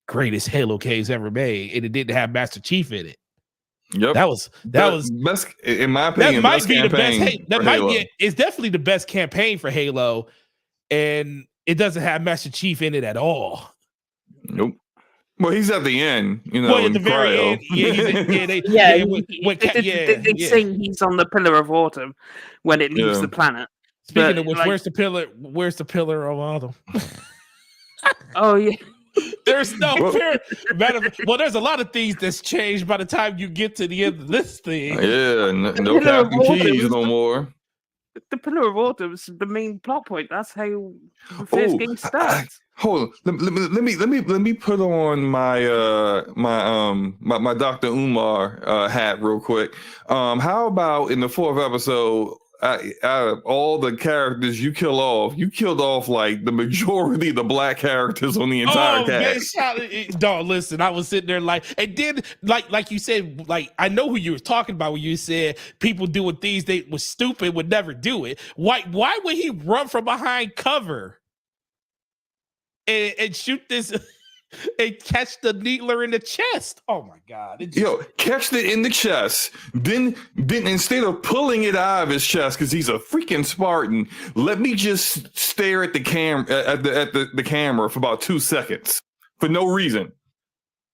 greatest Halo games ever made, and it didn't have Master Chief in it. Yep, that was best, in my opinion. That might be the best. It's definitely the best campaign for Halo, and it doesn't have Master Chief in it at all. Nope. Well, he's at the end, at the very end. They sing he's on the Pillar of Autumn when it leaves the planet. Speaking of which, where's the pillar? Where's the Pillar of Autumn? Oh yeah. There's no pillar. Well, there's a lot of things that's changed by the time you get to the end of this thing. Yeah, no Captain Keys no more. The Pillar of Autumn is the main plot point. That's how the first game starts. Hold on. Let me put on my my Dr. Umar hat real quick. How about in the 4th episode, out of all the characters you killed off like the majority of the black characters on the entire cast. No, listen, I was sitting there like, and then like you said, like I know who you were talking about when you said people doing things they was stupid would never do it. Why would he run from behind cover and shoot this and catch the needler in the chest? Oh my God. Catch it in the chest. Then instead of pulling it out of his chest, because he's a freaking Spartan, let me just stare at the the camera for about 2 seconds for no reason.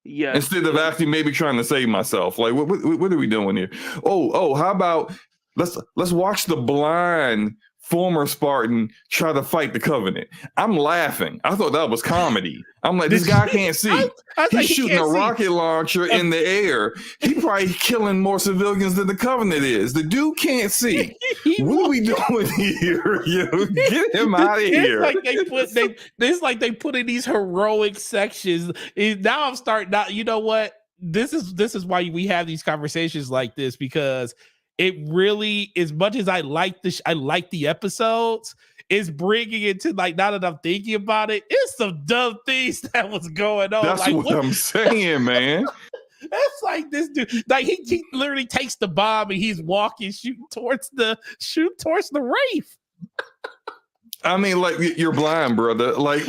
Yeah. Instead of actually maybe trying to save myself. Like, what are we doing here? Oh, how about let's watch the blind former Spartan try to fight the Covenant. I'm laughing. I thought that was comedy. I'm like, this guy can't see. He's shooting a rocket launcher in the air. He probably killing more civilians than the Covenant is. The dude can't see. What are we doing here? Get him out of here. It's like they put in these heroic sections. Now I'm starting. Now you know what? This is why we have these conversations like this, because it really, as much as I like the episodes, it's bringing it to, like, now that I'm thinking about it, it's some dumb things that was going on. That's like, what I'm saying, man. It's like this dude, like he literally takes the bomb and he's walking, shooting towards the Wraith. I mean, like, you're blind, brother. Like,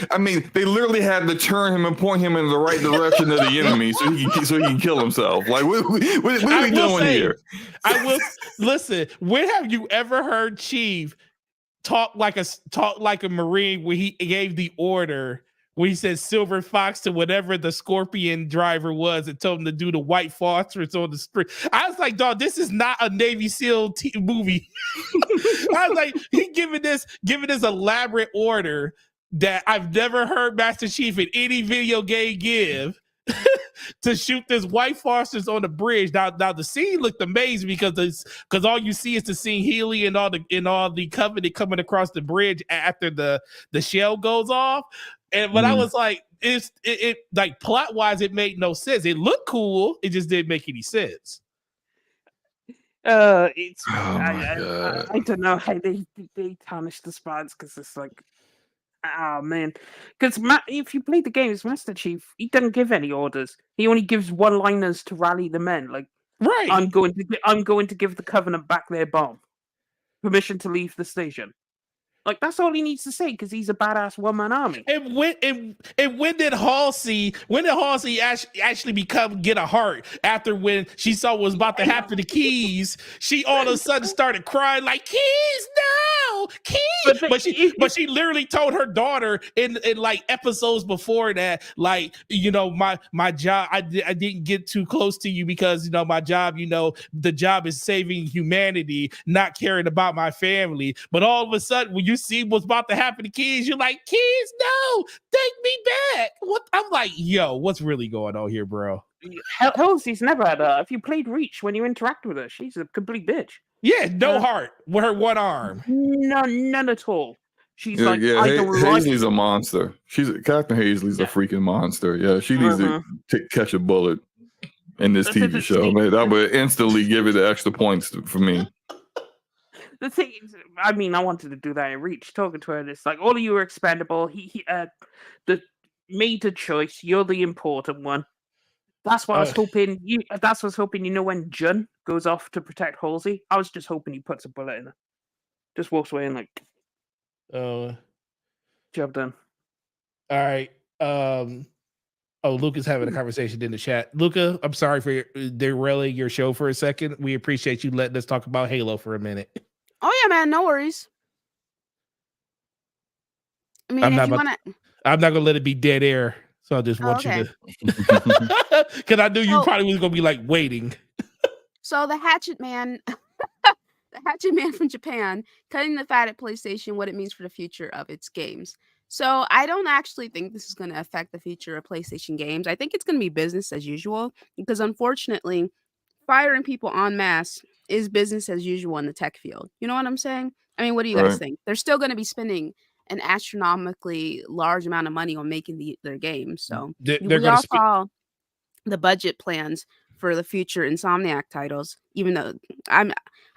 I mean, they literally had to turn him and point him in the right direction of the enemy so he can kill himself. Like, what are we doing here? I will listen. When have you ever heard Chief talk like a Marine when he gave the order? When he said Silver Fox to whatever the Scorpion driver was and told him to do the white phosphorus on the street. I was like, dog, this is not a Navy SEAL movie. I was like, he giving this elaborate order that I've never heard Master Chief in any video game give to shoot this white phosphorus on the bridge. Now the scene looked amazing because all you see is the scene Healy and all the Covenant coming across the bridge after the shell goes off. But I was like, it like plot wise, it made no sense. It looked cool, it just didn't make any sense. I God. don't know how they tarnish the Spartans, because it's like, oh man, because if you play the game as Master Chief, he doesn't give any orders. He only gives one-liners to rally the men. Like, right, I'm going to give the Covenant back their bomb. Permission to leave the station. Like, that's all he needs to say, because he's a badass one-man army. And when did Halsey actually get a heart? After when she saw what was about to happen to Keys, she all of a sudden started crying like, Keys, no, Keys. But she literally told her daughter in like episodes before that, like, you know, my job, I didn't get too close to you because, you know, my job, you know, the job is saving humanity, not caring about my family. But all of a sudden, when you see what's about to happen to Kids, you're like, Kids, no, take me back. What? I'm like, yo, what's really going on here, bro? Halsey's never had her. If you played Reach, when you interact with her, she's a complete bitch. Yeah, no heart with her one arm. None at all. She's like, I don't Hazley's a monster. Captain Hazley's a freaking monster. Yeah, she needs to catch a bullet in this TV show. Man, that would instantly give it the extra points for me. The thing is, I mean, I wanted to do that in Reach, talking to her, and it's like, all of you are expendable. He made a choice. You're the important one. That's what I was hoping. That's what I was hoping. You know, when Jun goes off to protect Halsey, I was just hoping he puts a bullet in her. Just walks away and like, job done. All right. Luca's having a conversation in the chat. Luca, I'm sorry for derailing your show for a second. We appreciate you letting us talk about Halo for a minute. Oh yeah, man, no worries. I mean, if you want to, I'm not gonna let it be dead air. So I just want you to, because I knew you probably was gonna be like waiting. So the Hatchet Man, the Hatchet Man from Japan, cutting the fat at PlayStation, what it means for the future of its games. So I don't actually think this is going to affect the future of PlayStation games. I think it's going to be business as usual, because unfortunately, firing people en masse is business as usual in the tech field. You know what I'm saying? I mean, what do you guys think? They're still going to be spending an astronomically large amount of money on making their games. So we all saw the budget plans for the future Insomniac titles, even though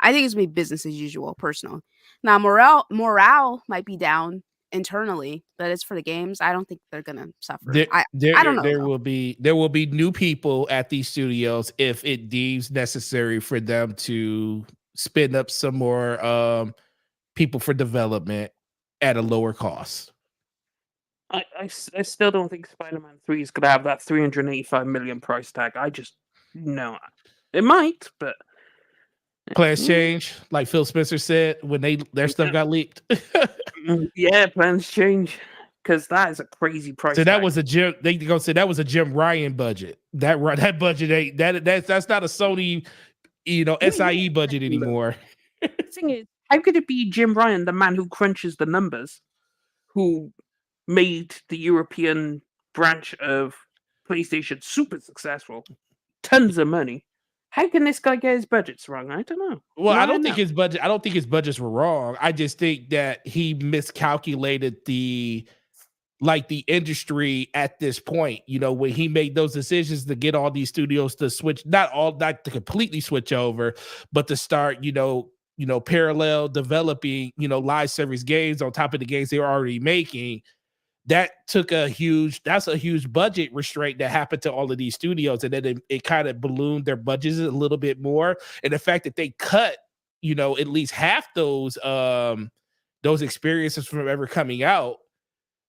I think it's gonna be business as usual, personal. Now morale might be down internally, but it's for the games. I don't think they're gonna suffer. I don't know. There will be new people at these studios if it deems necessary for them to spin up some more people for development at a lower cost. I still don't think Spider-Man 3 is going to have that 385 million price tag. I just no. It might, but Plans change, like Phil Spencer said when their stuff got leaked. Yeah, plans change because that is a crazy price. So that tag. was a Jim. They gonna say that was a Jim Ryan budget. That budget ain't that's not a Sony, SIE budget anymore. The thing is, how could it be Jim Ryan, the man who crunches the numbers, who made the European branch of PlayStation super successful, tons of money? How can this guy get his budgets wrong? I don't know. Well, I don't think his budgets were wrong. I just think that he miscalculated the industry at this point, when he made those decisions to get all these studios to switch, not to completely switch over, but to start, parallel developing, live service games on top of the games they were already making. That's a huge budget restraint that happened to all of these studios. And then it kind of ballooned their budgets a little bit more. And the fact that they cut, at least half those experiences from ever coming out,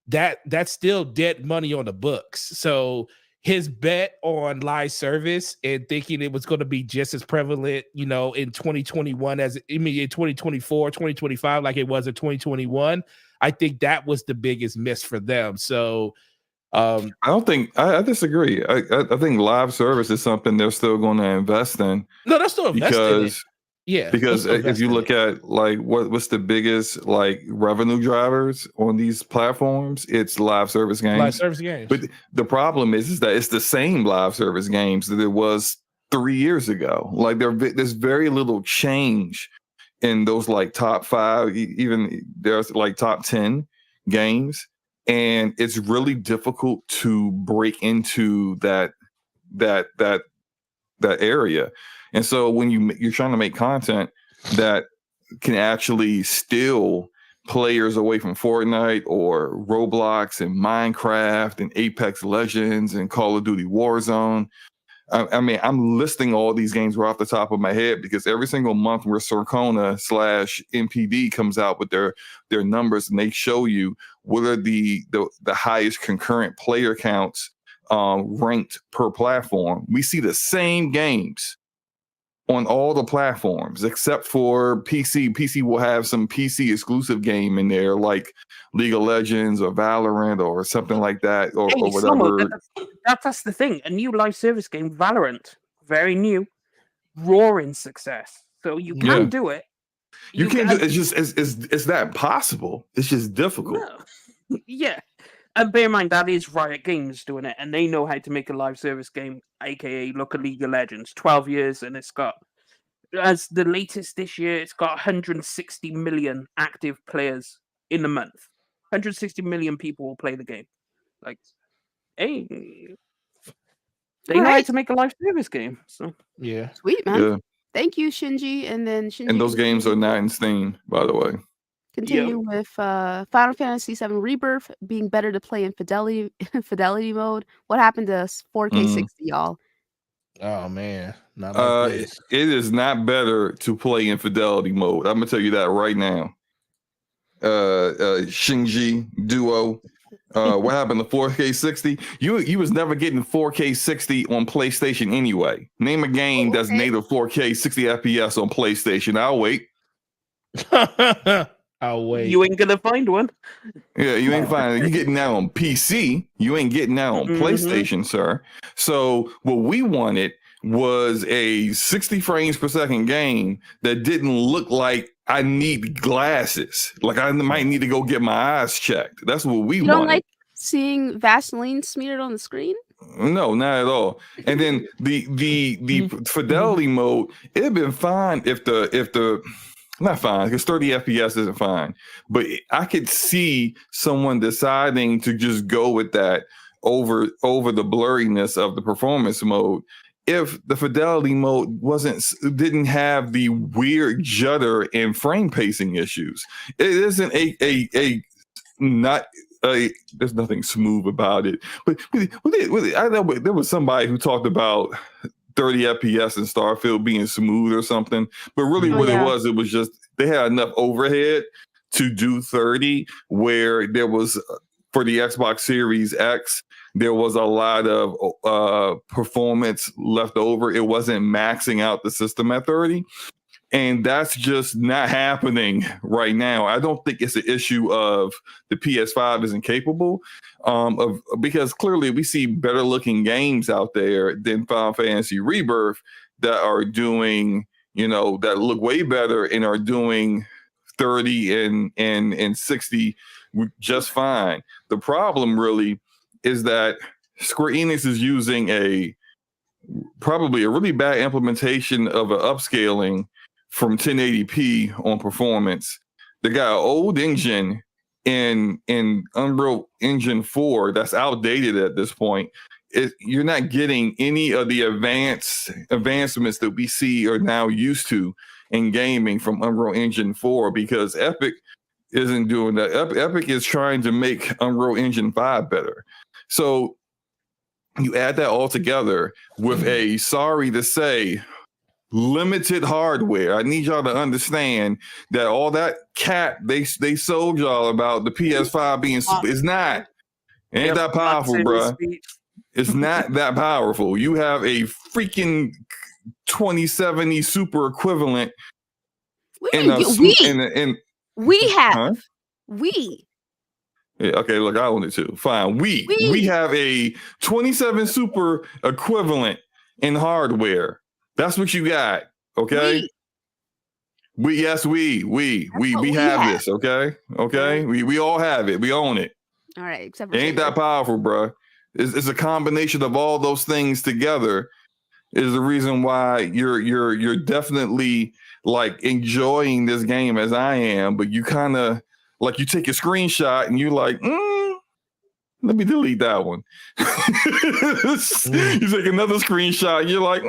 that's still dead money on the books. So his bet on live service and thinking it was going to be just as prevalent, in 2021 in 2024, 2025, like it was in 2021, I think that was the biggest miss for them. So I don't think I disagree. I think live service is something they're still going to invest in. No, they're still investing in it. Yeah, because if you look at like what's the biggest like revenue drivers on these platforms, it's live service games. Live service games. But the problem is that it's the same live service games that it was 3 years ago. Like there's very little change in those like top 5, even there's like top 10 games, and it's really difficult to break into that area. And so when you're trying to make content that can actually steal players away from Fortnite or Roblox and Minecraft and Apex Legends and Call of Duty Warzone, I mean, I'm listing all these games right off the top of my head because every single month where Circona/NPD comes out with their numbers and they show you what are the highest concurrent player counts ranked per platform. We see the same games on all the platforms except for PC. PC will have some PC exclusive game in there, like League of Legends or Valorant or something like that, or whatever. That's the thing. A new live service game, Valorant, very new, roaring success. So you can do it. You can't. It's that possible. It's just difficult. No. Yeah. And bear in mind, that is Riot Games doing it, and they know how to make a live service game, aka look at League of Legends. 12 years, and it's got, as the latest this year, it's got 160 million active players in a month. 160 million people will play the game. Like, hey, they know how to make a live service game. So yeah, sweet man. Yeah. Thank you, Shinji. And then Shinji. And those games are not in Steam, by the way. Continue with Final Fantasy VII Rebirth being better to play in fidelity mode. What happened to 4K 60, y'all? Oh man, not like this. It is not better to play in fidelity mode. I'm gonna tell you that right now. Shinji Duo. What happened to 4K 60? You was never getting 4K 60 on PlayStation anyway. Name a game that's native 4K 60 FPS on PlayStation. I'll wait. I'll wait. You ain't gonna find one. Yeah, you ain't finding it. You getting that on PC. You ain't getting that on PlayStation, sir. So what we wanted was a 60 frames per second game that didn't look like I need glasses. Like I might need to go get my eyes checked. That's what we wanted. You don't like seeing Vaseline smeared on the screen? No, not at all. And then the fidelity mode, it'd have been fine if the not fine, because 30 FPS isn't fine. But I could see someone deciding to just go with that over the blurriness of the performance mode if the fidelity mode didn't have the weird judder and frame pacing issues. It isn't there's nothing smooth about it. But I know there was somebody who talked about 30 FPS in Starfield being smooth or something. But really what it was just they had enough overhead to do 30 where there was, for the Xbox Series X, there was a lot of performance left over. It wasn't maxing out the system at 30. And that's just not happening right now. I don't think it's an issue of the PS5 isn't capable because clearly we see better looking games out there than Final Fantasy Rebirth that are doing, that look way better and are doing 30 and 60 just fine. The problem really is that Square Enix is using probably a really bad implementation of an upscaling from 1080p on performance. They got an old engine in Unreal Engine 4 that's outdated at this point. You're not getting any of the advancements that we see or now used to in gaming from Unreal Engine 4 because Epic isn't doing that. Epic is trying to make Unreal Engine 5 better. So you add that all together with a, sorry to say, limited hardware. I need y'all to understand that all that cap they sold y'all about the PS5 being is not ain't that powerful, bro. It's not that powerful. You have a freaking 2070 super equivalent. Yeah, okay, look, I own it too. Fine. We have a 27 super equivalent in hardware. That's what you got, okay? We have this, okay? Okay? We all have it. We own it. All right, except for it ain't that powerful, bro. It's a combination of all those things together is the reason why you're definitely like enjoying this game as I am, but you kind of like you take a screenshot and you like, let me delete that one. You take another screenshot, you're like,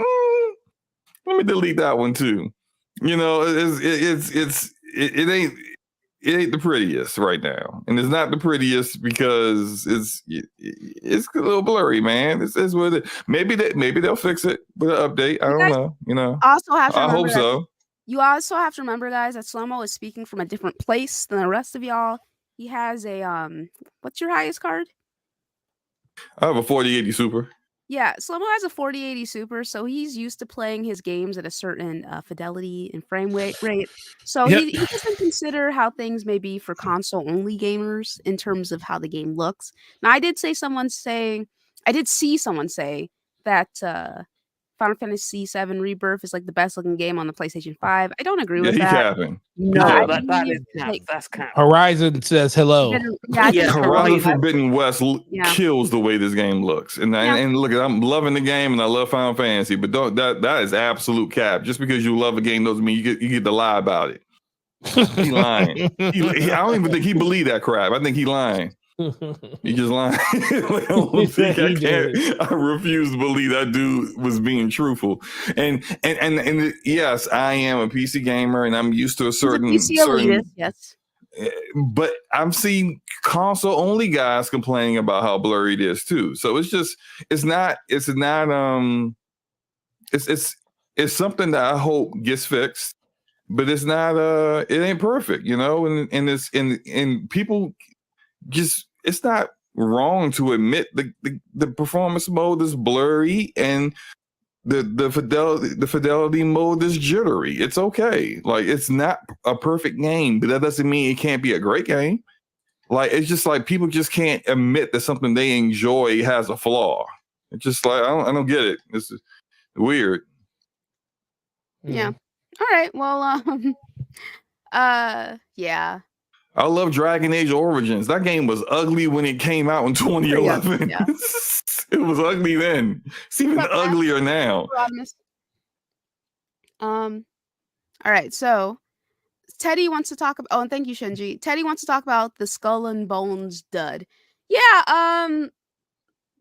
let me delete that one too. It ain't the prettiest right now, and it's not the prettiest because it's a little blurry, man. It's what it. Maybe they'll fix it with an update. I don't know. Also have to I hope so. You also have to remember, guys, that Slow-Mo is speaking from a different place than the rest of y'all. He has a what's your highest card? I have a 4080 Super. Yeah, Slow-Mo has a 4080 Super, so he's used to playing his games at a certain fidelity and frame rate. So he doesn't consider how things may be for console-only gamers in terms of how the game looks. Now, I did see someone say that Final Fantasy VII Rebirth is like the best looking game on the PlayStation 5. I don't agree with that. Capping. No, that is cap. That's cap. Horizon says hello. Horizon Forbidden West kills the way this game looks. And look, I'm loving the game and I love Final Fantasy, but that is absolute cap. Just because you love a game doesn't mean you get to lie about it. He lying. I don't even think he believed that crap. I think he lying. He just lying. I refuse to believe that dude was being truthful. And yes, I am a PC gamer and I'm used to a certain elitist, yes. But I'm seeing console only guys complaining about how blurry it is too. So it's something that I hope gets fixed, but it's not it ain't perfect, and people just, it's not wrong to admit the performance mode is blurry and the fidelity mode is jittery. It's okay. Like, it's not a perfect game, but that doesn't mean it can't be a great game. Like, it's just like people just can't admit that something they enjoy has a flaw. It's just like I don't get it. It's weird. Yeah. All right. Well, yeah. I love Dragon Age Origins. That game was ugly when it came out in 2011. Yeah. It was ugly then. It's even uglier now. All right. So Teddy wants to talk about. Oh, and thank you, Shinji. Teddy wants to talk about the Skull and Bones dud. Yeah.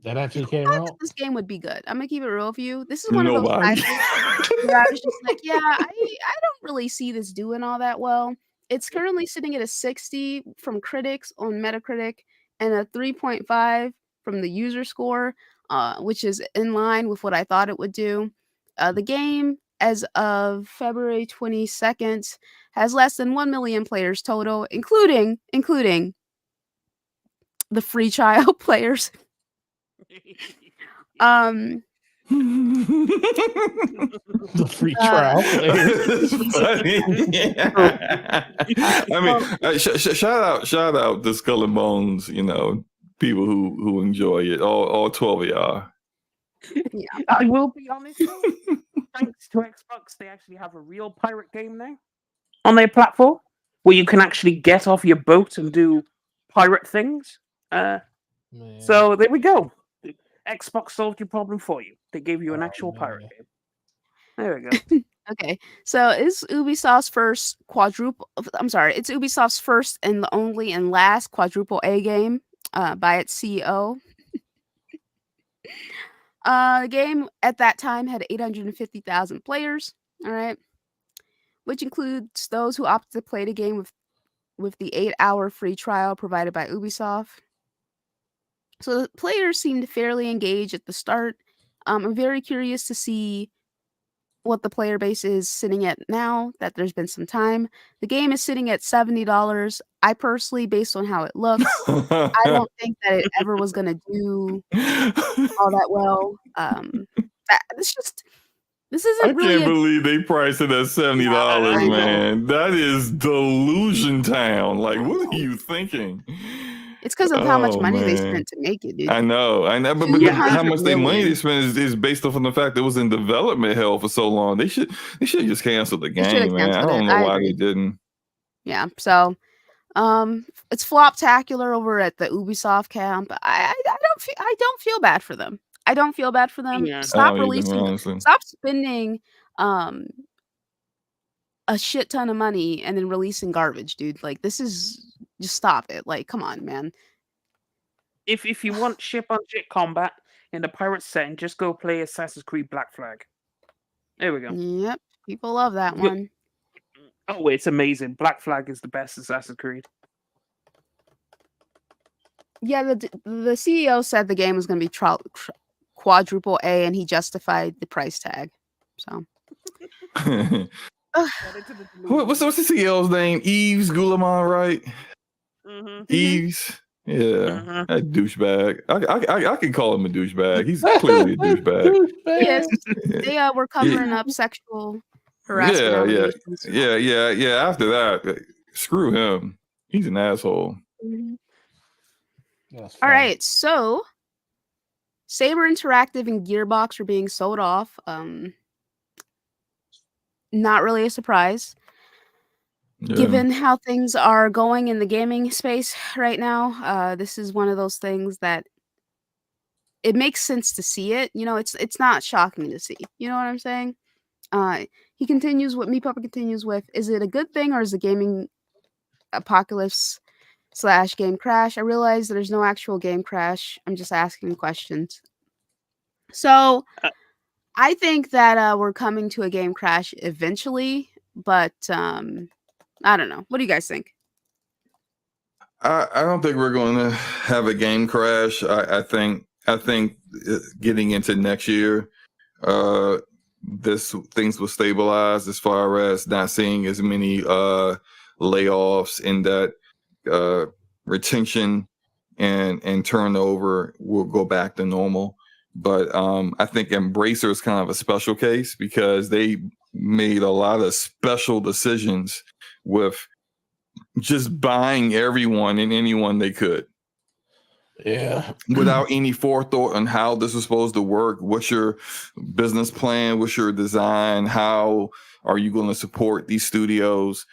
That actually came thought that out. this game would be good. I'm gonna keep it real with you. This is one of those Nobody. titles where I was just like, yeah, I don't really see this doing all that well. It's currently sitting at a 60 from critics on Metacritic and a 3.5 from the user score, which is in line with what I thought it would do. The game, as of February 22nd, has less than 1 million players total, including the free trial players. The free trial players. It's funny. I mean, shout out to Skull and Bones. You know, people who enjoy it. All 12 of y'all. Yeah. I will be honest. Thanks to Xbox, they actually have a real pirate game now on their platform where you can actually get off your boat and do pirate things. So there we go. Xbox solved your problem for you. They gave you an actual pirate game. There we go. Okay, so it's Ubisoft's first it's Ubisoft's first and the only and last quadruple A game by its CEO. The game at that time had 850,000 players, all right, which includes those who opted to play the game with the 8-hour free trial provided by Ubisoft. So the players seemed fairly engaged at the start. I'm very curious to see what the player base is sitting at now that there's been some time. The game is sitting at $70. I personally, based on how it looks, I don't think that it ever was going to do all that well. This isn't I really can't believe they priced it at $70, I know. man. That is delusion town. Like, what are you thinking? It's because of how much money they man. spent to make it, dude. I know, but how much they money they spent is based off on the fact that it was in development hell for so long. They should just cancel the game, man. I don't know why they didn't. Yeah, so it's flop-tacular over at the Ubisoft camp. I don't feel bad for them. I don't feel bad for them. Yeah. Stop spending a shit ton of money and then releasing garbage, dude. Like, this is just stop it. Like, come on, man. If you want ship-on-ship combat in the pirate setting, just go play Assassin's Creed Black Flag. There we go. Yep, people love that one. Oh, it's amazing. Black Flag is the best Assassin's Creed. Yeah, the CEO said the game was going to be quadruple A, and he justified the price tag. So, what's the CEO's name? Yves Guillemot, right? Mm-hmm. Yves. Yeah, that douchebag. I can call him a douchebag. He's clearly a douchebag. Yes, they were covering up sexual harassment. Yeah. After that, screw him. He's an asshole. Mm-hmm. All right, so Saber Interactive and Gearbox are being sold off. Not really a surprise. Yeah. Given how things are going in the gaming space right now, this is one of those things that it makes sense to see it. You know, it's not shocking to see. You know what I'm saying? He continues with Meepuppet continues with, is it a good thing or is the gaming apocalypse / game crash? I realize there's no actual game crash. I'm just asking questions. So I think that we're coming to a game crash eventually, but I don't know. What do you guys think? I don't think we're going to have a game crash. I think getting into next year, things will stabilize as far as not seeing as many layoffs, and that retention and turnover will go back to normal. But I think Embracer is kind of a special case because they made a lot of special decisions with just buying everyone and anyone they could. Yeah. Without any forethought on how this is supposed to work. What's your business plan? What's your design? How are you going to support these studios?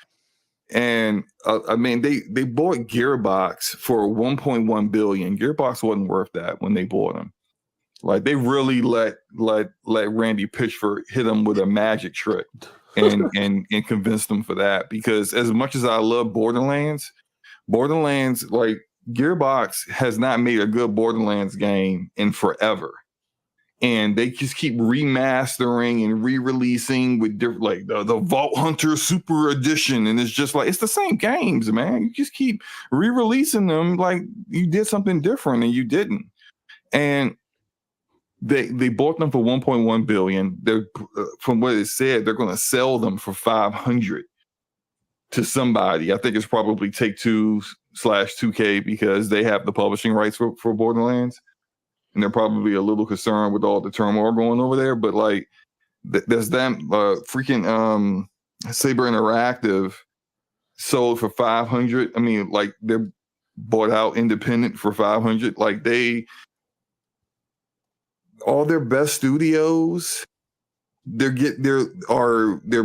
And I mean, they bought Gearbox for $1.1 billion. Gearbox wasn't worth that when they bought them. Like, they really let Randy Pitchford hit them with a magic trick and convince them for that. Because as much as I love Borderlands, like, Gearbox has not made a good Borderlands game in forever. And they just keep remastering and re-releasing with different, like the Vault Hunter Super Edition, and it's just like it's the same games, man. You just keep re-releasing them like you did something different, and you didn't. And they bought them for 1.1 billion. They're from what it said, they're going to sell them for 500 to somebody. I think it's probably Take-Two/2K because they have the publishing rights for Borderlands. And they're probably a little concerned with all the turmoil going over there. But like, there's them freaking Saber Interactive sold for 500. I mean, like they're bought out independent for 500. Like all their best studios, they're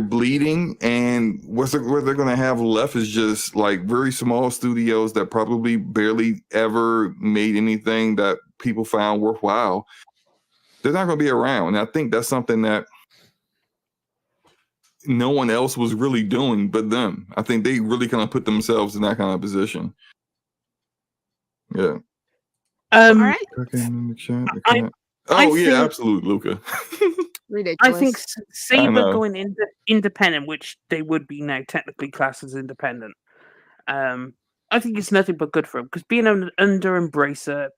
bleeding, and what they're going to have left is just like very small studios that probably barely ever made anything that people found worthwhile. They're not going to be around. And I think that's something that no one else was really doing but them. I think they really kind of put themselves in that kind of position. Yeah. All right. I yeah, think- absolutely, Luca. I think Saber I going independent, which they would be now technically classed as independent. I think it's nothing but good for them because being under Embracer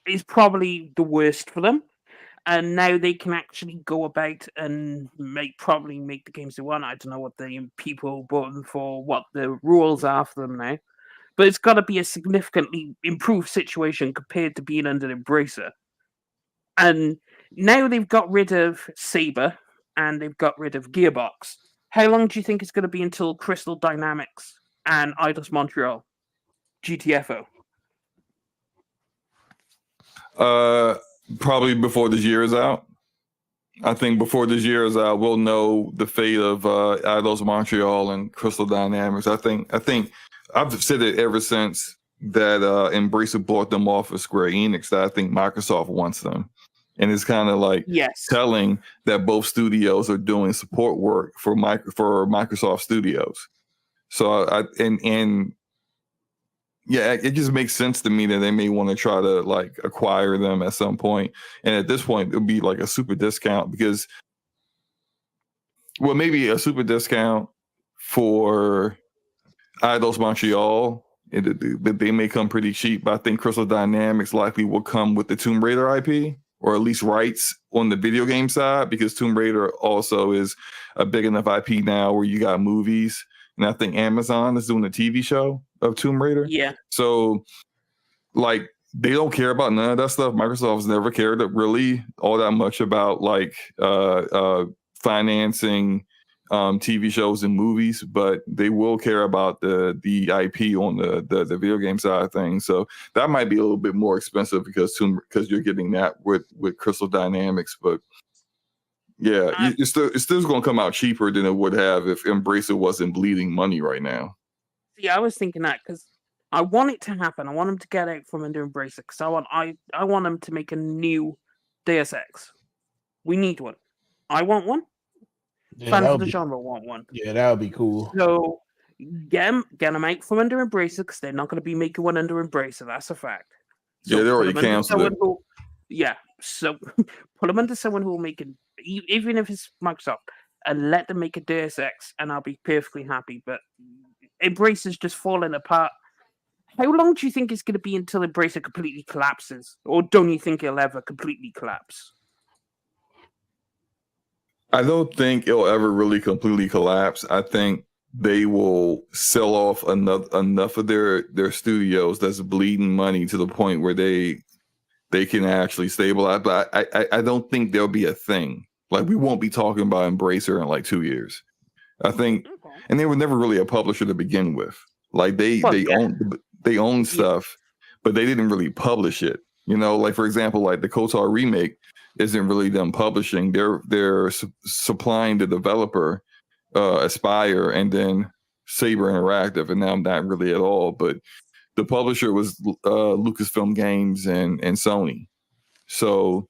is probably the worst for them. And now they can actually go about and probably make the games they want. I don't know what the people bought them for, what the rules are for them now. But it's got to be a significantly improved situation compared to being under Embracer. And now they've got rid of Saber and they've got rid of Gearbox. How long do you think it's going to be until Crystal Dynamics and Eidos Montreal, GTFO? Probably before this year is out. I think before this year is out, we'll know the fate of Eidos Montreal and Crystal Dynamics. I think I've said it ever since that Embracer bought them off of Square Enix that I think Microsoft wants them. And it's kind of like telling that both studios are doing support work for Microsoft Studios. So yeah, it just makes sense to me that they may want to try to like acquire them at some point. And at this point, it'll be like a super discount because, well, maybe a super discount for Eidos Montreal. They may come pretty cheap, but I think Crystal Dynamics likely will come with the Tomb Raider IP, or at least rights on the video game side, because Tomb Raider also is a big enough IP now where you got movies. And I think Amazon is doing a TV show of Tomb Raider. Yeah. So, like, they don't care about none of that stuff. Microsoft's never cared really all that much about, like, financing TV shows and movies, but they will care about the IP on the video game side of things. So that might be a little bit more expensive because you're getting that with Crystal Dynamics, but yeah, it's still going to come out cheaper than it would have if Embracer wasn't bleeding money right now. Yeah, I was thinking that because I want it to happen. I want them to get out from under Embracer because I want them to make a new Deus Ex. We need one. I want one. Yeah, Fans of the genre want one. Yeah, that would be cool. So get them out from under Embracer because they're not going to be making one under Embracer. That's a fact. So yeah, they already canceled it. So put them under someone who will make it, even if it's Microsoft, and let them make a Deus Ex, and I'll be perfectly happy. But Embracer's just falling apart. How long do you think it's going to be until Embracer completely collapses? Or don't you think it'll ever completely collapse? I don't think it'll ever really completely collapse. I think they will sell off enough of their studios that's bleeding money to the point where they can actually stabilize. But I don't think there'll be a thing. Like, we won't be talking about Embracer in like 2 years. I think, and they were never really a publisher to begin with. Like they own stuff, but they didn't really publish it. You know, like for example, like the KOTOR remake isn't really them publishing. They're supplying the developer, Aspire, and then Saber Interactive, and now not really at all. But the publisher was Lucasfilm Games and Sony. So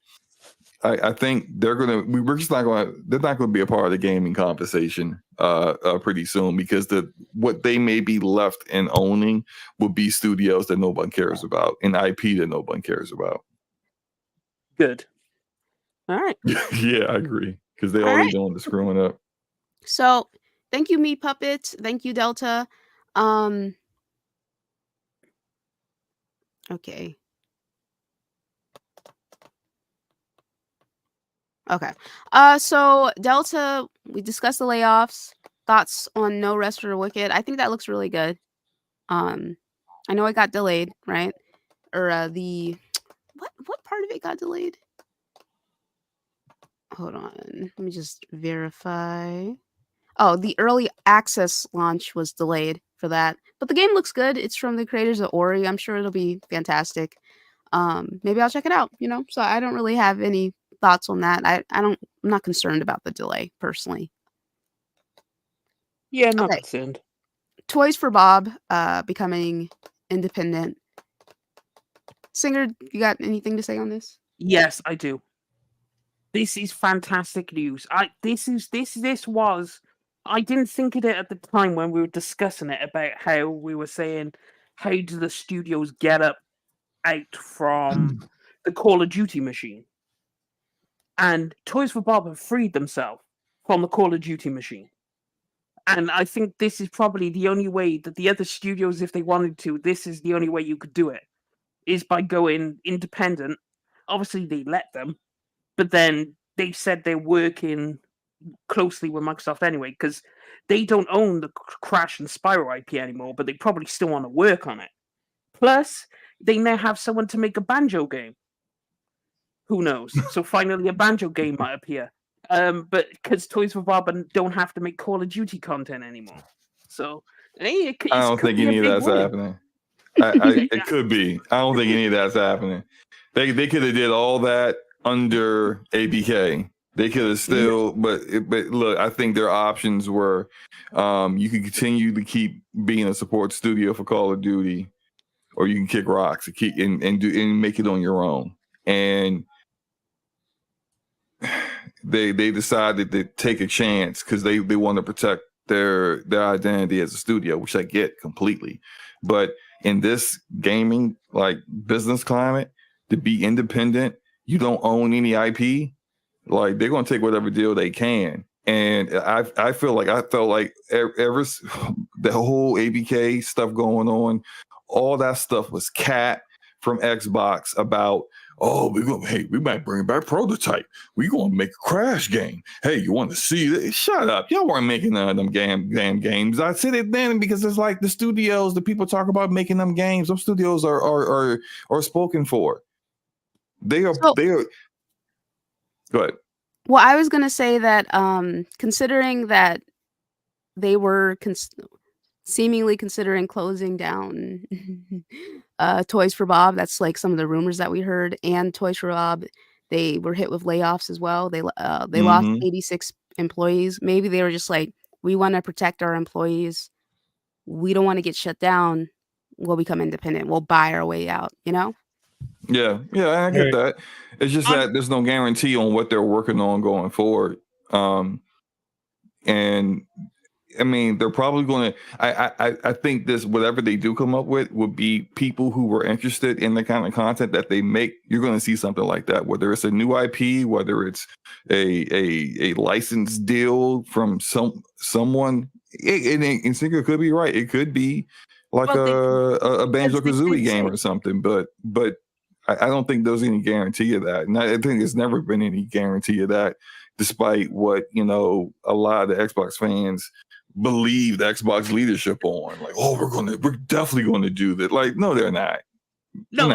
I think they're not gonna be a part of the gaming conversation pretty soon, because what they may be left in owning will be studios that no one cares about and IP that no one cares about. Good. All right. Yeah, I agree, because they All already right. doing the screwing up. So thank you, Meat Puppet. Thank you, Delta. Okay. Okay. So Delta, we discussed the layoffs. Thoughts on No Rest for the Wicked? I think that looks really good. I know it got delayed, right? Or the what part of it got delayed? Hold on. Let me just verify. Oh, the early access launch was delayed for that. But the game looks good. It's from the creators of Ori. I'm sure it'll be fantastic. Maybe I'll check it out, So I don't really have any thoughts on that. I'm not concerned about the delay personally. Yeah, not Okay. concerned. Toys for Bob becoming independent. Singer, you got anything to say on this? Yes, I do. This is fantastic news. I didn't think of it at the time when we were discussing it, about how we were saying, how do the studios get out from the Call of Duty machine? And Toys for Bob have freed themselves from the Call of Duty machine. And I think this is probably the only way that the other studios, if they wanted to, this is the only way you could do it, is by going independent. Obviously, they let them, but then they said they're working closely with Microsoft anyway, because they don't own the Crash and Spyro IP anymore, but they probably still want to work on it. Plus, they now have someone to make a Banjo game. Who knows? So finally, a Banjo game might appear. But because Toys for Bob don't have to make Call of Duty content anymore, so hey, I don't think any of that's happening. It could be. I don't think any of that's happening. They could have did all that under ABK. They could have still, but look, I think their options were, you can continue to keep being a support studio for Call of Duty, or you can kick rocks and make it on your own. And they decided to take a chance because they want to protect their identity as a studio, which I get completely. But in this gaming business climate, to be independent, you don't own any IP. Like, they're gonna take whatever deal they can. And I felt like ever the whole ABK stuff going on, all that stuff was cat from Xbox about, oh, we might bring back Prototype. We're gonna make a Crash game. Hey, you want to see this? Shut up. Y'all weren't making none of them damn games. I said it then because it's like the studios, the people talk about making them games. Those studios are spoken for. They are Go ahead. Well, I was going to say that considering that they were seemingly considering closing down Toys for Bob, that's like some of the rumors that we heard, and Toys for Bob, they were hit with layoffs as well. They lost 86 employees. Maybe they were just like, we want to protect our employees. We don't want to get shut down. We'll become independent. We'll buy our way out, Yeah, I get that. It's just that there's no guarantee on what they're working on going forward. And I mean, they're probably going to. I think this, whatever they do come up with, would be people who were interested in the kind of content that they make. You're going to see something like that, whether it's a new IP, whether it's a license deal from someone. And Singer could be right. It could be like a Banjo-Kazooie game or something. But I don't think there's any guarantee of that. And I think there's never been any guarantee of that, despite what a lot of the Xbox fans believe the Xbox leadership on. Like, oh, we're definitely going to do that. Like, no, they're not. No,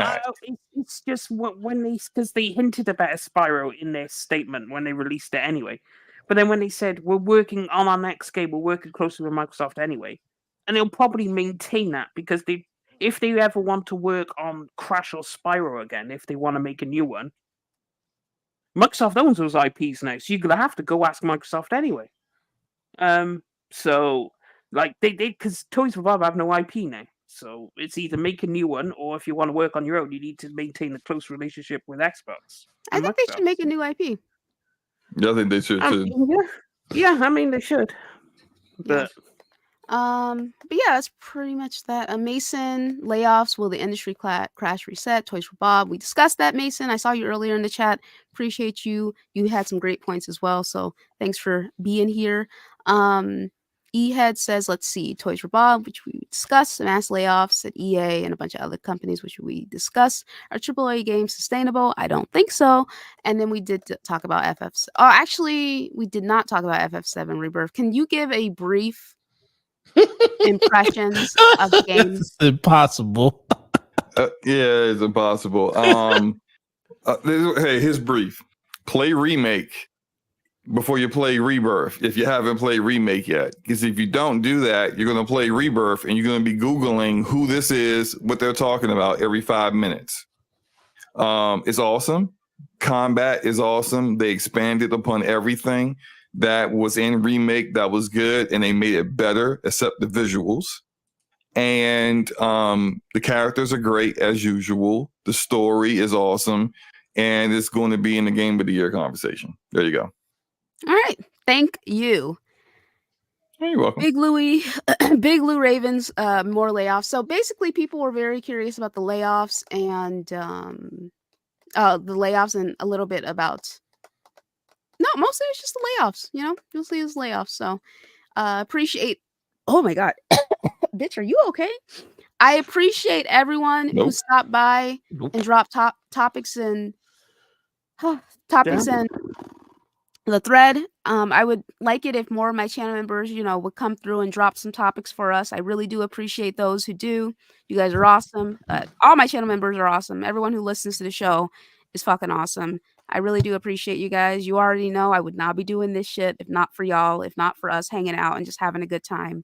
it's just because they hinted about a Spyro in their statement when they released it anyway. But then when they said, we're working on our next game, we're working closely with Microsoft anyway. And they'll probably maintain that, because if they ever want to work on Crash or Spyro again, if they want to make a new one, Microsoft owns those IPs now, so you're going to have to go ask Microsoft anyway. So, like, because Toys for Bob have no IP now. So it's either make a new one, or if you want to work on your own, you need to maintain a close relationship with Xbox. I think they should make a new IP. Yeah, I think they should too. Yeah, I mean they should. Yeah. But But yeah, that's pretty much that. Mason, layoffs, will the industry crash reset? Toys for Bob. We discussed that, Mason. I saw you earlier in the chat. Appreciate you. You had some great points as well. So thanks for being here. Ehead says, let's see, Toys for Bob, which we discussed, mass layoffs at EA and a bunch of other companies, which we discussed. Are AAA games sustainable? I don't think so. And then we did talk about FF. Oh, actually, we did not talk about FF7 Rebirth. Can you give a brief impressions of the game? It's impossible. Yeah, it's impossible. Hey, his brief. Play Remake before you play Rebirth, if you haven't played Remake yet. Because if you don't do that, you're going to play Rebirth and you're going to be Googling who this is, what they're talking about every 5 minutes. It's awesome. Combat is awesome. They expanded upon everything that was in Remake that was good, and they made it better, except the visuals. And the characters are great as usual. The story is awesome, and it's going to be in the Game of the Year conversation. There you go. All right, thank you. You're welcome. Big Louie, Big Lou Ravens, more layoffs. So basically, people were very curious about the layoffs and a little bit about. No, mostly it's just the layoffs. Mostly it's layoffs. So appreciate. Oh my god, bitch, are you okay? I appreciate everyone who stopped by and dropped topics and the thread. I would like it if more of my channel members, would come through and drop some topics for us. I really do appreciate those who do. You guys are awesome. All my channel members are awesome. Everyone who listens to the show is fucking awesome. I really do appreciate you guys. You already know I would not be doing this shit if not for y'all, if not for us hanging out and just having a good time.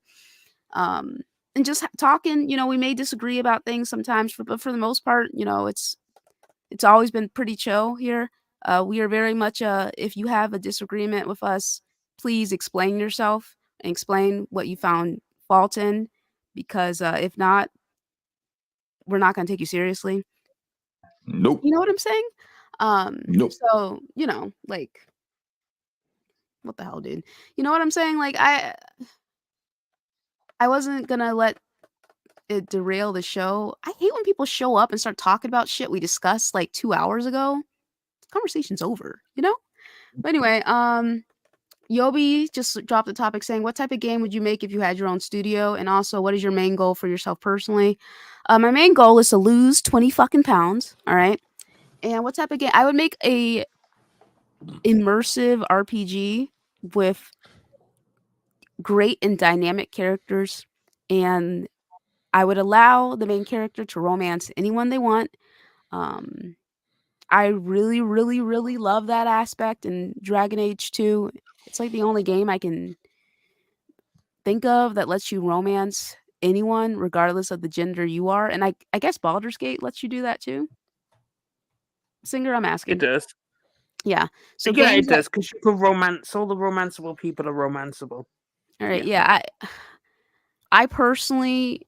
And just talking, we may disagree about things sometimes, but for the most part, it's always been pretty chill here. We are very much, if you have a disagreement with us, please explain yourself and explain what you found fault in, because if not, we're not going to take you seriously. Nope. You know what I'm saying? Nope. So, what the hell, dude? You know what I'm saying? Like, I wasn't going to let it derail the show. I hate when people show up and start talking about shit we discussed like 2 hours ago. Conversation's over, But anyway, Yobi just dropped the topic saying, what type of game would you make if you had your own studio? And also, what is your main goal for yourself personally? My main goal is to lose 20 fucking pounds. All right. And what type of game? I would make a immersive RPG with great and dynamic characters, and I would allow the main character to romance anyone they want. I really, really, really love that aspect in Dragon Age 2. It's like the only game I can think of that lets you romance anyone, regardless of the gender you are. And I guess Baldur's Gate lets you do that too. Singer, I'm asking. It does. Yeah. So yeah, it does, because you can romance. All the romanceable people are romanceable. All right. Yeah. I personally,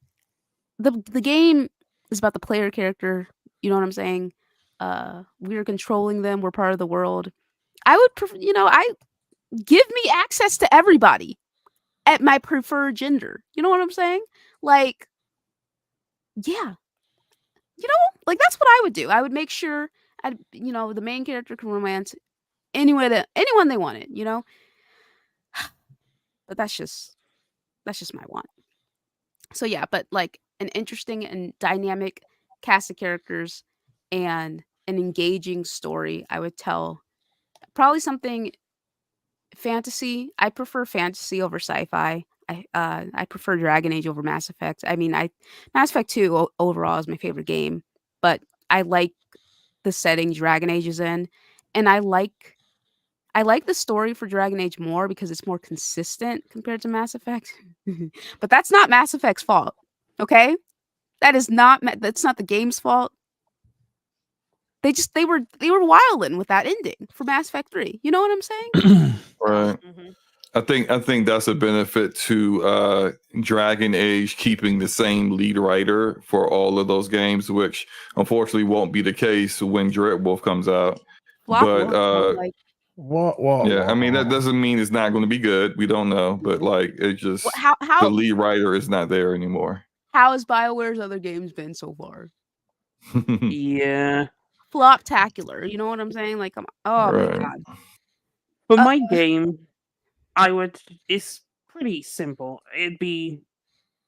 the game is about the player character. You know what I'm saying? We're controlling them. We're part of the world. I would, give me access to everybody at my preferred gender. You know what I'm saying? Like, yeah. That's what I would do. I would make sure, the main character can romance anyone they wanted, But that's just my want. So yeah, but like an interesting and dynamic cast of characters and an engaging story, I would tell. Probably something fantasy. I prefer fantasy over sci-fi. I prefer Dragon Age over Mass Effect. I mean, Mass Effect 2 overall is my favorite game, but I like the setting Dragon Age is in, and I like the story for Dragon Age more because it's more consistent compared to Mass Effect. But that's not Mass Effect's fault. Okay? That's not the game's fault. They were wilding with that ending for Mass Effect 3. You know what I'm saying? Right. Mm-hmm. I think that's a benefit to Dragon Age keeping the same lead writer for all of those games, which unfortunately won't be the case when Dreadwolf comes out. Flop But will, like, yeah, I mean that doesn't mean it's not going to be good. We don't know, but like it just the how lead writer is not there anymore. has BioWare's other games been so far? Yeah. Floptacular, you know what I'm saying? Like, come on. Oh my Right. god. For my game, it's pretty simple. It'd be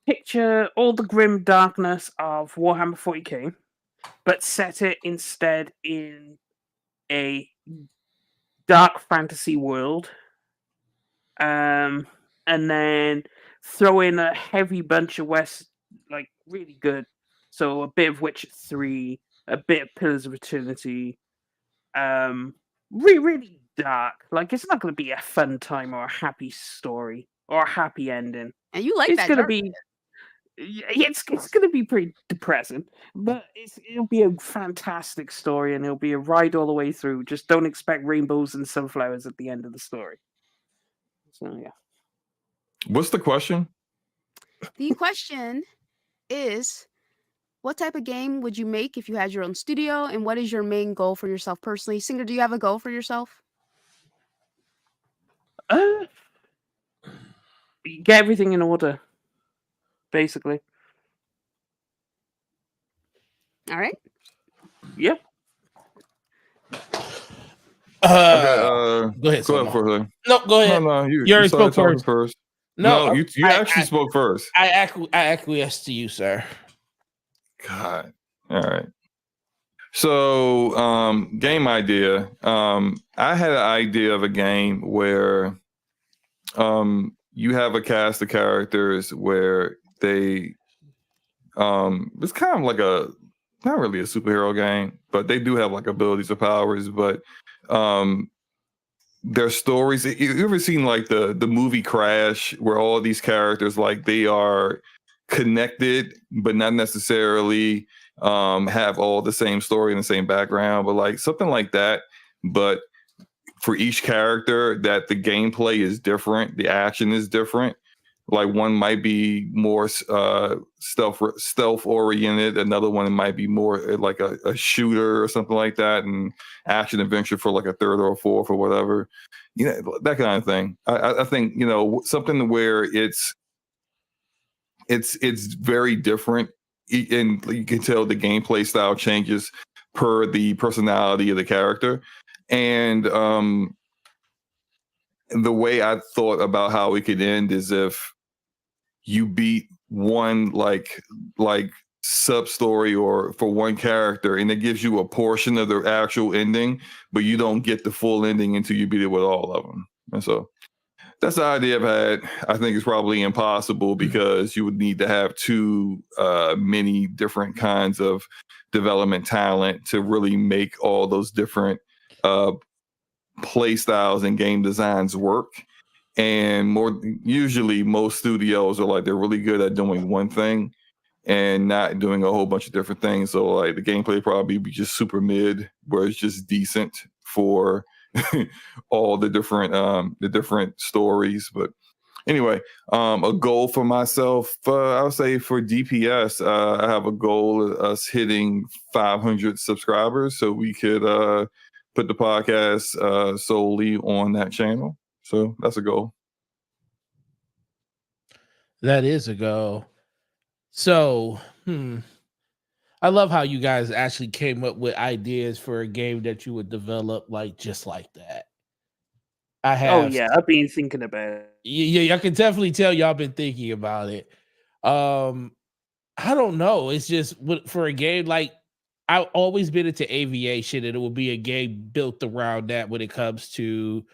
picture all the grim darkness of Warhammer 40k, but set it instead in a dark fantasy world. And then throw in a heavy bunch of West, like really good. So a bit of Witcher 3, a bit of Pillars of Eternity. Really dark. Like it's not going to be a fun time or a happy story or a happy ending. And you like It's that going to dark be it's going to be pretty depressing, but it'll be a fantastic story and it'll be a ride all the way through. Just don't expect rainbows and sunflowers at the end of the story. So yeah. What's the question? The question is, what type of game would you make if you had your own studio, and what is your main goal for yourself personally? Singer, do you have a goal for yourself? Get everything in order, basically. All right. Yep. Go ahead, Go ahead Salma. further. No, go ahead. No, You you already started spoke talking first. No, you actually spoke first. I acquiesced to you, sir. God. All right. So, game idea. I had an idea of a game where you have a cast of characters where they it's kind of like not really a superhero game, but they do have like abilities or powers, but their stories. You ever seen like the movie Crash, where all these characters like they are connected, but not necessarily have all the same story and the same background, but like something like that. But for each character, that the gameplay is different, the action is different. Like one might be more stealth oriented, another one might be more like a shooter or something like that, and action adventure for like a third or a fourth or whatever, that kind of thing. I think something where it's very different, and you can tell the gameplay style changes per the personality of the character, and the way I thought about how it could end is if you beat one like sub story or for one character, and it gives you a portion of the actual ending, but you don't get the full ending until you beat it with all of them. And so that's the idea I've had. I think it's probably impossible because you would need to have too many different kinds of development talent to really make all those different play styles and game designs work. And usually most studios are like, they're really good at doing one thing and not doing a whole bunch of different things. So like the gameplay probably be just super mid, where it's just decent for all the different stories. But anyway, a goal for myself, I would say for DPS, I have a goal of us hitting 500 subscribers so we could put the podcast solely on that channel. So that's a goal. That is a goal. So, I love how you guys actually came up with ideas for a game that you would develop like just like that. I have. Oh yeah, I've been thinking about it. Yeah, I can definitely tell y'all been thinking about it. I don't know. It's just for a game like I've always been into aviation, and it will be a game built around that when it comes to.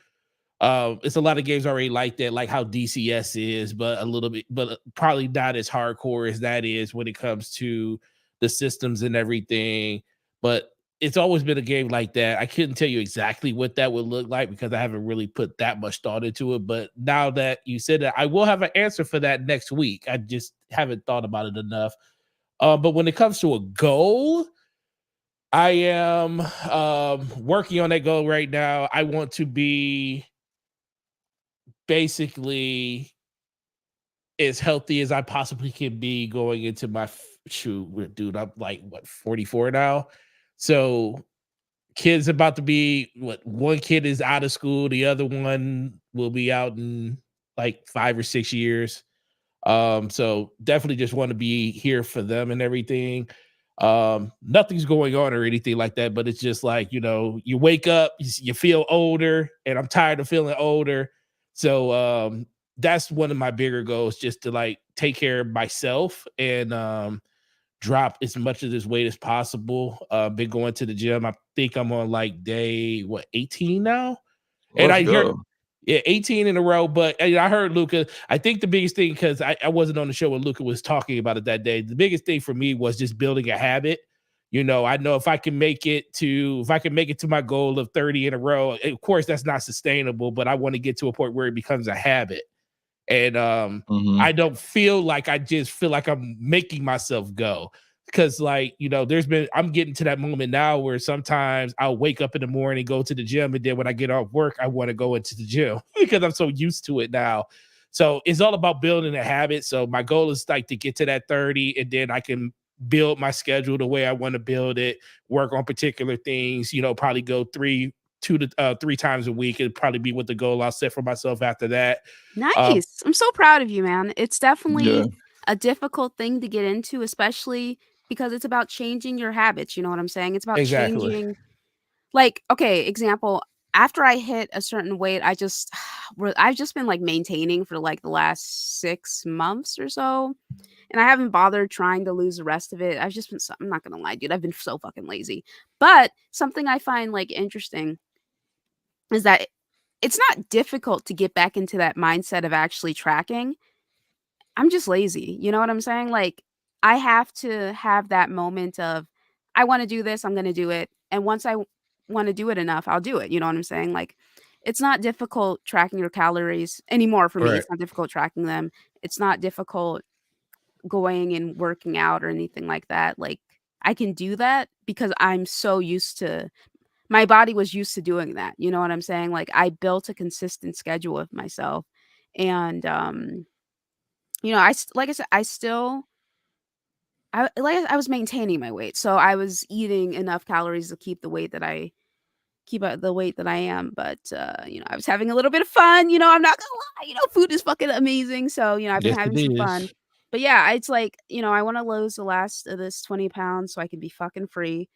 It's a lot of games already like that, like how DCS is, but a little bit, but probably not as hardcore as that is when it comes to the systems and everything. But it's always been a game like that. I couldn't tell you exactly what that would look like because I haven't really put that much thought into it. But now that you said that, I will have an answer for that next week. I just haven't thought about it enough. But when it comes to a goal, I am working on that goal right now. I want to be basically as healthy as I possibly can be going into my dude, I'm like what 44 now. So kids about to be one kid is out of school, the other one will be out in like 5 or 6 years. So definitely just want to be here for them and everything. Nothing's going on or anything like that, but it's just like, you wake up, you feel older, and I'm tired of feeling older. So that's one of my bigger goals, just to like take care of myself and drop as much of this weight as possible. Been going to the gym. I think I'm on like day 18 now. And Let's I hear go. 18 in a row. But I heard Luca. I think the biggest thing, because I wasn't on the show when Luca was talking about it that day. The biggest thing for me was just building a habit. I know if I can make it to my goal of 30 in a row, of course that's not sustainable, but I want to get to a point where it becomes a habit. And I don't feel like I just feel like I'm making myself go. Because I'm getting to that moment now where sometimes I'll wake up in the morning, go to the gym, and then when I get off work, I want to go into the gym because I'm so used to it now. So it's all about building a habit. So my goal is like to get to that 30, and then I can build my schedule the way I want to build it, work on particular things, probably go 2 to 3 times a week. It'd probably be what the goal I'll set for myself after that. Nice. I'm so proud of you, man. It's Yeah. definitely a difficult thing to get into, especially because it's about changing your habits. You know what I'm saying? It's about Exactly. changing. Like, okay, example, after I hit a certain weight, I've just been like maintaining for like the last 6 months or so. And I haven't bothered trying to lose the rest of it. I'm not gonna lie, dude. I've been so fucking lazy. But something I find like interesting is that it's not difficult to get back into that mindset of actually tracking. I'm just lazy. You know what I'm saying? Like, I have to have that moment of, I want to do this, I'm going to do it. And once I want to do it enough, I'll do it. You know what I'm saying? Like, it's not difficult tracking your calories anymore for me. Right. It's not difficult tracking them. It's not difficult going and working out or anything like that. Like, I can do that because I'm so used to, my body was used to doing that. You know what I'm saying? Like, I built a consistent schedule with myself. And, like I said, I was maintaining my weight, so I was eating enough calories to keep the weight that I the weight that I am, but, I was having a little bit of fun, I'm not gonna lie, food is fucking amazing, so, I've been Yes, having it some fun. is. But yeah, it's like, I wanna lose the last of this 20 pounds so I can be fucking free,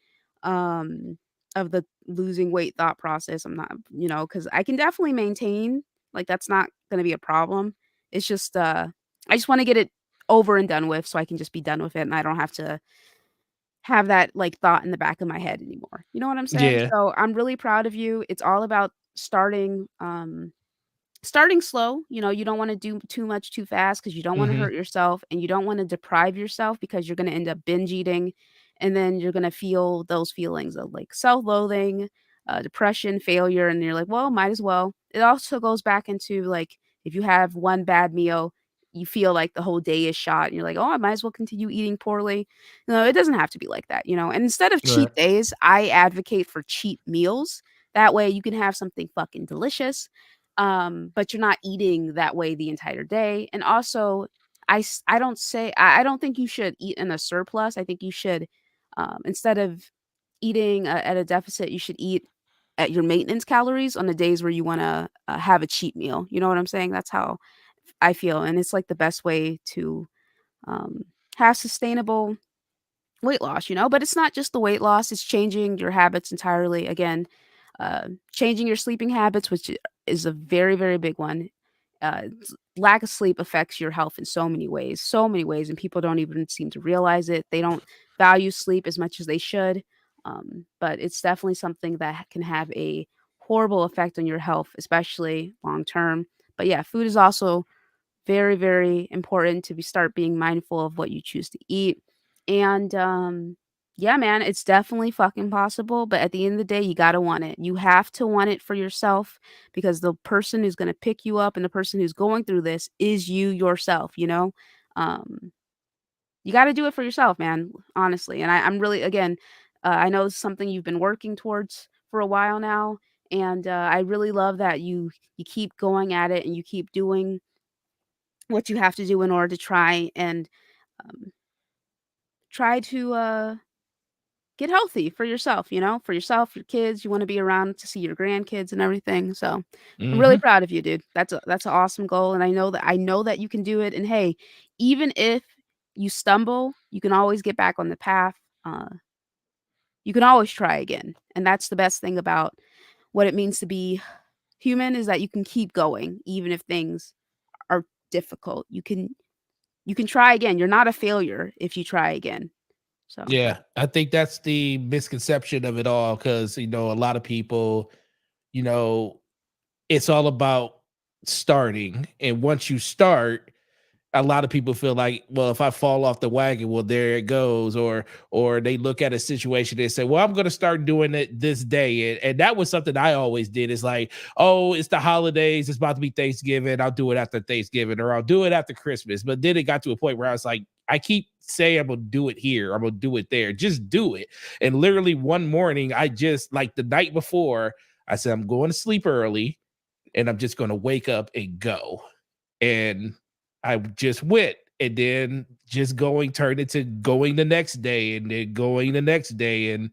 um, of the losing weight thought process. I'm not, because I can definitely maintain, like, that's not gonna be a problem. It's just, I just wanna get it over and done with so I can just be done with it, and I don't have to have that, like, thought in the back of my head anymore. You know what I'm saying? Yeah. So, I'm really proud of you. It's all about starting slow. You don't wanna do too much too fast because you don't wanna Hmm. hurt yourself, and you don't wanna deprive yourself because you're gonna end up binge eating, and then you're gonna feel those feelings of, like, self-loathing, depression, failure, and you're like, "Well, might as well." It also goes back into, like, if you have one bad meal, you feel like the whole day is shot, and you're like, "Oh, I might as well continue eating poorly." No, it doesn't have to be like that, and instead of Right. cheat days, I advocate for cheat meals. That way you can have something fucking delicious, but you're not eating that way the entire day. And also, I don't think you should eat in a surplus. I think you should, instead of eating at a deficit, you should eat at your maintenance calories on the days where you want to have a cheat meal. You know what I'm saying? That's how I feel, and it's like the best way to um, have sustainable weight loss. But it's not just the weight loss; it's changing your habits entirely. Again, changing your sleeping habits, which is a very, very big one. Lack of sleep affects your health in so many ways, and people don't even seem to realize it. They don't value sleep as much as they should, but it's definitely something that can have a horrible effect on your health, especially long term. But yeah, food is also very, very important to start being mindful of what you choose to eat. And yeah, man, it's definitely fucking possible. But at the end of the day, you gotta want it. You have to want it for yourself because the person who's gonna pick you up and the person who's going through this is you yourself. Um, you gotta do it for yourself, man, honestly. And I'm really, again, I know this is something you've been working towards for a while now. And I really love that you keep going at it and you keep doing what you have to do in order to try and try to get healthy for yourself, for yourself, your kids. You want to be around to see your grandkids and everything. So I'm really proud of you, dude. That's an awesome goal, and I know that you can do it. And hey, even if you stumble, you can always get back on the path. You can always try again, and that's the best thing about what it means to be human is that you can keep going even if things are difficult. You can try again. You're not a failure if you try again. So Yeah, I think that's the misconception of it all because, a lot of people, it's all about starting. And once you start, a lot of people feel like, well, if I fall off the wagon, well, there it goes. Or they look at a situation and say, well, I'm going to start doing it this day. And that was something I always did. It's like, oh, it's the holidays. It's about to be Thanksgiving. I'll do it after Thanksgiving, or I'll do it after Christmas. But then it got to a point where I was like, I keep saying I'm going to do it here. I'm going to do it there. Just do it. And literally one morning, I just, like the night before, I said, I'm going to sleep early and I'm just going to wake up and go. And I just went, and then just going turned into going the next day, and then going the next day. And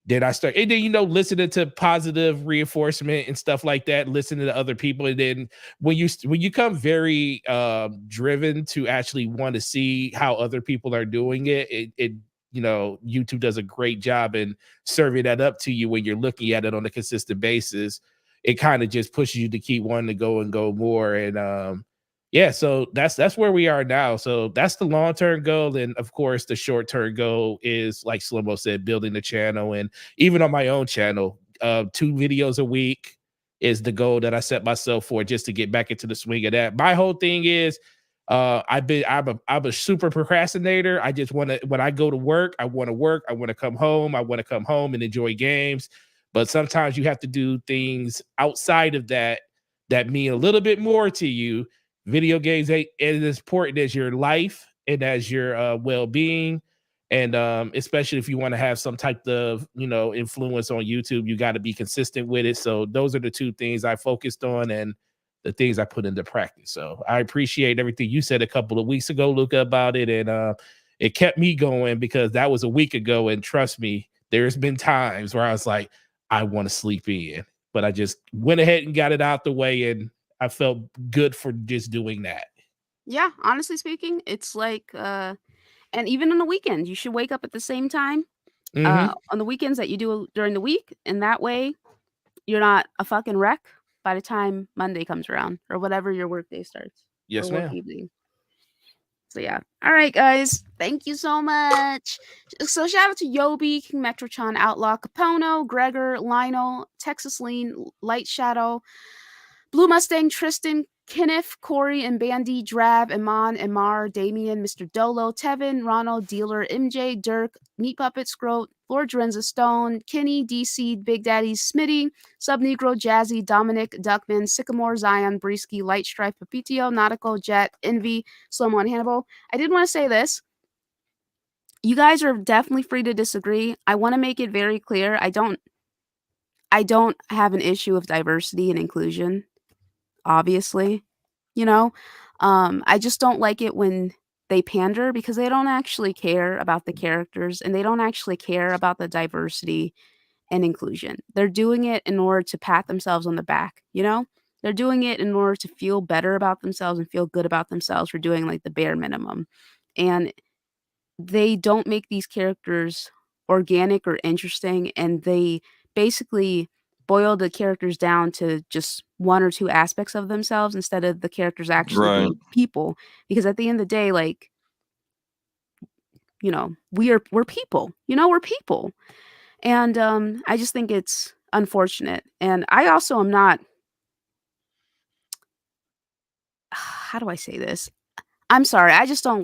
then I start, and then, listening to positive reinforcement and stuff like that, listening to other people. And then when you come very driven to actually want to see how other people are doing it, YouTube does a great job in serving that up to you when you're looking at it on a consistent basis. It kind of just pushes you to keep wanting to go and go more. And yeah, so that's where we are now. So that's the long-term goal. And of course, the short-term goal is, like Slomo said, building the channel. And even on my own channel, 2 videos a week is the goal that I set myself for, just to get back into the swing of that. My whole thing is I'm a super procrastinator. I just want to, when I go to work, I want to work. I want to come home. I want to come home and enjoy games. But sometimes you have to do things outside of that mean a little bit more to you. Video games ain't as important as your life and as your well-being. And especially if you want to have some type of, influence on YouTube, you got to be consistent with it. So those are the 2 things I focused on and the things I put into practice. So I appreciate everything you said a couple of weeks ago, Luca, about it. And it kept me going because that was a week ago. And trust me, there's been times where I was like, I want to sleep in, but I just went ahead and got it out the way, and I felt good for just doing that. yeah, honestly speaking, it's like and even on the weekends, you should wake up at the same time on the weekends that you do during the week, and that way you're not a fucking wreck by the time Monday comes around or whatever your work day starts. Yes, or work ma'am. evening. So yeah. All right, guys. Thank you so much. So shout out to Yobi, King Metrotron, Outlaw, Capono, Gregor, Lionel, Texas Lean, Light Shadow, Blue Mustang, Tristan, Kenneth, Corey, and Bandy, Drab, Iman, Amar, Damien, Mr. Dolo, Tevin, Ronald, Dealer, MJ, Dirk, Meat Puppet, Scroat, Lord Drenza Stone, Kenny, DC, Big Daddy, Smitty, Sub Negro, Jazzy, Dominic, Duckman, Sycamore, Zion, Brisky, Light Strife, Papitio, Nautical, Jet, Envy, Slomo, and Hannibal. I did want to say this. You guys are definitely free to disagree. I want to make it very clear. I don't have an issue with diversity and inclusion. Obviously, I just don't like it when they pander because they don't actually care about the characters and they don't actually care about the diversity and inclusion. They're doing it in order to pat themselves on the back, They're doing it in order to feel better about themselves and feel good about themselves for doing like the bare minimum. And they don't make these characters organic or interesting, and they basically boil the characters down to just 1 or 2 aspects of themselves instead of the characters actually Right. being people. Because at the end of the day, like, we're people. We're people. And I just think it's unfortunate. And I also am not how do I say this? I'm sorry. I don't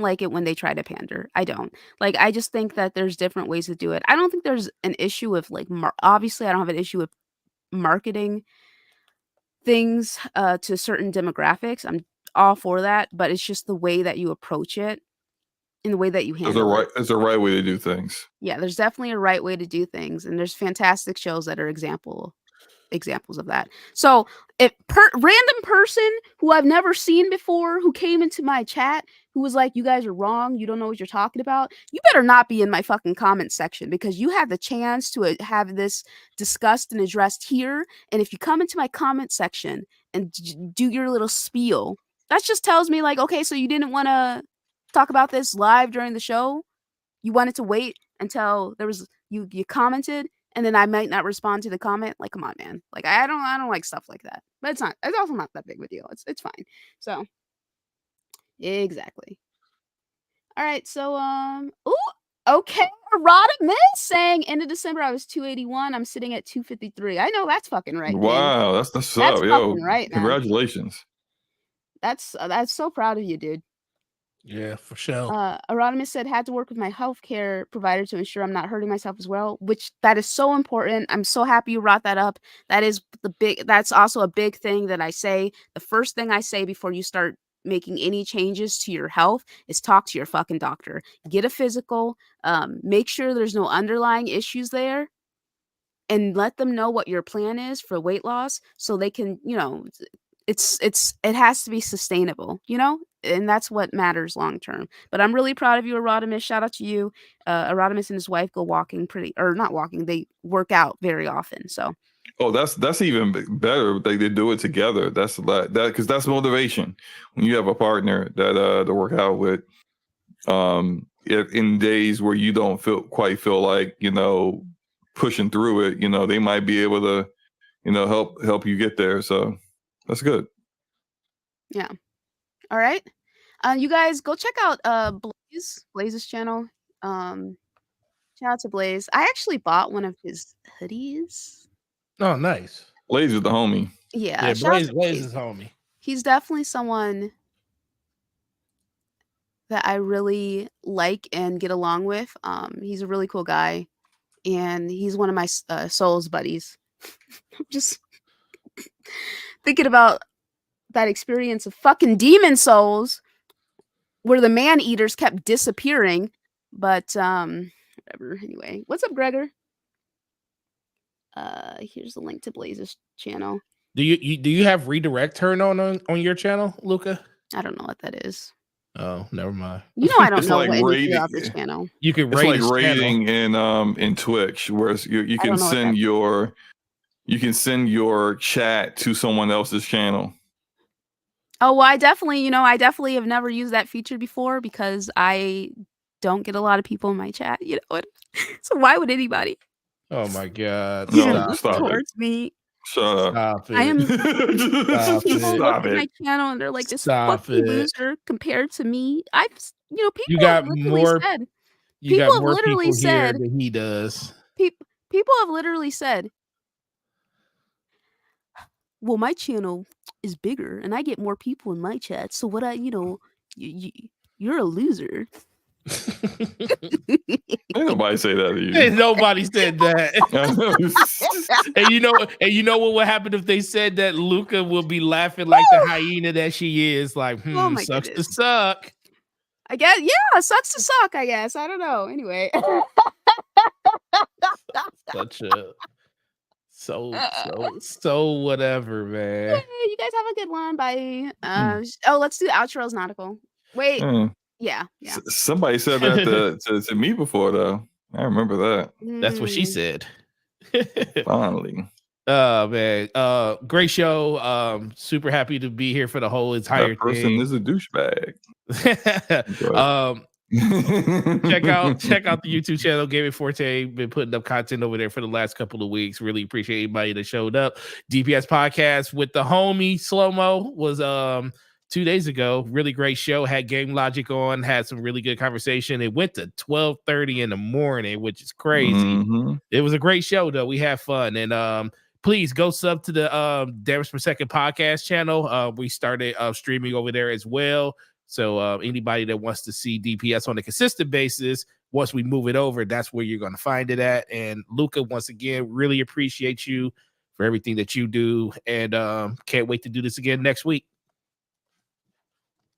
like it when they try to pander. I don't. Like, I just think that there's different ways to do it. I don't think there's an issue with like obviously I don't have an issue with marketing things to certain demographics. I'm all for that, but it's just the way that you approach it and the way that you handle it. There's a right way to do things. Yeah, there's definitely a right way to do things, and there's fantastic shows that are example examples of that. So if random person who I've never seen before who came into my chat who was like, you guys are wrong, you don't know what you're talking about, you better not be in my fucking comment section, because you had the chance to have this discussed and addressed here. And if you come into my comment section and do your little spiel, that just tells me like, okay, so you didn't want to talk about this live during the show. You wanted to wait until there was you commented, and then I might not respond to the comment. Like, come on, man. Like, I don't like stuff like that. But it's also not that big of a deal. It's fine. So exactly. All right. So okay. Erodic saying end of December I was 281. I'm sitting at 253. I know that's fucking right. Wow, man. that's That's up, yo. fucking right, man. Congratulations. That's so proud of you, dude. Yeah, for sure. Erodimus said, had to work with my healthcare provider to ensure I'm not hurting myself as well, which that is so important. I'm so happy you brought that up. That's also a big thing that I say. The first thing I say before you start making any changes to your health is talk to your fucking doctor. Get a physical, make sure there's no underlying issues there, and let them know what your plan is for weight loss so they can, it has to be sustainable, and that's what matters long term. But I'm really proud of you, Erodimus. Shout out to you. Erodimus and his wife go walking not walking, they work out very often. So Oh, that's even better. They do it together. That's that because that's motivation. When you have a partner that to work out with, if in days where you don't quite feel like pushing through it, they might be able to help you get there. So that's good. yeah. All right. You guys go check out Blaze's channel. Shout out to Blaze. I actually bought one of his hoodies. Oh, nice. Blaze is the homie. Yeah, Yeah, shout out to Blaze is homie. He's definitely someone that I really like and get along with. He's a really cool guy, and he's one of my Souls buddies. I'm just thinking about that experience of fucking Demon Souls, where the man eaters kept disappearing. But whatever. Anyway, what's up, Gregor? Here's the link to Blaze's channel. Do you have redirect turn on your channel, Luca? I don't know what that is. Oh, never mind. I don't It's know like what anything rating. about this channel. You can It's rate like his rating channel. in Twitch, where you I can don't know what send that send your chat to someone else's channel. Oh, well, I definitely have never used that feature before because I don't get a lot of people in my chat. So why would anybody? Oh my God! No, look stop it. towards me? Shut up. Stop it! I am. Stop People it. look at my channel and they're like, "This Stop fucking it. loser compared to me." People You got have literally more. said. You People got have more literally people here said. than he does. People have literally said, well, my channel is bigger and I get more people in my chat. So what you're a loser. Ain't nobody say that to you. Ain't nobody said that. and you know what would happen if they said that? Luca will be laughing like the hyena that she is. Like, Oh my sucks goodness. to suck. I guess, yeah, sucks to suck, I guess. I don't know. Anyway. Such a so whatever, man. Hey, you guys have a good one. Bye. Let's do outros nautical. Wait. Yeah. Somebody said that to me before, though. I remember that. That's what she said. Finally. Man. Great show. Super happy to be here for the whole entire That person thing. is a douchebag. check out the YouTube channel Gaming Forte. Been putting up content over there for the last couple of weeks. Really appreciate anybody that showed up. DPS podcast with the homie Slow-Mo was 2 days ago. Really great show. Had Game Logic on, had some really good conversation. It went to 12:30 in the morning, which is crazy. It was a great show though. We had fun. And please go sub to the Damage Per Second podcast channel. We started streaming over there as well. So anybody that wants to see DPS on a consistent basis, once we move it over, that's where you're going to find it at. And Luca, once again, really appreciate you for everything that you do. And can't wait to do this again next week.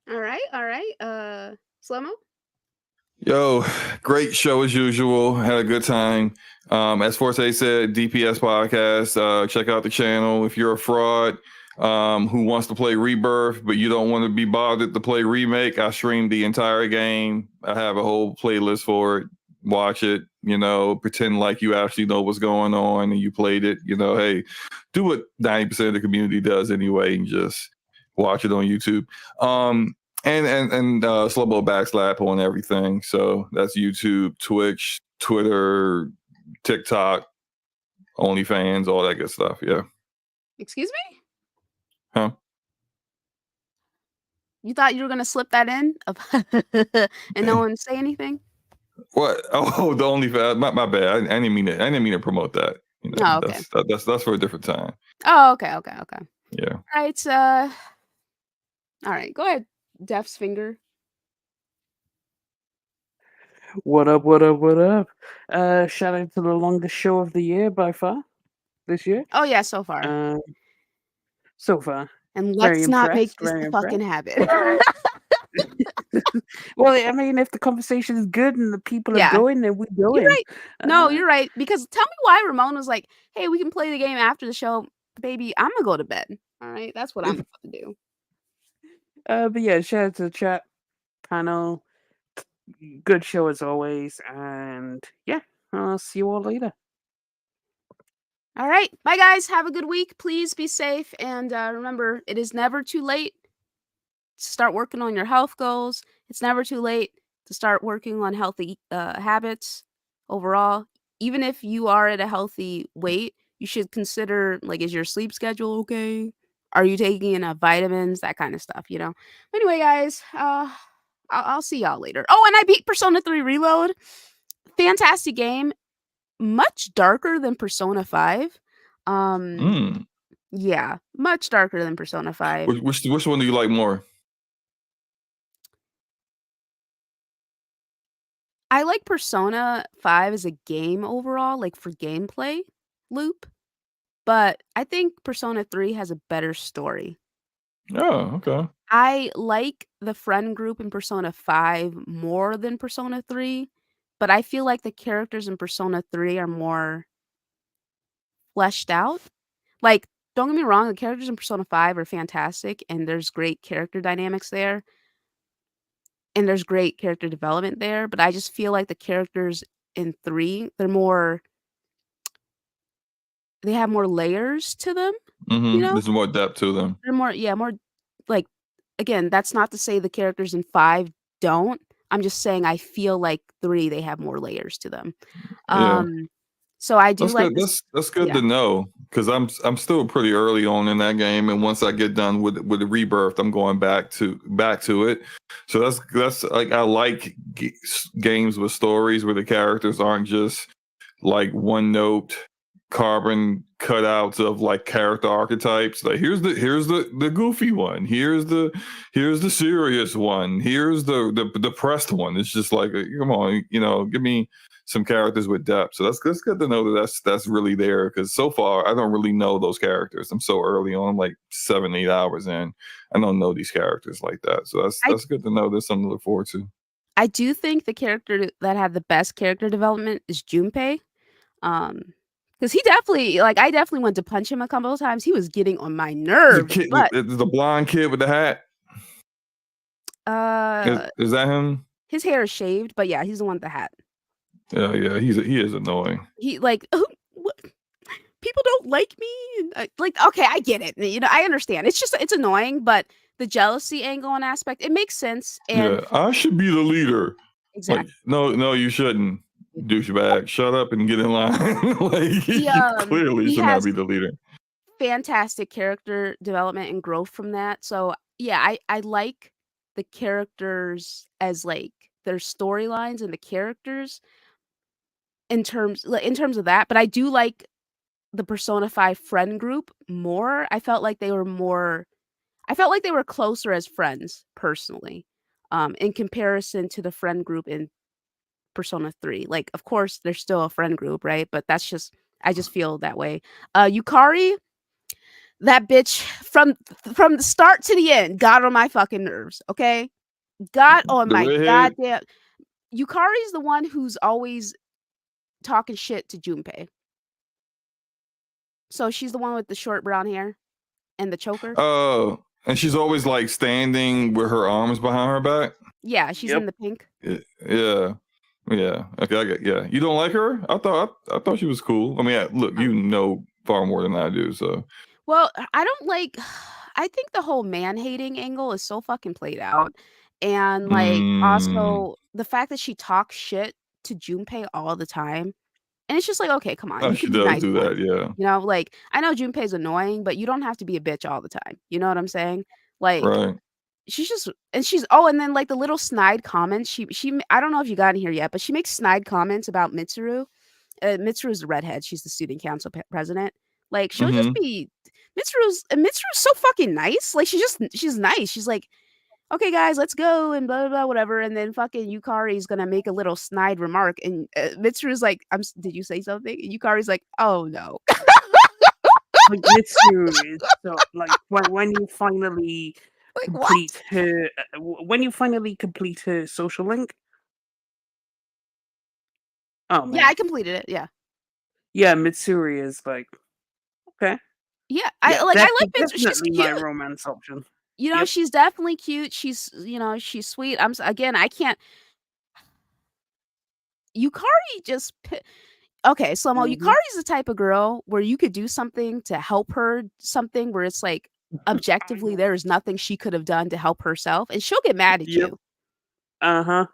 All right. Slow-Mo? Yo, great show as usual. Had a good time. As Forte said, DPS podcast. Check out the channel. If you're a fraud who wants to play Rebirth, but you don't want to be bothered to play Remake, I streamed the entire game. I have a whole playlist for it. Watch it. Pretend like you actually know what's going on and you played it. Hey, do what 90% of the community does anyway, and just watch it on YouTube. And Slowbo backslap on everything. So that's YouTube, Twitch, Twitter, TikTok, OnlyFans, all that good stuff. Yeah. Excuse me? Huh? You thought you were gonna slip that in and no one say anything? What? Oh, the OnlyFans. My bad. I didn't mean it. I didn't mean to promote that. Oh, okay. That's for a different time. Oh, okay. Yeah. All right. Go ahead, Def's finger. What up? Shout out to the longest show of the year by far this year. Oh yeah, so far. So far. And very let's not make impressed, this very a fucking habit. Well, I mean, if the conversation is good and the people are Yeah. going, then we're going. You're right. No, you're right. Because tell me why Ramon was like, "Hey, we can play the game after the show, baby. I'm gonna go to bed." All right, that's what I'm about to do. But yeah, shout out to the chat panel. Good show as always, and yeah, I'll see you all later. All right, bye guys. Have a good week. Please be safe, and remember, it is never too late to start working on your health goals. It's never too late to start working on healthy habits overall. Even if you are at a healthy weight, you should consider, like, is your sleep schedule okay? Are you taking enough vitamins? That kind of stuff, Anyway, guys, I'll see y'all later. Oh, and I beat Persona 3 Reload. Fantastic game. Much darker than Persona 5. Yeah, much darker than Persona 5. Which one do you like more? I like Persona 5 as a game overall, like for gameplay loop, but I think Persona 3 has a better story. Oh, okay. I like the friend group in Persona 5 more than Persona 3, but I feel like the characters in Persona 3 are more fleshed out. Like, don't get me wrong, the characters in Persona 5 are fantastic, and there's great character dynamics there. And there's great character development there, but I just feel like the characters in 3, they have more layers to them, There's more depth to them. They're more like, again, that's not to say the characters in 5 don't. I'm just saying I feel like 3, they have more layers to them. Yeah. So I do That's like good. this. That's good to know, because I'm still pretty early on in that game, and once I get done with the Rebirth, I'm going back to it. So that's like, I like games with stories where the characters aren't just like one note carbon cutouts of like character archetypes. Like, here's the goofy one, here's the serious one, here's the depressed one. It's just like, come on, give me some characters with depth. So that's good to know that's really there, because so far I don't really know those characters. I'm so early on. I'm like 7-8 hours in. I don't know these characters like that. So that's good to know. There's something to look forward to. I do think the character that had the best character development is Junpei. Because he definitely, like, I definitely went to punch him a couple of times. He was getting on my nerves. The blonde kid with the hat. Is that him? His hair is shaved, but yeah, he's the one with the hat. Yeah, he is annoying. He like, people don't like me. Like, okay, I get it. I understand. It's annoying, but the jealousy angle and aspect, it makes sense. And yeah, I should be the leader. Exactly. Like, no, you shouldn't. Douchebag, shut up and get in line. Like, you clearly should not be the leader. Fantastic character development and growth from that. So yeah, I like the characters as like their storylines and the characters in terms of that. But I do like the Persona 5 friend group more. I felt like they were closer as friends personally, in comparison to the friend group in Persona 3. Like, of course, there's still a friend group, right? But I just feel that way. Yukari, that bitch from the start to the end got on my fucking nerves, okay? Got on my goddamn. Yukari's the one who's always talking shit to Junpei. So she's the one with the short brown hair and the choker. Oh, and she's always like standing with her arms behind her back. Yeah, she's in the pink. Yeah. Okay, yeah. You don't like her? I thought she was cool. I mean, look, you know far more than I do, so. Well, I don't like. I think the whole man hating angle is so fucking played out, and like also the fact that she talks shit to Junpei all the time, and it's just like, okay, come on, Oh, you she can be does nice do once. that, yeah. You know, like I know Junpei's annoying, but you don't have to be a bitch all the time. You know what I'm saying? Like Right. she's just, and she's and then like the little snide comments. She I don't know if you got in here yet, but she makes snide comments about Mitsuru. Mitsuru's the redhead. She's the student council president. Like she'll just be Mitsuru's so fucking nice. Like she's nice. She's like, okay, guys, let's go and blah blah blah whatever. And then fucking Yukari's gonna make a little snide remark, and Mitsuru's like, did you say something? And Yukari's like, oh no. Like Mitsuru is so like when you finally complete her complete her social link. Oh man. Yeah, I completed it. Yeah. Yeah, Mitsuri is like okay. Yeah, I like Mitsuru. She's Definitely cute. my romance option. You know, she's definitely cute. She's she's sweet. Again, I can't. Yukari just. Okay, Slomo, Yukari's the type of girl where you could do something to help her, something where it's like objectively there is nothing she could have done to help herself, and she'll get mad at you. Uh-huh.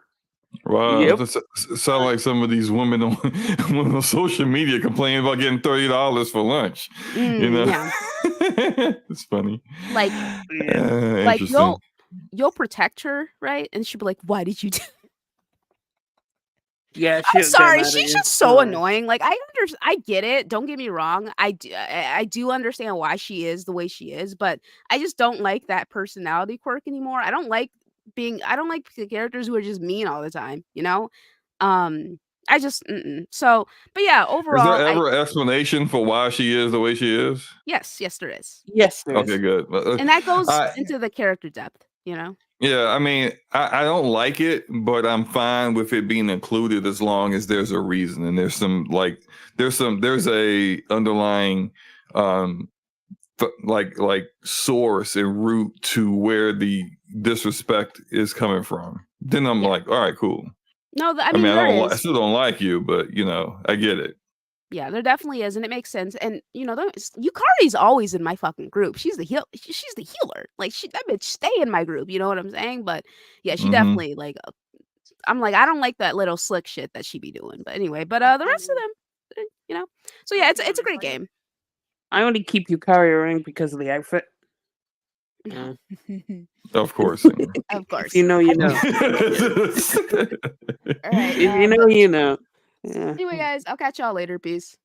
Wow, sound like some of these women on social media complaining about getting $30 for lunch. You know, Yeah. It's funny. Like you'll protect her, right? And she'll be like, "Why did you do?" Yeah, I'm sorry. She's just so annoying. Like I get it. Don't get me wrong. I do understand why she is the way she is, but I just don't like that personality quirk anymore. I don't like the characters who are just mean all the time. You know, I just so. But yeah, overall, is there ever an explanation for why she is the way she is? Yes, there is. Yes, there is. Okay, good. And that goes into the character depth. You know. Yeah, I mean, I don't like it, but I'm fine with it being included as long as there's a reason and there's a underlying like source and root to where the disrespect is coming from. Then I'm like, all right, cool. No, I mean, I still don't like you, but I get it. Yeah, there definitely is, and it makes sense. And Yukari's always in my fucking group. She's the healer. Like that bitch stay in my group. You know what I'm saying? But yeah, she definitely like. I'm like, I don't like that little slick shit that she be doing. But anyway, the rest of them, So yeah, it's a great game. I only keep Yukari around because of the outfit. Of course. Of course. If you know, you know. All right. If you know, you know. Yeah. Anyway, guys, I'll catch y'all later. Peace.